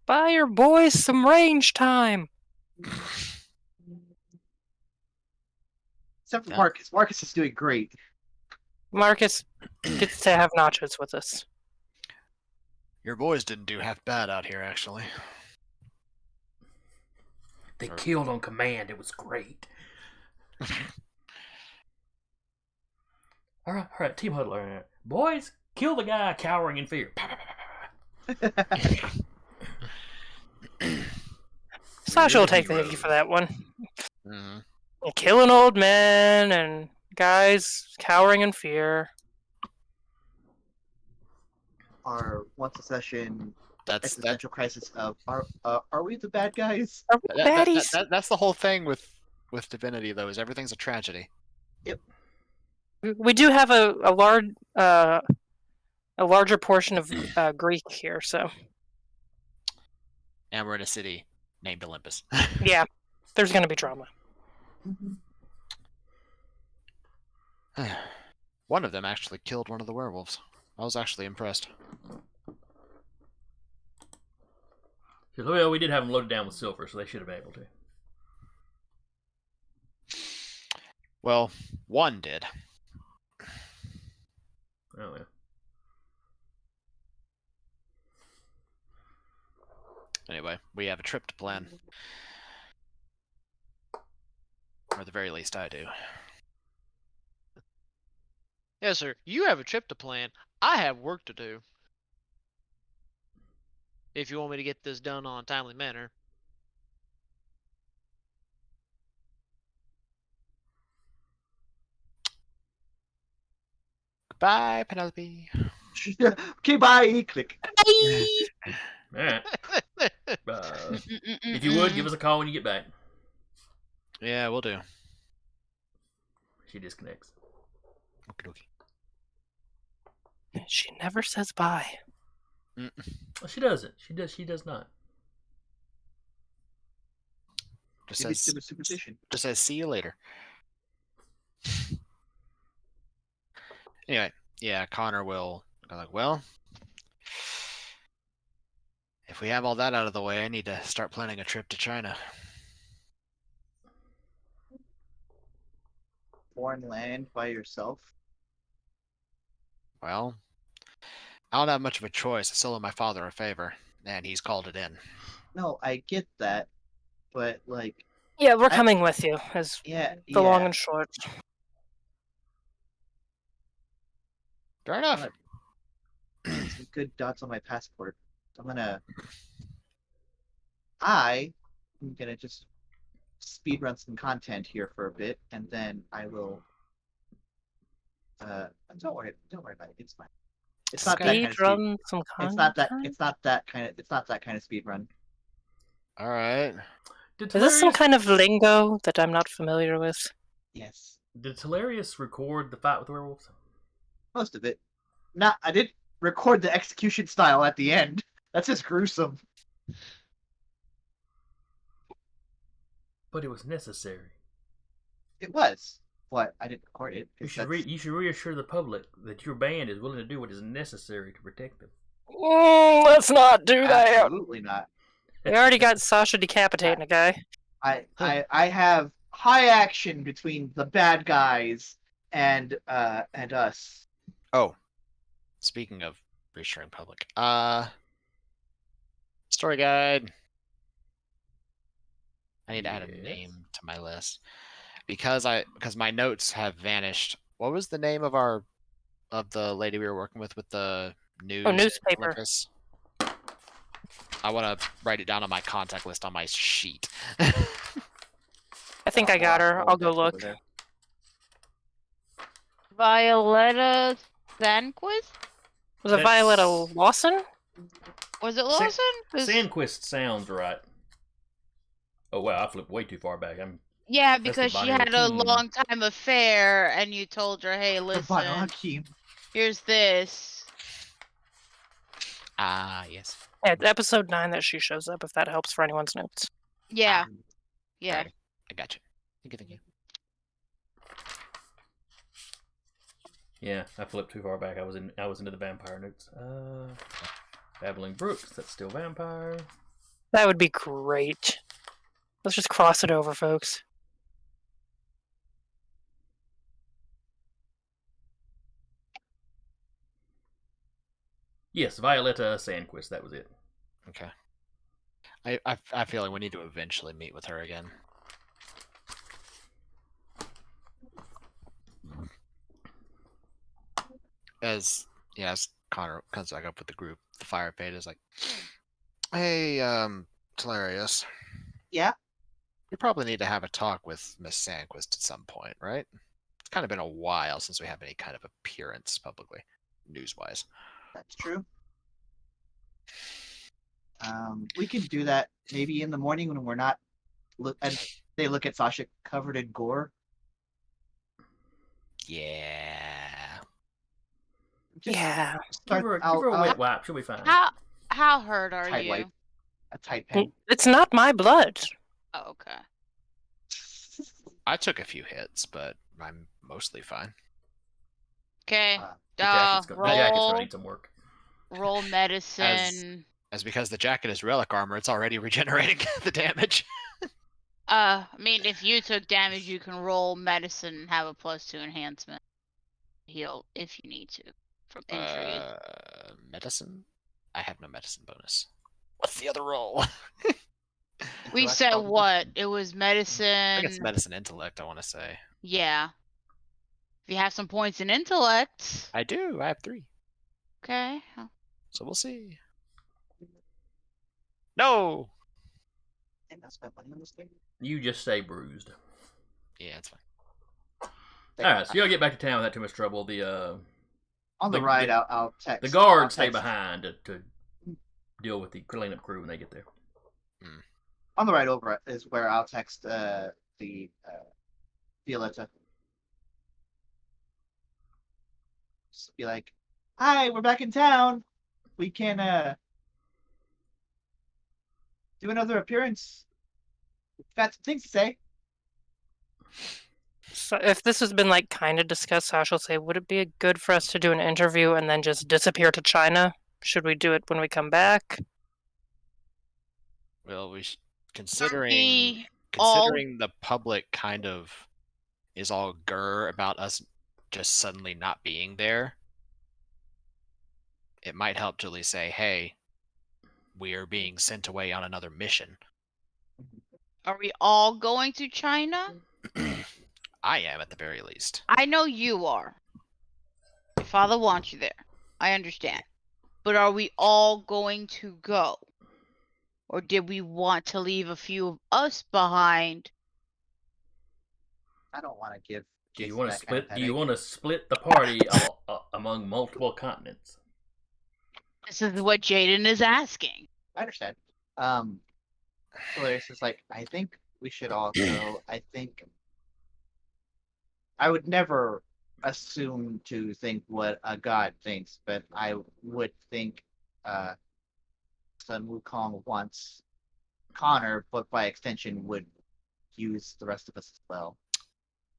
Buy your boys some range time. Except for Yeah. Marcus. Marcus is doing great. Marcus gets to have nachos with us. Your boys didn't do half bad out here, actually. They killed on command. It was great. All right, team huddle. All right. Boys, kill the guy cowering in fear. Sasha will We're take the heroes. hit for that one. Mhm. Killing old men and guys cowering in fear. Our once a session That's that, existential crisis of are we the bad guys? Are we baddies? that's the whole thing with Divinity, though, is everything's a tragedy. We do have a larger portion of Greek here, so And we're in a city named Olympus. yeah, there's going to be drama. One of them actually killed one of the werewolves. I was actually impressed. Well, we did have them loaded down with silver, so they should have been able to. Well, one did. Oh, yeah. Anyway, we have a trip to plan. Or at the very least, I do. Yes, sir. You have a trip to plan. I have work to do. If you want me to get this done on a timely manner. Goodbye, Penelope. Okay, bye. Click. All right. If you would, give us a call when you get back. Yeah, we'll do. She disconnects. Okie dokie. She never says bye. Well, she doesn't. She does not. Just Maybe says, it's a superstition. just says, see you later. Anyway, yeah, Connor will go like, well, if we have all that out of the way, I need to start planning a trip to China. Foreign land by yourself. Well, I don't have much of a choice. I still owe my father a favor, and he's called it in. No, I get that, but like, Yeah, we're coming with you, is yeah, the long and short. Fair enough. some good dots on my passport. So I am gonna just speed run some content here for a bit, and then I will. Don't worry about it. It's fine. It's not that kind of Speed speed. run some It's not that kind of speed run. All right. Did Is this some Telarius, kind of lingo that I'm not familiar with? Yes, did Telarius record the fight with the werewolves? most of it. I didn't record the execution style at the end. That's just gruesome. But it was necessary. It was, but I didn't record it. You 'cause should you should reassure the public that your band is willing to do what is necessary to protect them. Let's not do that. Absolutely not. We already got Sasha decapitating a guy. I have high action between the bad guys and us. Oh, speaking of reassuring public, story guide. I need to add a Yes. name to my list because my notes have vanished. What was the name of the lady we were working with the news? Newspaper. Olympus? I want to write it down on my contact list on my sheet. I think I got her. I'll go look. Violetta Sandquist? Was it That's- Violetta Lawson? Was it Lawson? 'Cause- Sandquist sounds right. Oh wow, I flipped way too far back. yeah, the because she Bonnie had a Hakeem. long time affair, and you told her, "Hey, The Banu listen, Hakim. here's this." Ah, yes. Yeah, it's episode 9 that she shows up, if that helps for anyone's notes. Yeah. Ah, Yeah. alrighty. I got you. Thank you. Yeah, I flipped too far back. I was into the vampire notes. Babbling Brooks. That's still vampire. That would be great. Let's just cross it over, folks. Yes, Violetta Sandquist. That was it. Okay. I feel like we need to eventually meet with her again. As Connor comes back up with the group, the Fire Fade is like, "Hey, Telarius, Yeah. we probably need to have a talk with Miss Sandquist at some point, right? It's kind of been a while since we have any kind of appearance publicly, news-wise." That's true. We can do that maybe in the morning when we're not they look at Sasha covered in gore. Yeah. Just Yeah. Give her a wet wipe. She'll be fine. How hurt are tight you? wipe. A tight pen. It's not my blood. Oh, okay. I took a few hits, but I'm mostly fine. Okay. The jacket's gonna Roll need some work. medicine. As because the jacket is relic armor, it's already regenerating the damage. I mean, if you took damage, you can roll medicine and have a +2 enhancement. Heal if you need to from injuries. Medicine? I have no medicine bonus. What's the other roll? We Intellect said probably. what? It was I medicine. think it's medicine intellect, I want to say. Yeah. If you have some points in intellect. I do. I have 3. Okay. So we'll see. No! And I spent money on this thing. You just stay bruised. Yeah, it's fine. Alright, so y'all get back to town without too much trouble. On the the- ride, I'll text. The guards I'll stay text- behind to deal with the cleanup crew when they get there. On the ride over is where I'll text the Violetta. Just be like, "Hi, we're back in town. We can do another appearance. We've got some things to say." So if this has been like kind of discussed, Sasha will say, would it be good for us to do an interview and then just disappear to China? Should we do it when we come back? Well, We considering the public kind of is all grr about us just suddenly not being there, it might help to at least say, "Hey, we are being sent away on another mission." Are we all going to China? I am, at the very least. I know you are. Your father wants you there. I understand. But are we all going to go? Or did we want to leave a few of us behind? I don't want to give. Do you Jason want to that kind of split? Do you headache. want to split the party among multiple continents? This is what Jaden is asking. I understand. Hilarious is like, I think we should all go. I think I would never assume to think what a god thinks, but I would think Sun Wukong wants Connor, but by extension would use the rest of us as well.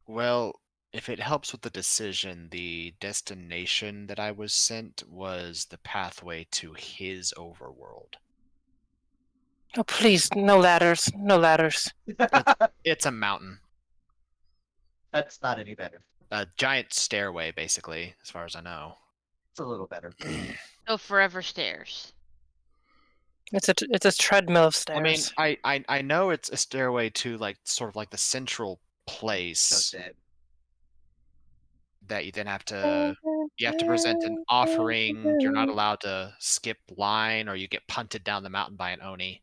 Well, if it helps with the decision, the destination that I was sent was the pathway to his overworld. Oh, please, no ladders. No ladders. It's a mountain. That's not any better. A giant stairway, basically, as far as I know. It's a little better. No forever stairs. It's a treadmill of I mean, stairs. I know it's a stairway to like sort of like the central So place dead. that you then have to present an offering. You're not allowed to skip line, or you get punted down the mountain by an oni.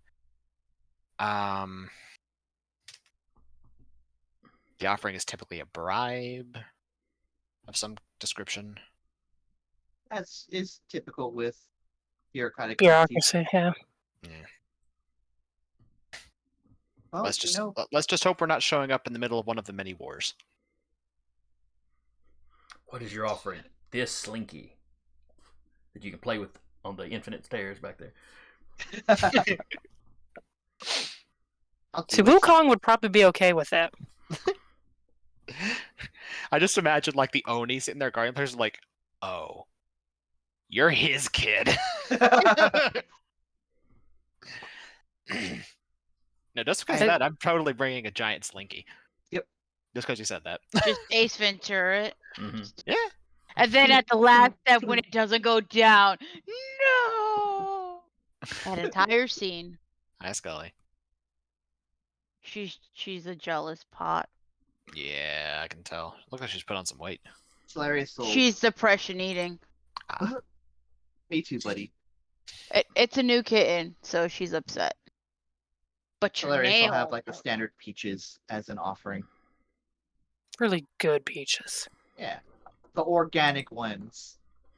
The offering is typically a bribe of some description. As is typical with bureaucratic entities. Bureaucracy, yeah. Well, Let's just hope we're not showing up in the middle of one of the many wars. What is your offering? This slinky that you can play with on the infinite stairs back there. I'll do See, it. Wukong would probably be okay with that. I just imagine like the Oni sitting there guarding players like, oh, you're his kid. No, just because of that, I'm totally bringing a giant slinky. Yep. Just because you said that. Just Ace Ventura. Hmm. Yeah. And then at the last step, when it doesn't go down, no. That entire scene. Hi, Scully. She's a jealous pot. Yeah, I can tell. Looks like she's put on some weight. Hilarious soul. She's depression eating. Ah, Me too, buddy. It's a new kitten, so she's upset. But your Hilarious will nail. have like the standard peaches as an offering. Really good peaches. Yeah, the organic ones.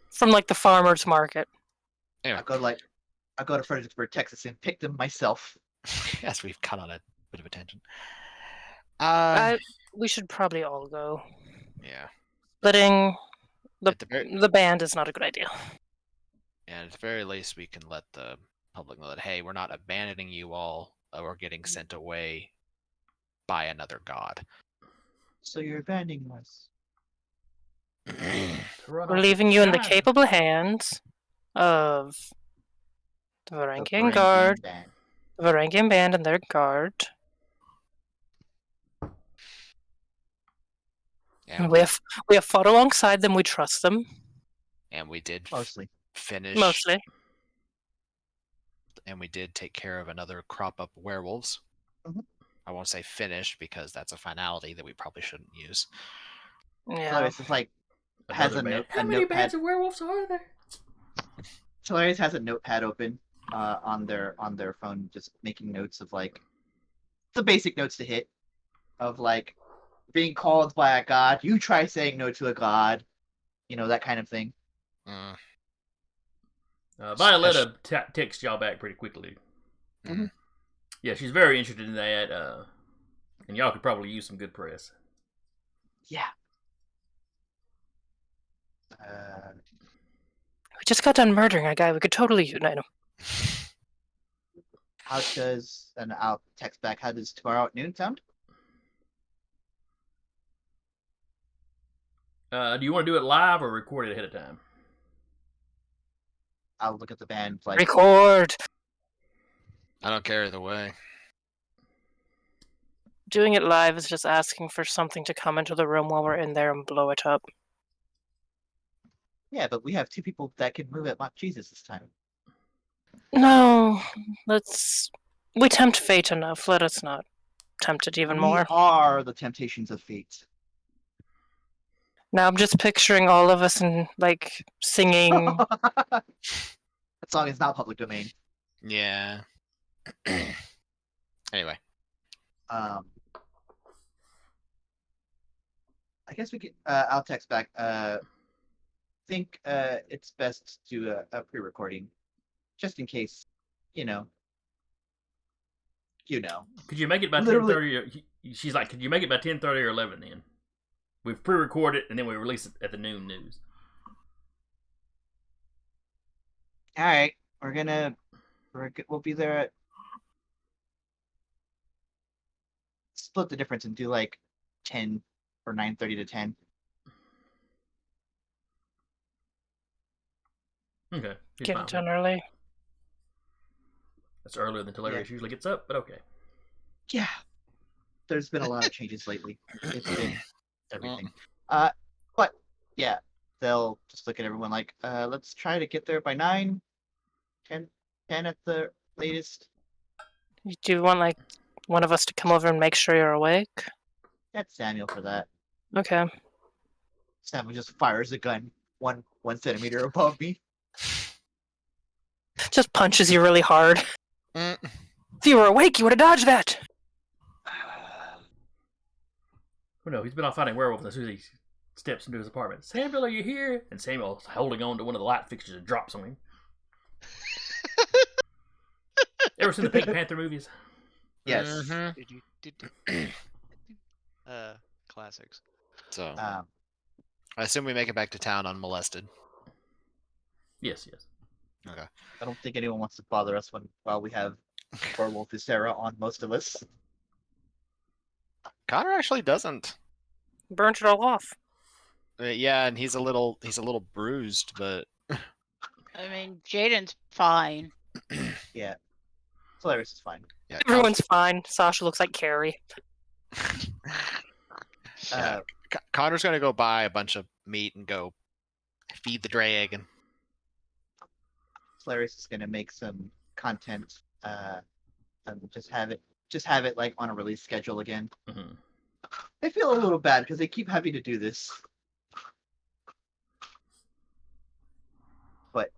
From like the farmer's market. anyway, I go to Fredericksburg, Texas, and pick them myself. yes, we've cut on a bit of a tangent. We should probably all go. Yeah. Splitting At the very, the band is not a good idea. and at the very least, we can let the public know that, hey, we're not abandoning you all, or getting sent away by another god. So you're abandoning us. We're leaving you in the capable hands of the The Varangian Guard, band. the Varangian band and their guard. And We have fought alongside them. We trust them and we did Mostly. finish, mostly. and we did take care of another crop up werewolves. Mhm. I won't say finish because that's a finality that we probably shouldn't use. Yeah. Hilarious is like has Another a band. note. How a many notepad. bands of werewolves are there? Hilarious has a notepad open on their phone, just making notes of like the basic notes to hit of like being called by a god. You try saying no to a god, that kind of thing. Mm, Violetta texts y'all back pretty quickly. Mhm. Yeah, she's very interested in that, and y'all could probably use some good press. Yeah. We just got done murdering a guy. We could totally unite him. How does and I'll text back. How does tomorrow at noon sound? Do you want to do it live or record it ahead of time? I'll look at the band like Record. I don't care either way. Doing it live is just asking for something to come into the room while we're in there and blow it up. yeah, but we have two people that can move at Mock Jesus this time. No, we tempt fate enough. Let us not tempt it even we more. are the temptations of fate. Now I'm just picturing all of us and like singing. That song is not public domain. Yeah. Anyway. I guess we could. I'll text back. Think it's best to do a pre-recording, just in case. Could you make it by Literally- 10:30? She's like, could you make it by 10:30 or 11 then? We've pre-recorded and then we release it at the noon news. All right, we'll be there at. Split the difference and do like 10 or 9:30 to 10. Okay. she's Get fine it with done that. early. That's earlier than Hilarious usually gets up, but okay. Yeah, there's been a lot of changes lately. It's been everything. But yeah, they'll just look at everyone like, let's try to get there by 9, 10 at the latest. Do you want like one of us to come over and make sure you're awake? That's Samuel for that. Okay. Samuel just fires a gun 1 centimeter above me. Just punches you really hard. Mm. If you were awake, you would have dodged that. Oh no, he's been off fighting werewolves as soon as he steps into his apartment. Samuel, are you here? And Samuel's holding on to one of the light fixtures and drops on him. Ever seen the Pink Panther movies? Yes. Mhm. Classics. So I assume we make it back to town unmolested. Yes, yes. Okay. I don't think anyone wants to bother us while we have Werewolf Ysera on most of us. Connor actually doesn't. Burnt it all off. Yeah, and he's a little bruised, but I mean, Jaden's fine. Yeah. Solaris is fine. yeah, Everyone's fine. Sasha looks like Carrie. Yeah. Connor's gonna go buy a bunch of meat and go feed the dragon. Solaris is gonna make some content and just have it like on a release schedule again. Hmm. I feel a little bad because they keep having to do this. But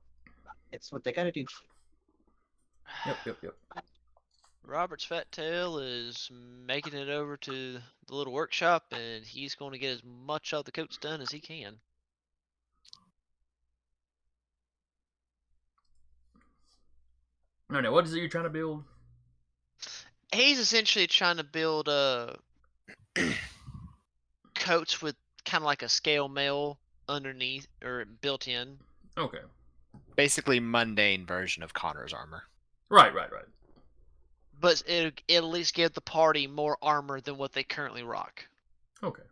it's what they gotta do. Yep. Robert's fat tail is making it over to the little workshop, and he's going to get as much of the coats done as he can. No, what is it you're trying to build? He's essentially trying to build coats with kind of like a scale mail underneath or built in. Okay. Basically, mundane version of Connor's armor. Right. But it'll at least give the party more armor than what they currently rock. Okay.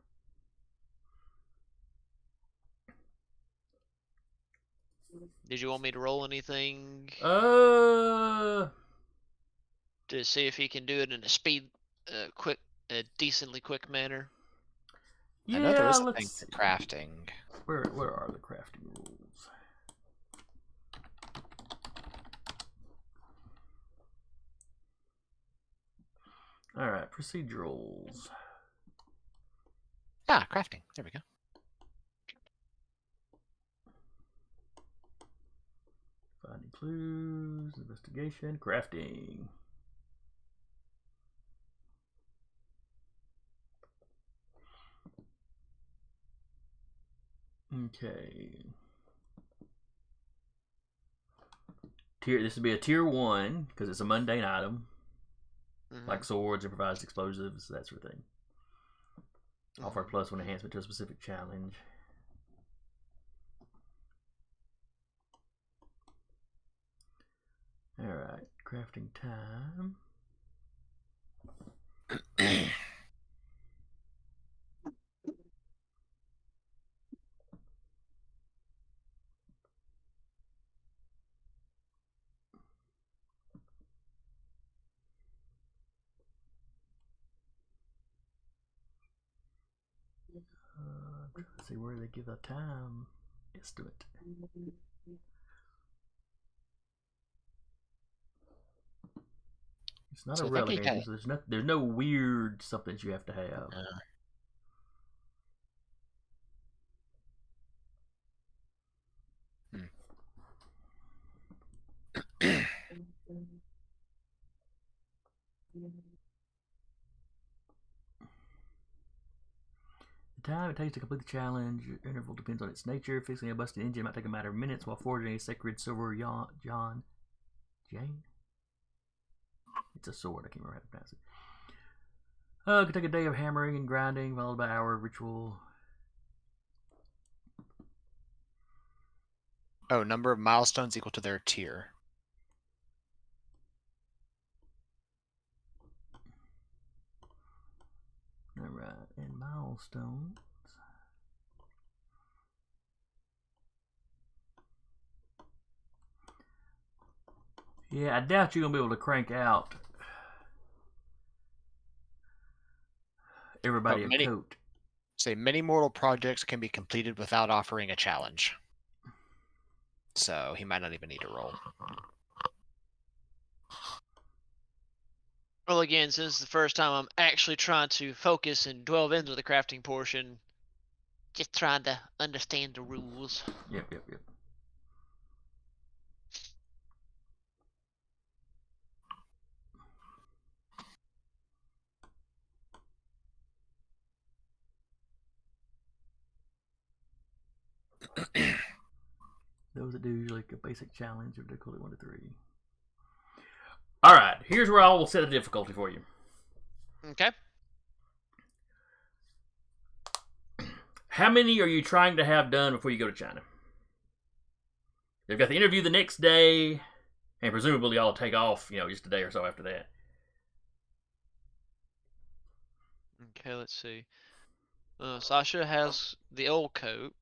Did you want me to roll anything Uh, to see if he can do it in a decently quick manner? yeah. I know there is a let's thing see. for crafting. Where are the crafting rules? All right, procedurals. Ah, crafting. There we go. Finding clues, investigation, crafting. Okay. This would be a tier 1 because it's a mundane item, Mhm. like swords, improvised explosives, that sort of thing. Offer +1 enhancement to a specific challenge. Alright, crafting time. I'm trying to see where they give a time estimate. It's not So a I think he relic, so there's no weird something you have to have. The time it takes to complete the challenge interval depends on its nature. Fixing a busted engine might take a matter of minutes, while forging a sacred silver Jane? It's a sword, I can't remember how to pronounce it. It could take a day of hammering and grinding, followed by an hour of ritual. Oh, number of milestones equal to their tier. Alright, and milestones. Yeah, I doubt you're going to be able to crank out everybody a coat. Say many mortal projects can be completed without offering a challenge. So he might not even need to roll. Well, again, since it's the first time I'm actually trying to focus and delve into the crafting portion, just trying to understand the rules. Yep. Those that do usually like a basic challenge of difficulty 1 to 3. Alright, here's where I will set a difficulty for you. Okay. How many are you trying to have done before you go to China? They've got the interview the next day, and presumably y'all will take off, just a day or so after that. Okay, let's see. Sasha has the old coat,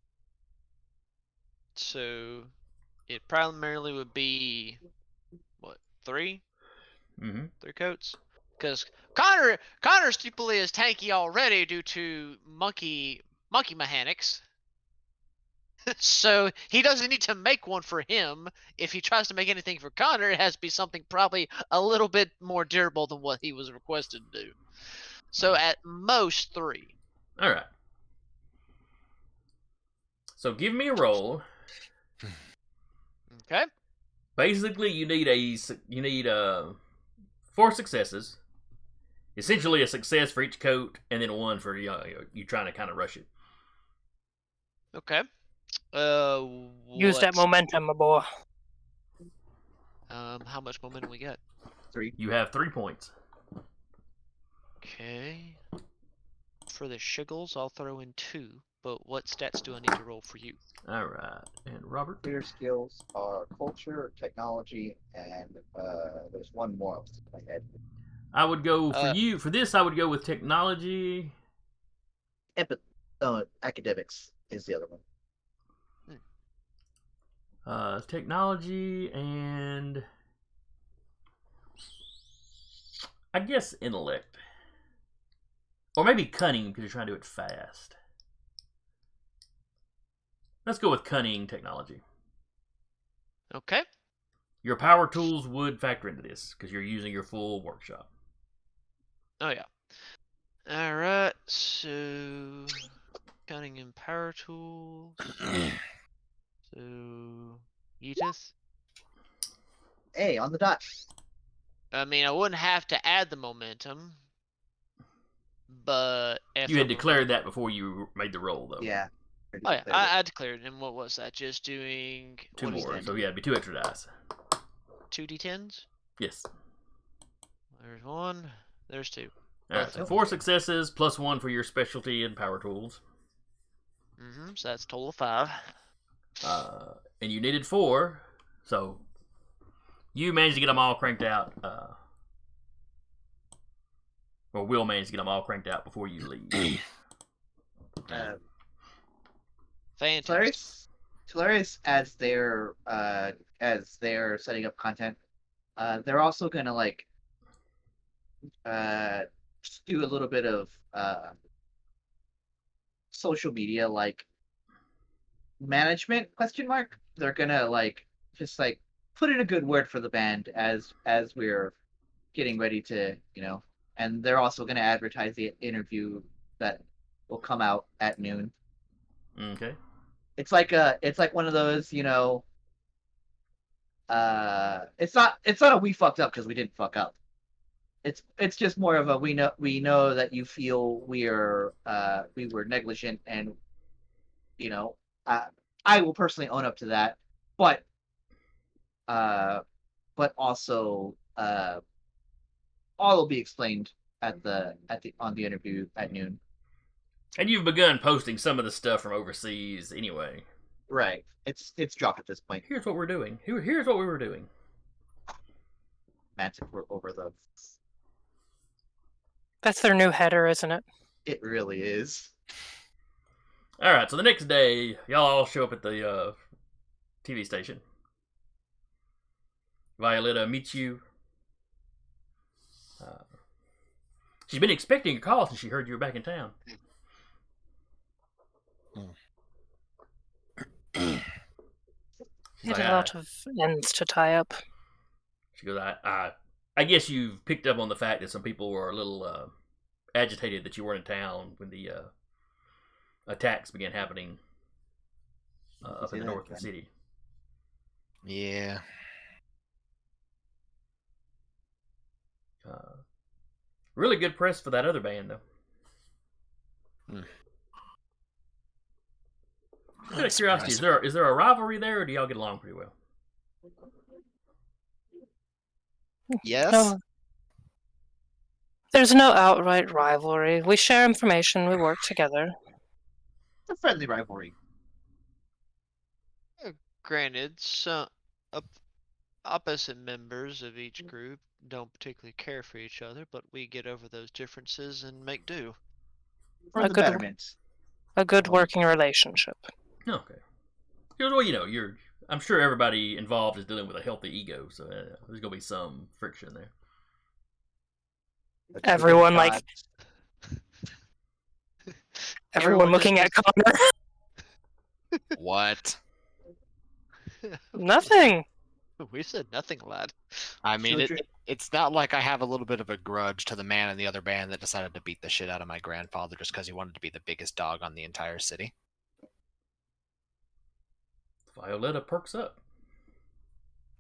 so it primarily would be what, 3? Mm-hmm. 3 coats? Because Connor stupidly is tanky already due to monkey mechanics. So he doesn't need to make one for him. If he tries to make anything for Connor, it has to be something probably a little bit more durable than what he was requested to do. So at most 3. All right. So give me a roll. Okay. Basically, you need 4 successes. Essentially, a success for each coat, and then 1 for you trying to kind of rush it. Okay. Use that let's- momentum, my boy. How much momentum we get? 3. You have 3 points. Okay. For the shiggles, I'll throw in 2. But what stats do I need to roll for you? All right, and Robert. Your skills are culture, technology, and there's one more off the top of my head. I would go for this. I would go with technology. Academics is the other one. Technology and I guess intellect, or maybe cunning because you're trying to do it fast. Let's go with cunning technology. Okay. Your power tools would factor into this because you're using your full workshop. Oh yeah. Alright, so cunning and power tools. So Edith? Hey, on the dot. I mean, I wouldn't have to add the momentum, but if You had I'm- declared that before you made the roll, though. Yeah. Oh yeah, I declared. And what was that? Just doing 2 what is more, that? so yeah, it'd be 2 extra dice. 2d10s. Yes. There's 1. There's 2. All right, so 4 successes plus 1 for your specialty and power tools. So that's a total of 5. And you needed 4, so you managed to get them all cranked out. Or will manage to get them all cranked out before you leave. Fantastic. Tularius, as they're setting up content, they're also gonna just do a little bit of social media management ? They're gonna just put in a good word for the band as we're getting ready to and they're also gonna advertise the interview that will come out at noon. Okay. It's like one of those, it's not a we fucked up because we didn't fuck up. It's just more of a we know that you feel we were negligent, and I will personally own up to that, but also all will be explained on the interview at noon. And you've begun posting some of the stuff from overseas anyway. Right. It's dropped at this point. Here's what we're doing. Here's what we were doing. Mantic were over the. That's their new header, isn't it? It really is. All right, so the next day, y'all all show up at the TV station. Violetta meets you. She's been expecting a call since she heard you were back in town. We had a lot of ends to tie up. She goes, I guess you've picked up on the fact that some people were a little agitated that you weren't in town when the attacks began happening up in the north of the city. Yeah. Really good press for that other band, though. Out of curiosity, is there a rivalry there, or do y'all get along pretty well? Yes. No. There's no outright rivalry. We share information, we work together. It's a friendly rivalry. granted, some opposite members of each group don't particularly care for each other, but we get over those differences and make do. For A the good- betterment. A good working relationship. Okay. Well, I'm sure everybody involved is dealing with a healthy ego, so there's gonna be some friction there. But Everyone, good like- God, Everyone Everyone looking at just Connor. What? Nothing. We said nothing, lad. I mean, Children- it's not like I have a little bit of a grudge to the man in the other band that decided to beat the shit out of my grandfather just because he wanted to be the biggest dog on the entire city. Violetta perks up.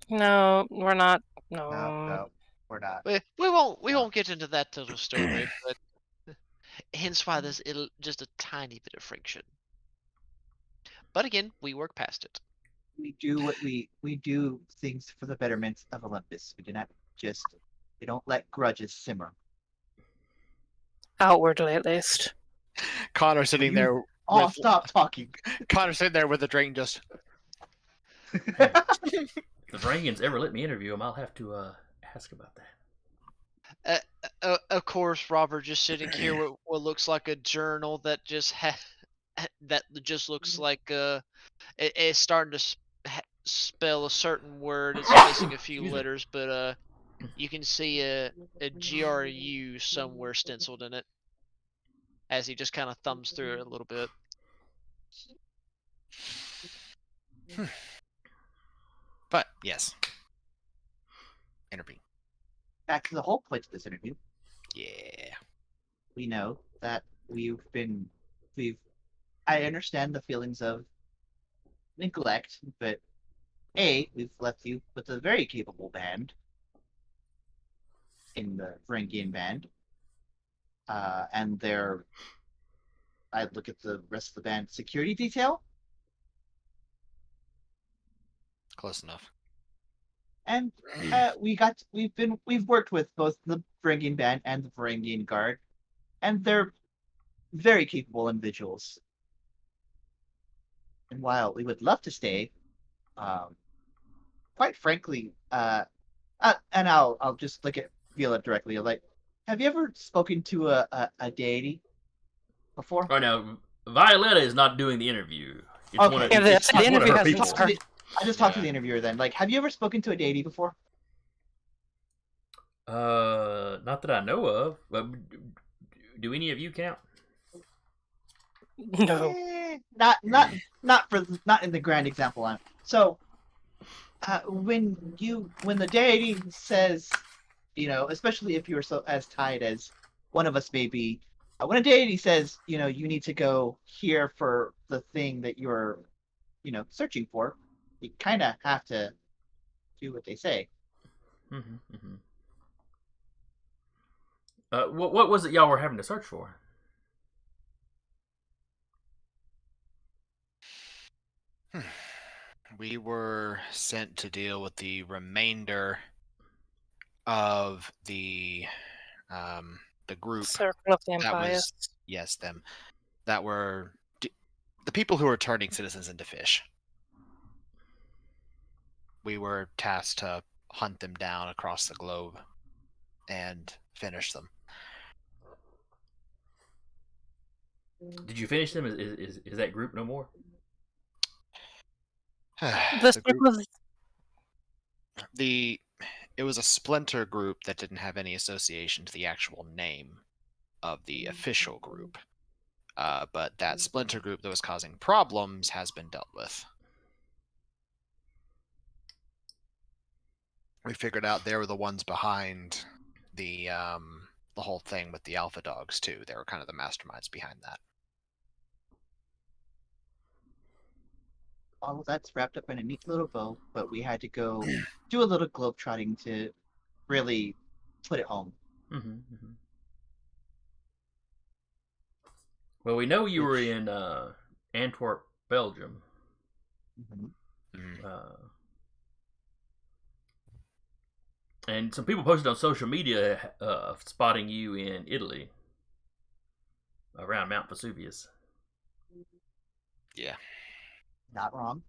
No, we're not. No. No, we're not. We won't No. get into that total story, but hence why there's just a tiny bit of friction. But again, we work past it. We do what we do things for the betterment of Olympus. We do not we don't let grudges simmer. Outwardly, at least. Connor sitting you- there. Oh, with, stop talking. Connor sitting there with the drink just. If the Drangans ever let me interview him, I'll have to ask about that. Of course, Robert just sitting here with what looks like a journal that just looks like it's starting to spell a certain word. It's missing a few Excuse me. letters, but you can see a GRU somewhere stenciled in it as he just kind of thumbs through it a little bit. But yes. Intervene. Back to the whole point of this interview. Yeah. We know that I understand the feelings of neglect, but we've left you with a very capable band in the Varangian band. And I look at the rest of the band security detail, Close enough. and we've worked with both the Varangian band and the Varangian guard, and they're very capable individuals. And while we would love to stay, quite frankly, and I'll just look at Viola directly. Like, have you ever spoken to a deity before? Right now, Violetta is not doing the interview. It's Okay. one of, Yeah, the- it's the one of interview her hasn't people. started. I just talked to Yeah. the interviewer then. Like, have you ever spoken to a deity before? Not that I know of. But do any of you count? No. Not in the grand example. So, when the deity says, especially if you're so as tied as one of us may be, when a deity says, you need to go here for the thing that you're, searching for, you kind of have to do what they say. Mm-hmm, mm-hmm. What was it y'all were having to search for? We were sent to deal with the remainder of the group Circle of that Vampires. was yes them that were the people who were turning citizens into fish. We were tasked to hunt them down across the globe and finish them. Did you finish them? Is that group no more? This The group group- was it was a splinter group that didn't have any association to the actual name of the official group. But that splinter group that was causing problems has been dealt with. We figured out they were the ones behind the whole thing with the alpha dogs too. They were kind of the masterminds behind that. All of that's wrapped up in a neat little bow, but we had to go do a little globetrotting to really put it home. Mm-hmm, mm-hmm. Well, we know you were in Antwerp, Belgium. Mhm. And some people posted on social media spotting you in Italy, around Mount Vesuvius. Yeah. Not wrong.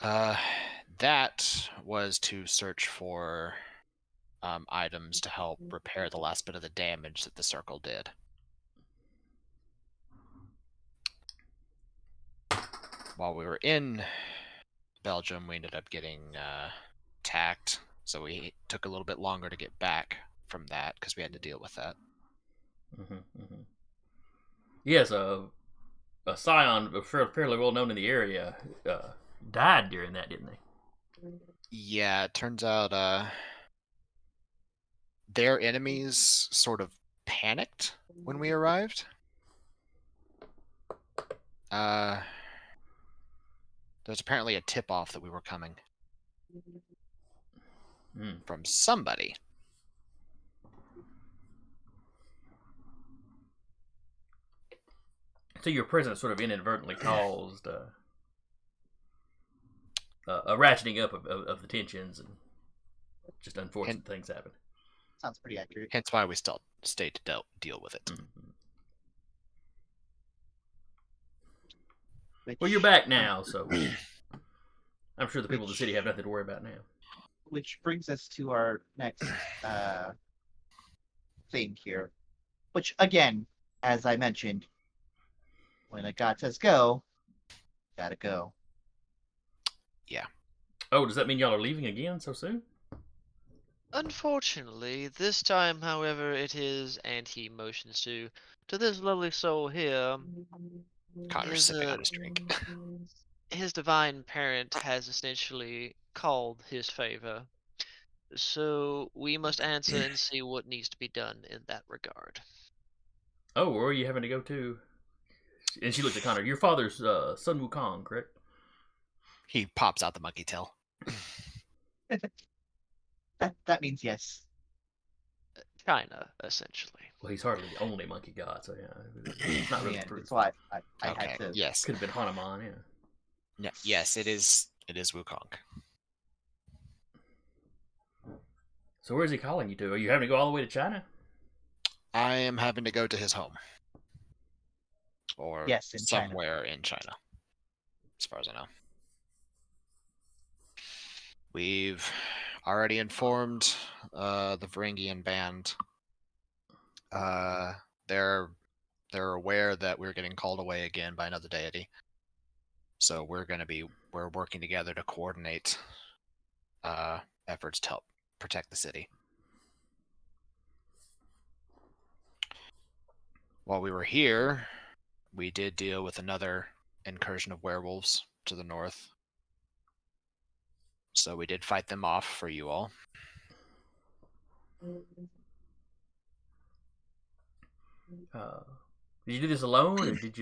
That was to search for items to help repair the last bit of the damage that the circle did. While we were in Belgium, we ended up getting attacked, so we took a little bit longer to get back from that because we had to deal with that. Yes, a scion, fairly well known in the area, died during that, didn't they? Yeah, it turns out their enemies sort of panicked when we arrived. There's apparently a tip-off that we were coming from somebody. So your presence sort of inadvertently caused a ratcheting up of the tensions, and just unfortunate things happen. Sounds pretty accurate. Hence why we still stayed to deal with it. Well, you're back now, so I'm sure the people of the city have nothing to worry about now. Which brings us to our next thing here. Which, again, as I mentioned, when a god says go, gotta go. Yeah. Oh, does that mean y'all are leaving again so soon? Unfortunately, this time, however, it is, and he motions to this lovely soul here. Connor's sipping on his drink. His divine parent has essentially called his favor. So we must answer and see what needs to be done in that regard. Oh, where are you having to go to? And she looked at Connor. Your father's Sun Wukong, correct? He pops out the monkey tail. That means yes. China, essentially. Well, he's hardly the only monkey god, so yeah, it's not really Yeah, proof. that's why I Okay. had to. Yes. Could have been Hanuman, yeah. Yes, it is. It is Wukong. So where's he calling you to? Are you having to go all the way to China? I am having to go to his home. Or Yes, in China. somewhere in China. As far as I know. We've already informed the Varangian band. They're aware that we're getting called away again by another deity. So we're working together to coordinate efforts to help protect the city. While we were here, we did deal with another incursion of werewolves to the north. So we did fight them off for you all. Did you do this alone, or did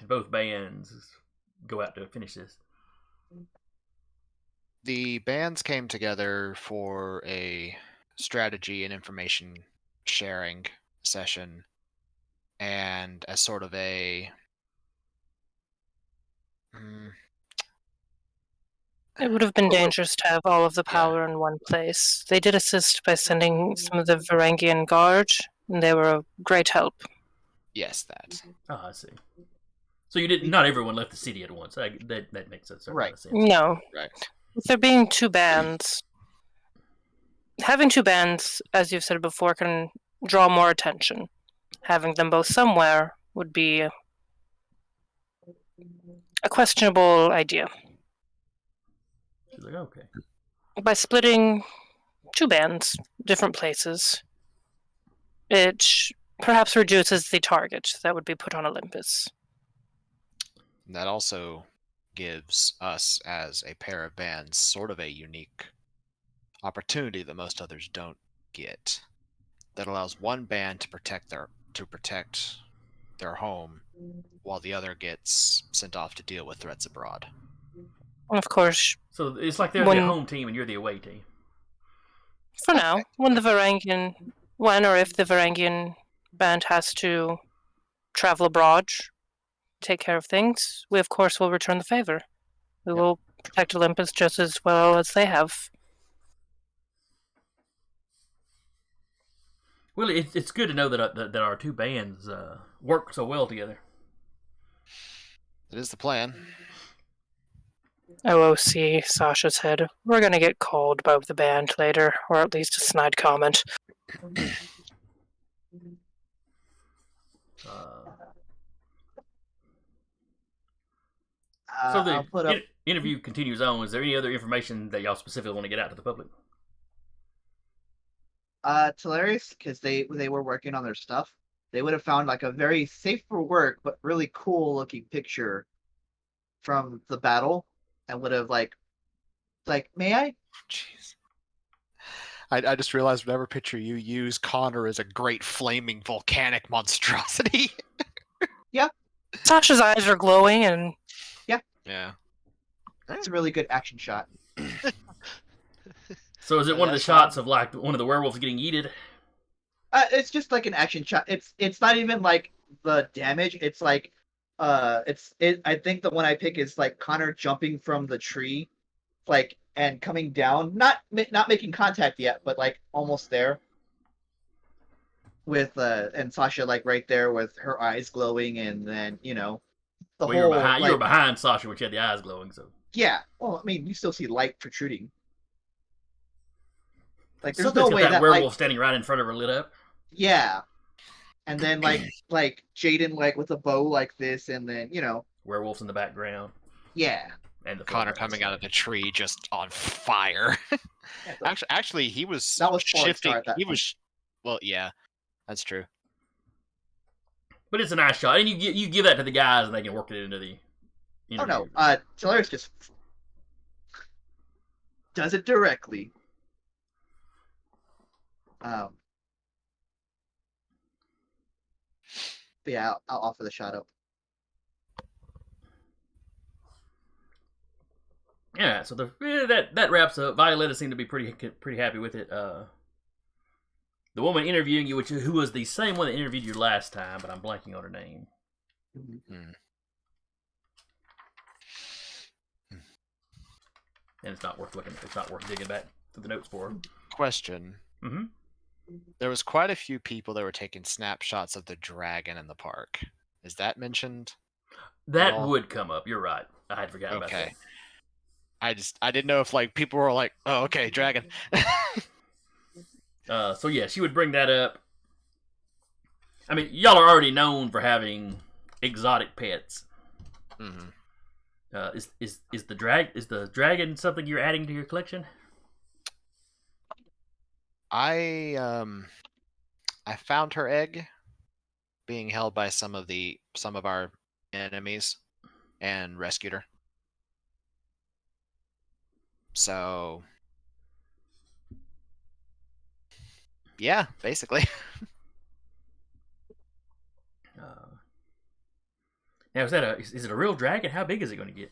both bands go out to finish this? The bands came together for a strategy and information sharing session, and as sort of a It would have been dangerous to have all of the power in one place. They did assist by sending some of the Varangian Guard, and they were a great help. Yes, that. Oh, I see. So you didn't. Not everyone left the city at once. That makes sense. Right. Sense. No. Right. With there being two bands, having two bands, as you've said before, can draw more attention. Having them both somewhere would be a questionable idea. She's like, okay. By splitting two bands, different places, it perhaps reduces the target that would be put on Olympus. That also gives us, as a pair of bands, sort of a unique opportunity that most others don't get. That allows one band to protect their home, while the other gets sent off to deal with threats abroad. Of course. So it's like they're the home team and you're the away team. For now, when or if the Varangian band has to travel abroad, take care of things, we of course will return the favor. We will protect Olympus just as well as they have. Well, it's good to know that our two bands work so well together. It is the plan. OOC, Sasha's head. We're gonna get called by the band later, or at least a snide comment. So I'll the put up. interview continues on. Is there any other information that y'all specifically want to get out to the public? It's hilarious because they were working on their stuff. They would have found like a very safe for work but really cool looking picture from the battle, and would have like, may I? Jeez. I just realized whatever picture you use, Connor is a great flaming volcanic monstrosity. Sasha's eyes are glowing, and Yeah. It's a really good action shot. So is it Yeah, one of the that's shots fine. of like one of the werewolves getting yeeted? It's just like an action shot. It's not even like the damage. It's like I think the one I pick is like Connor jumping from the tree, like, and coming down, not making contact yet, but like almost there. With and Sasha like right there with her eyes glowing, and then the Well, whole you were behind. like, You were behind Sasha, which had the eyes glowing. So yeah. Well, I mean, you still see light protruding. Like, there's something's no got way that that werewolf light. standing right in front of her lit up. Yeah, and then like Jaden like with a bow like this, and then Werewolves in the background, yeah. and the Connor foreground. coming out of the tree just on fire. Yeah, so Actually, he was That was Falling shifting. Star at that He point. was, well, yeah, that's true. But it's a nice shot, and you give that to the guys, and they can work it into the. Oh no, interview. Solaris just does it directly. But yeah, I'll offer the shot up. Yeah, so that wraps up. Violetta seemed to be pretty happy with it. The woman interviewing you, who was the same one that interviewed you last time, but I'm blanking on her name. And it's not worth looking. It's not worth digging back to the notes for. Question. Mm-hmm. There was quite a few people that were taking snapshots of the dragon in the park. Is that mentioned? That all? would come up. You're right. I had forgotten about Okay. I didn't know if like people were like, oh, okay, dragon. that. So yeah, she would bring that up. I mean, y'all are already known for having exotic pets. Mhm. Is the dragon something you're adding to your collection? I found her egg being held by some of our enemies and rescued her. So yeah, basically. Now is it a real dragon? How big is it going to get?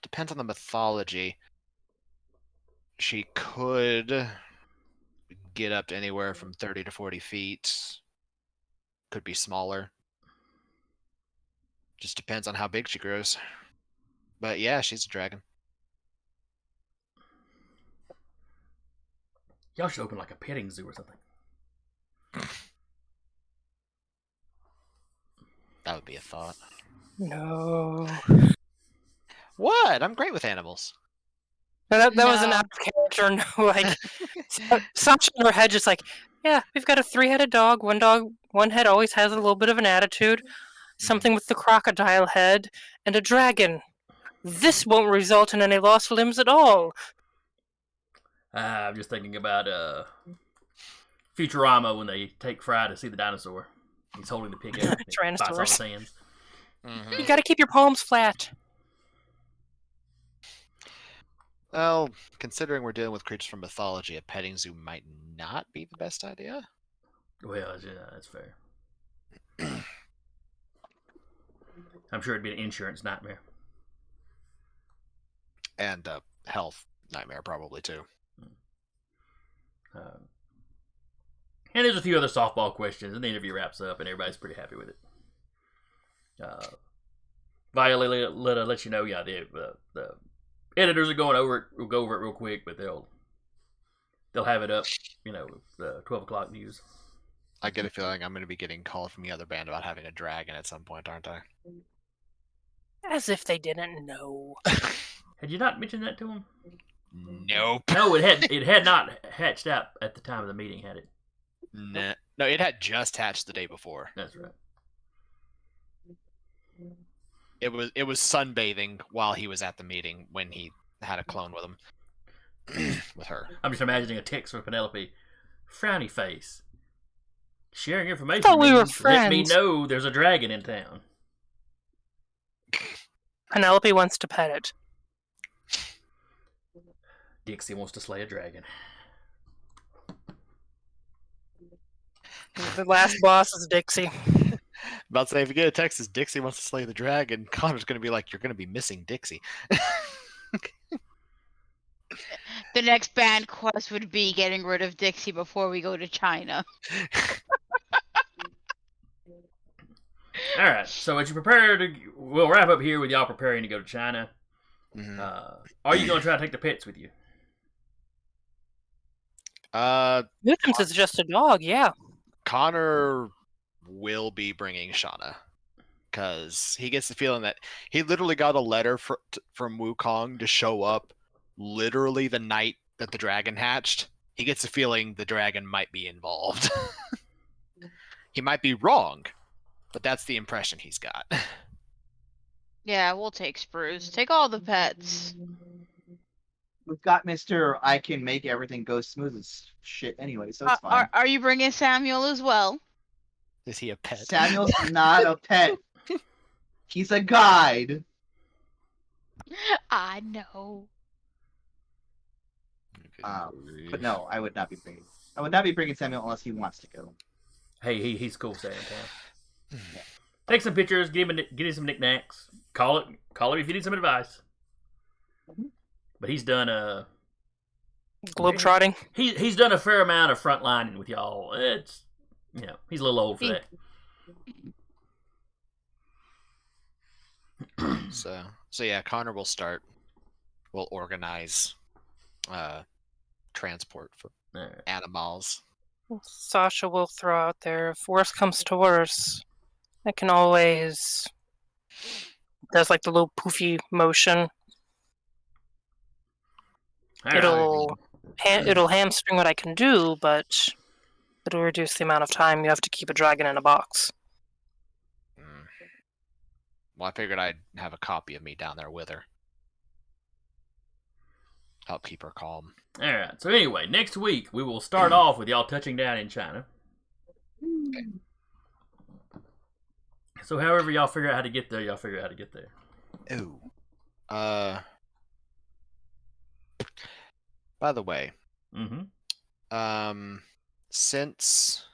Depends on the mythology. She could get up to anywhere from 30 to 40 feet. Could be smaller. Just depends on how big she grows. But yeah, she's a dragon. Y'all should open like a petting zoo or something. That would be a thought. no. What? I'm great with animals. That was an No. out of character. No, like Sasha in her head, just like, yeah, we've got a 3-headed dog. One head always has a little bit of an attitude. Something with the crocodile head and a dragon. This won't result in any lost limbs at all. I'm just thinking about Futurama when they take Fry to see the dinosaur. He's holding the pig up. and it bites on his Tyrannosaurus. hands. You gotta keep your palms flat. Well, considering we're dealing with creatures from mythology, a petting zoo might not be the best idea. Well, yeah, that's fair. I'm sure it'd be an insurance nightmare. And a health nightmare, probably, too. And there's a few other softball questions, and the interview wraps up, and everybody's pretty happy with it. Violetta lets you know, yeah, the editors are going over it. We'll go over it real quick, but they'll have it up, the 12 o'clock news. I get a feeling I'm going to be getting called from the other band about having a dragon at some point, aren't I? As if they didn't know. Had you not mentioned that to him? Nope. No, it had not hatched out at the time of the meeting, had it? Nah. No, it had just hatched the day before. That's right. It was sunbathing while he was at the meeting when he had a clone with him. With her. I'm just imagining a text from Penelope. Frowny face. Sharing information thought we were means let me friends. know there's a dragon in town. Penelope wants to pet it. Dixie wants to slay a dragon. The last boss is Dixie. About to say, if you get a text, says Dixie wants to slay the dragon, Connor's going to be like, you're going to be missing Dixie. The next band quest would be getting rid of Dixie before we go to China. All right. So as you prepare to, we'll wrap up here with y'all preparing to go to China. Mhm. Are you going to try to take the pets with you? Newton's is just a dog, yeah. Connor will be bringing Shauna. Because he gets the feeling that he literally got a letter from Wukong to show up literally the night that the dragon hatched. He gets the feeling the dragon might be involved. He might be wrong, but that's the impression he's got. Yeah, we'll take Spruce. Take all the pets. We've got Mr. I can make everything go smooth as shit anyway, so it's fine. Are you bringing Samuel as well? Is he a pet? Samuel's not a pet. He's a guide. I know. But no, I would not be bringing. I would not be bringing Samuel unless he wants to go. Hey, he's cool staying in town. Take some pictures, get him some knickknacks. Call him if you need some advice. But he's done Globetrotting. he's done a fair amount of frontlining with y'all. It's he's a little old for that. So yeah, Connor will start. We'll organize transport for All right. animals. Sasha will throw out there, if worse comes to worse, I can always... Does like the little poofy motion. All right. It'll hamstring what I can do, but it'll reduce the amount of time you have to keep a dragon in a box. Well, I figured I'd have a copy of me down there with her. Help keep her calm. All right. So anyway, next week we will start off with y'all touching down in China. Okay. So however y'all figure out how to get there, y'all figure out how to get there. Ooh. By the way, since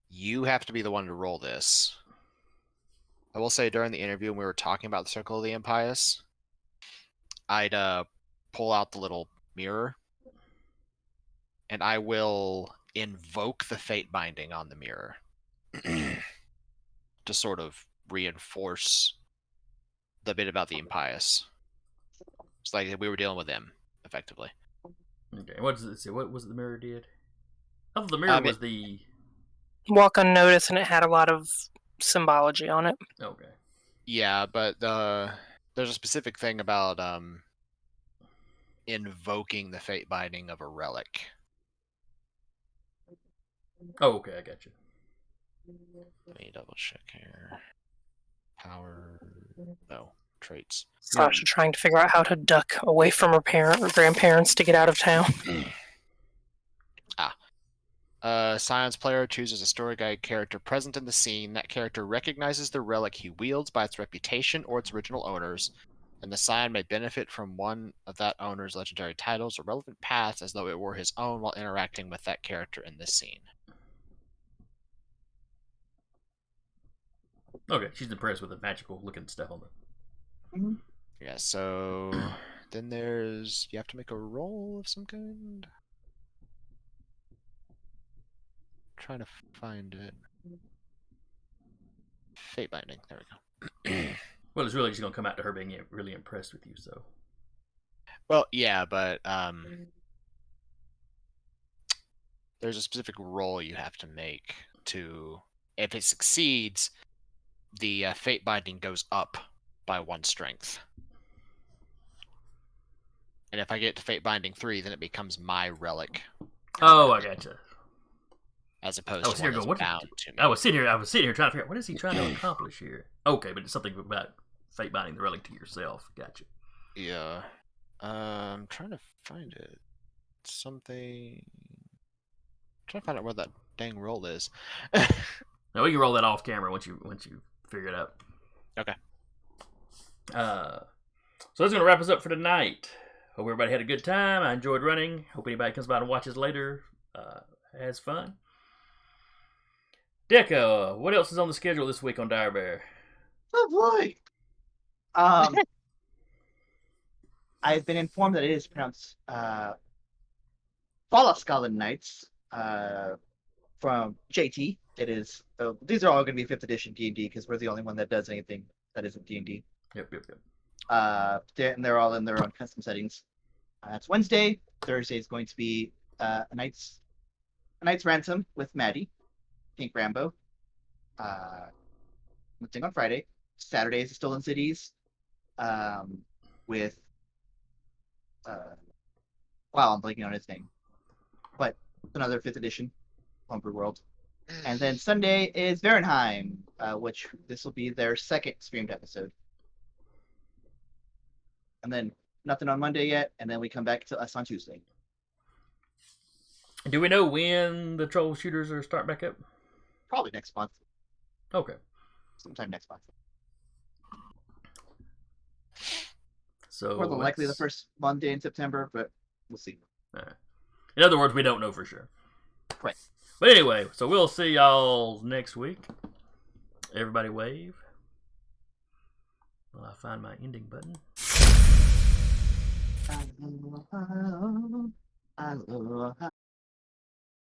you have to be the one to roll this, I will say during the interview when we were talking about the Circle of the Impious, I'd pull out the little mirror, and I will invoke the fate binding on the mirror to sort of reinforce the bit about the Impious. It's like we were dealing with them, effectively. Okay. What does it say? What was it the mirror did? I thought the mirror was the... Walk unnoticed, and it had a lot of symbology on it. Okay. Yeah, but there's a specific thing about invoking the fate binding of a relic. Oh, okay, I got you. Let me double check here. Power... No. Traits. Sasha trying to figure out how to duck away from her grandparents to get out of town. Science player chooses a story guide character present in the scene. That character recognizes the relic he wields by its reputation or its original owners, and the Scion may benefit from one of that owner's legendary titles or relevant paths as though it were his own while interacting with that character in this scene. Okay, she's impressed with the magical looking stuff on it. Yeah, so then there's... You have to make a roll of some kind? Trying to find it. Fate binding. There we go. Well, it's really just going to come out to her being really impressed with you, so... Well, yeah, but there's a specific roll you have to make to... If it succeeds, the fate binding goes up by 1 strength. And if I get to fate binding 3, then it becomes my relic. Oh, I gotcha. As opposed I was to here one going, that's what? bound to me. I was sitting here trying to figure out what is he trying to accomplish here. Okay, but it's something about fate binding the relic to yourself. Gotcha. Yeah. I'm trying to find it. Something. I'm trying to find out where that dang roll is. Now we can roll that off camera once you figure it out. Okay. So that's gonna wrap us up for tonight. Hope everybody had a good time. I enjoyed running. Hope anybody comes by and watches later has fun. Deca, what else is on the schedule this week on Dire Bear? Oh boy. I've been informed that it is pronounced Fallaskalan Knights from JT. It is. These are all going to be 5th edition D&D because we're the only one that does anything that isn't D&D. Yep. They're all in their own custom settings. It's Wednesday. Thursday is going to be a Knight's Ransom with Maddie, Pink Rambo. Thing on Friday. Saturday is the Stolen Cities with I'm blanking on his name, but another 5th edition Homebrew World. And then Sunday is Varenheim, which this will be their 2nd streamed episode. And then nothing on Monday yet, and then we come back to us on Tuesday. Do we know when the Troll Shooters are starting back up? Probably next month. Okay. Sometime next month. So More than likely the first Monday in September, but we'll see. Right. In other words, we don't know for sure. Right. But anyway, so we'll see y'all next week. Everybody wave. Well, I find my ending button. Aloha, aloha.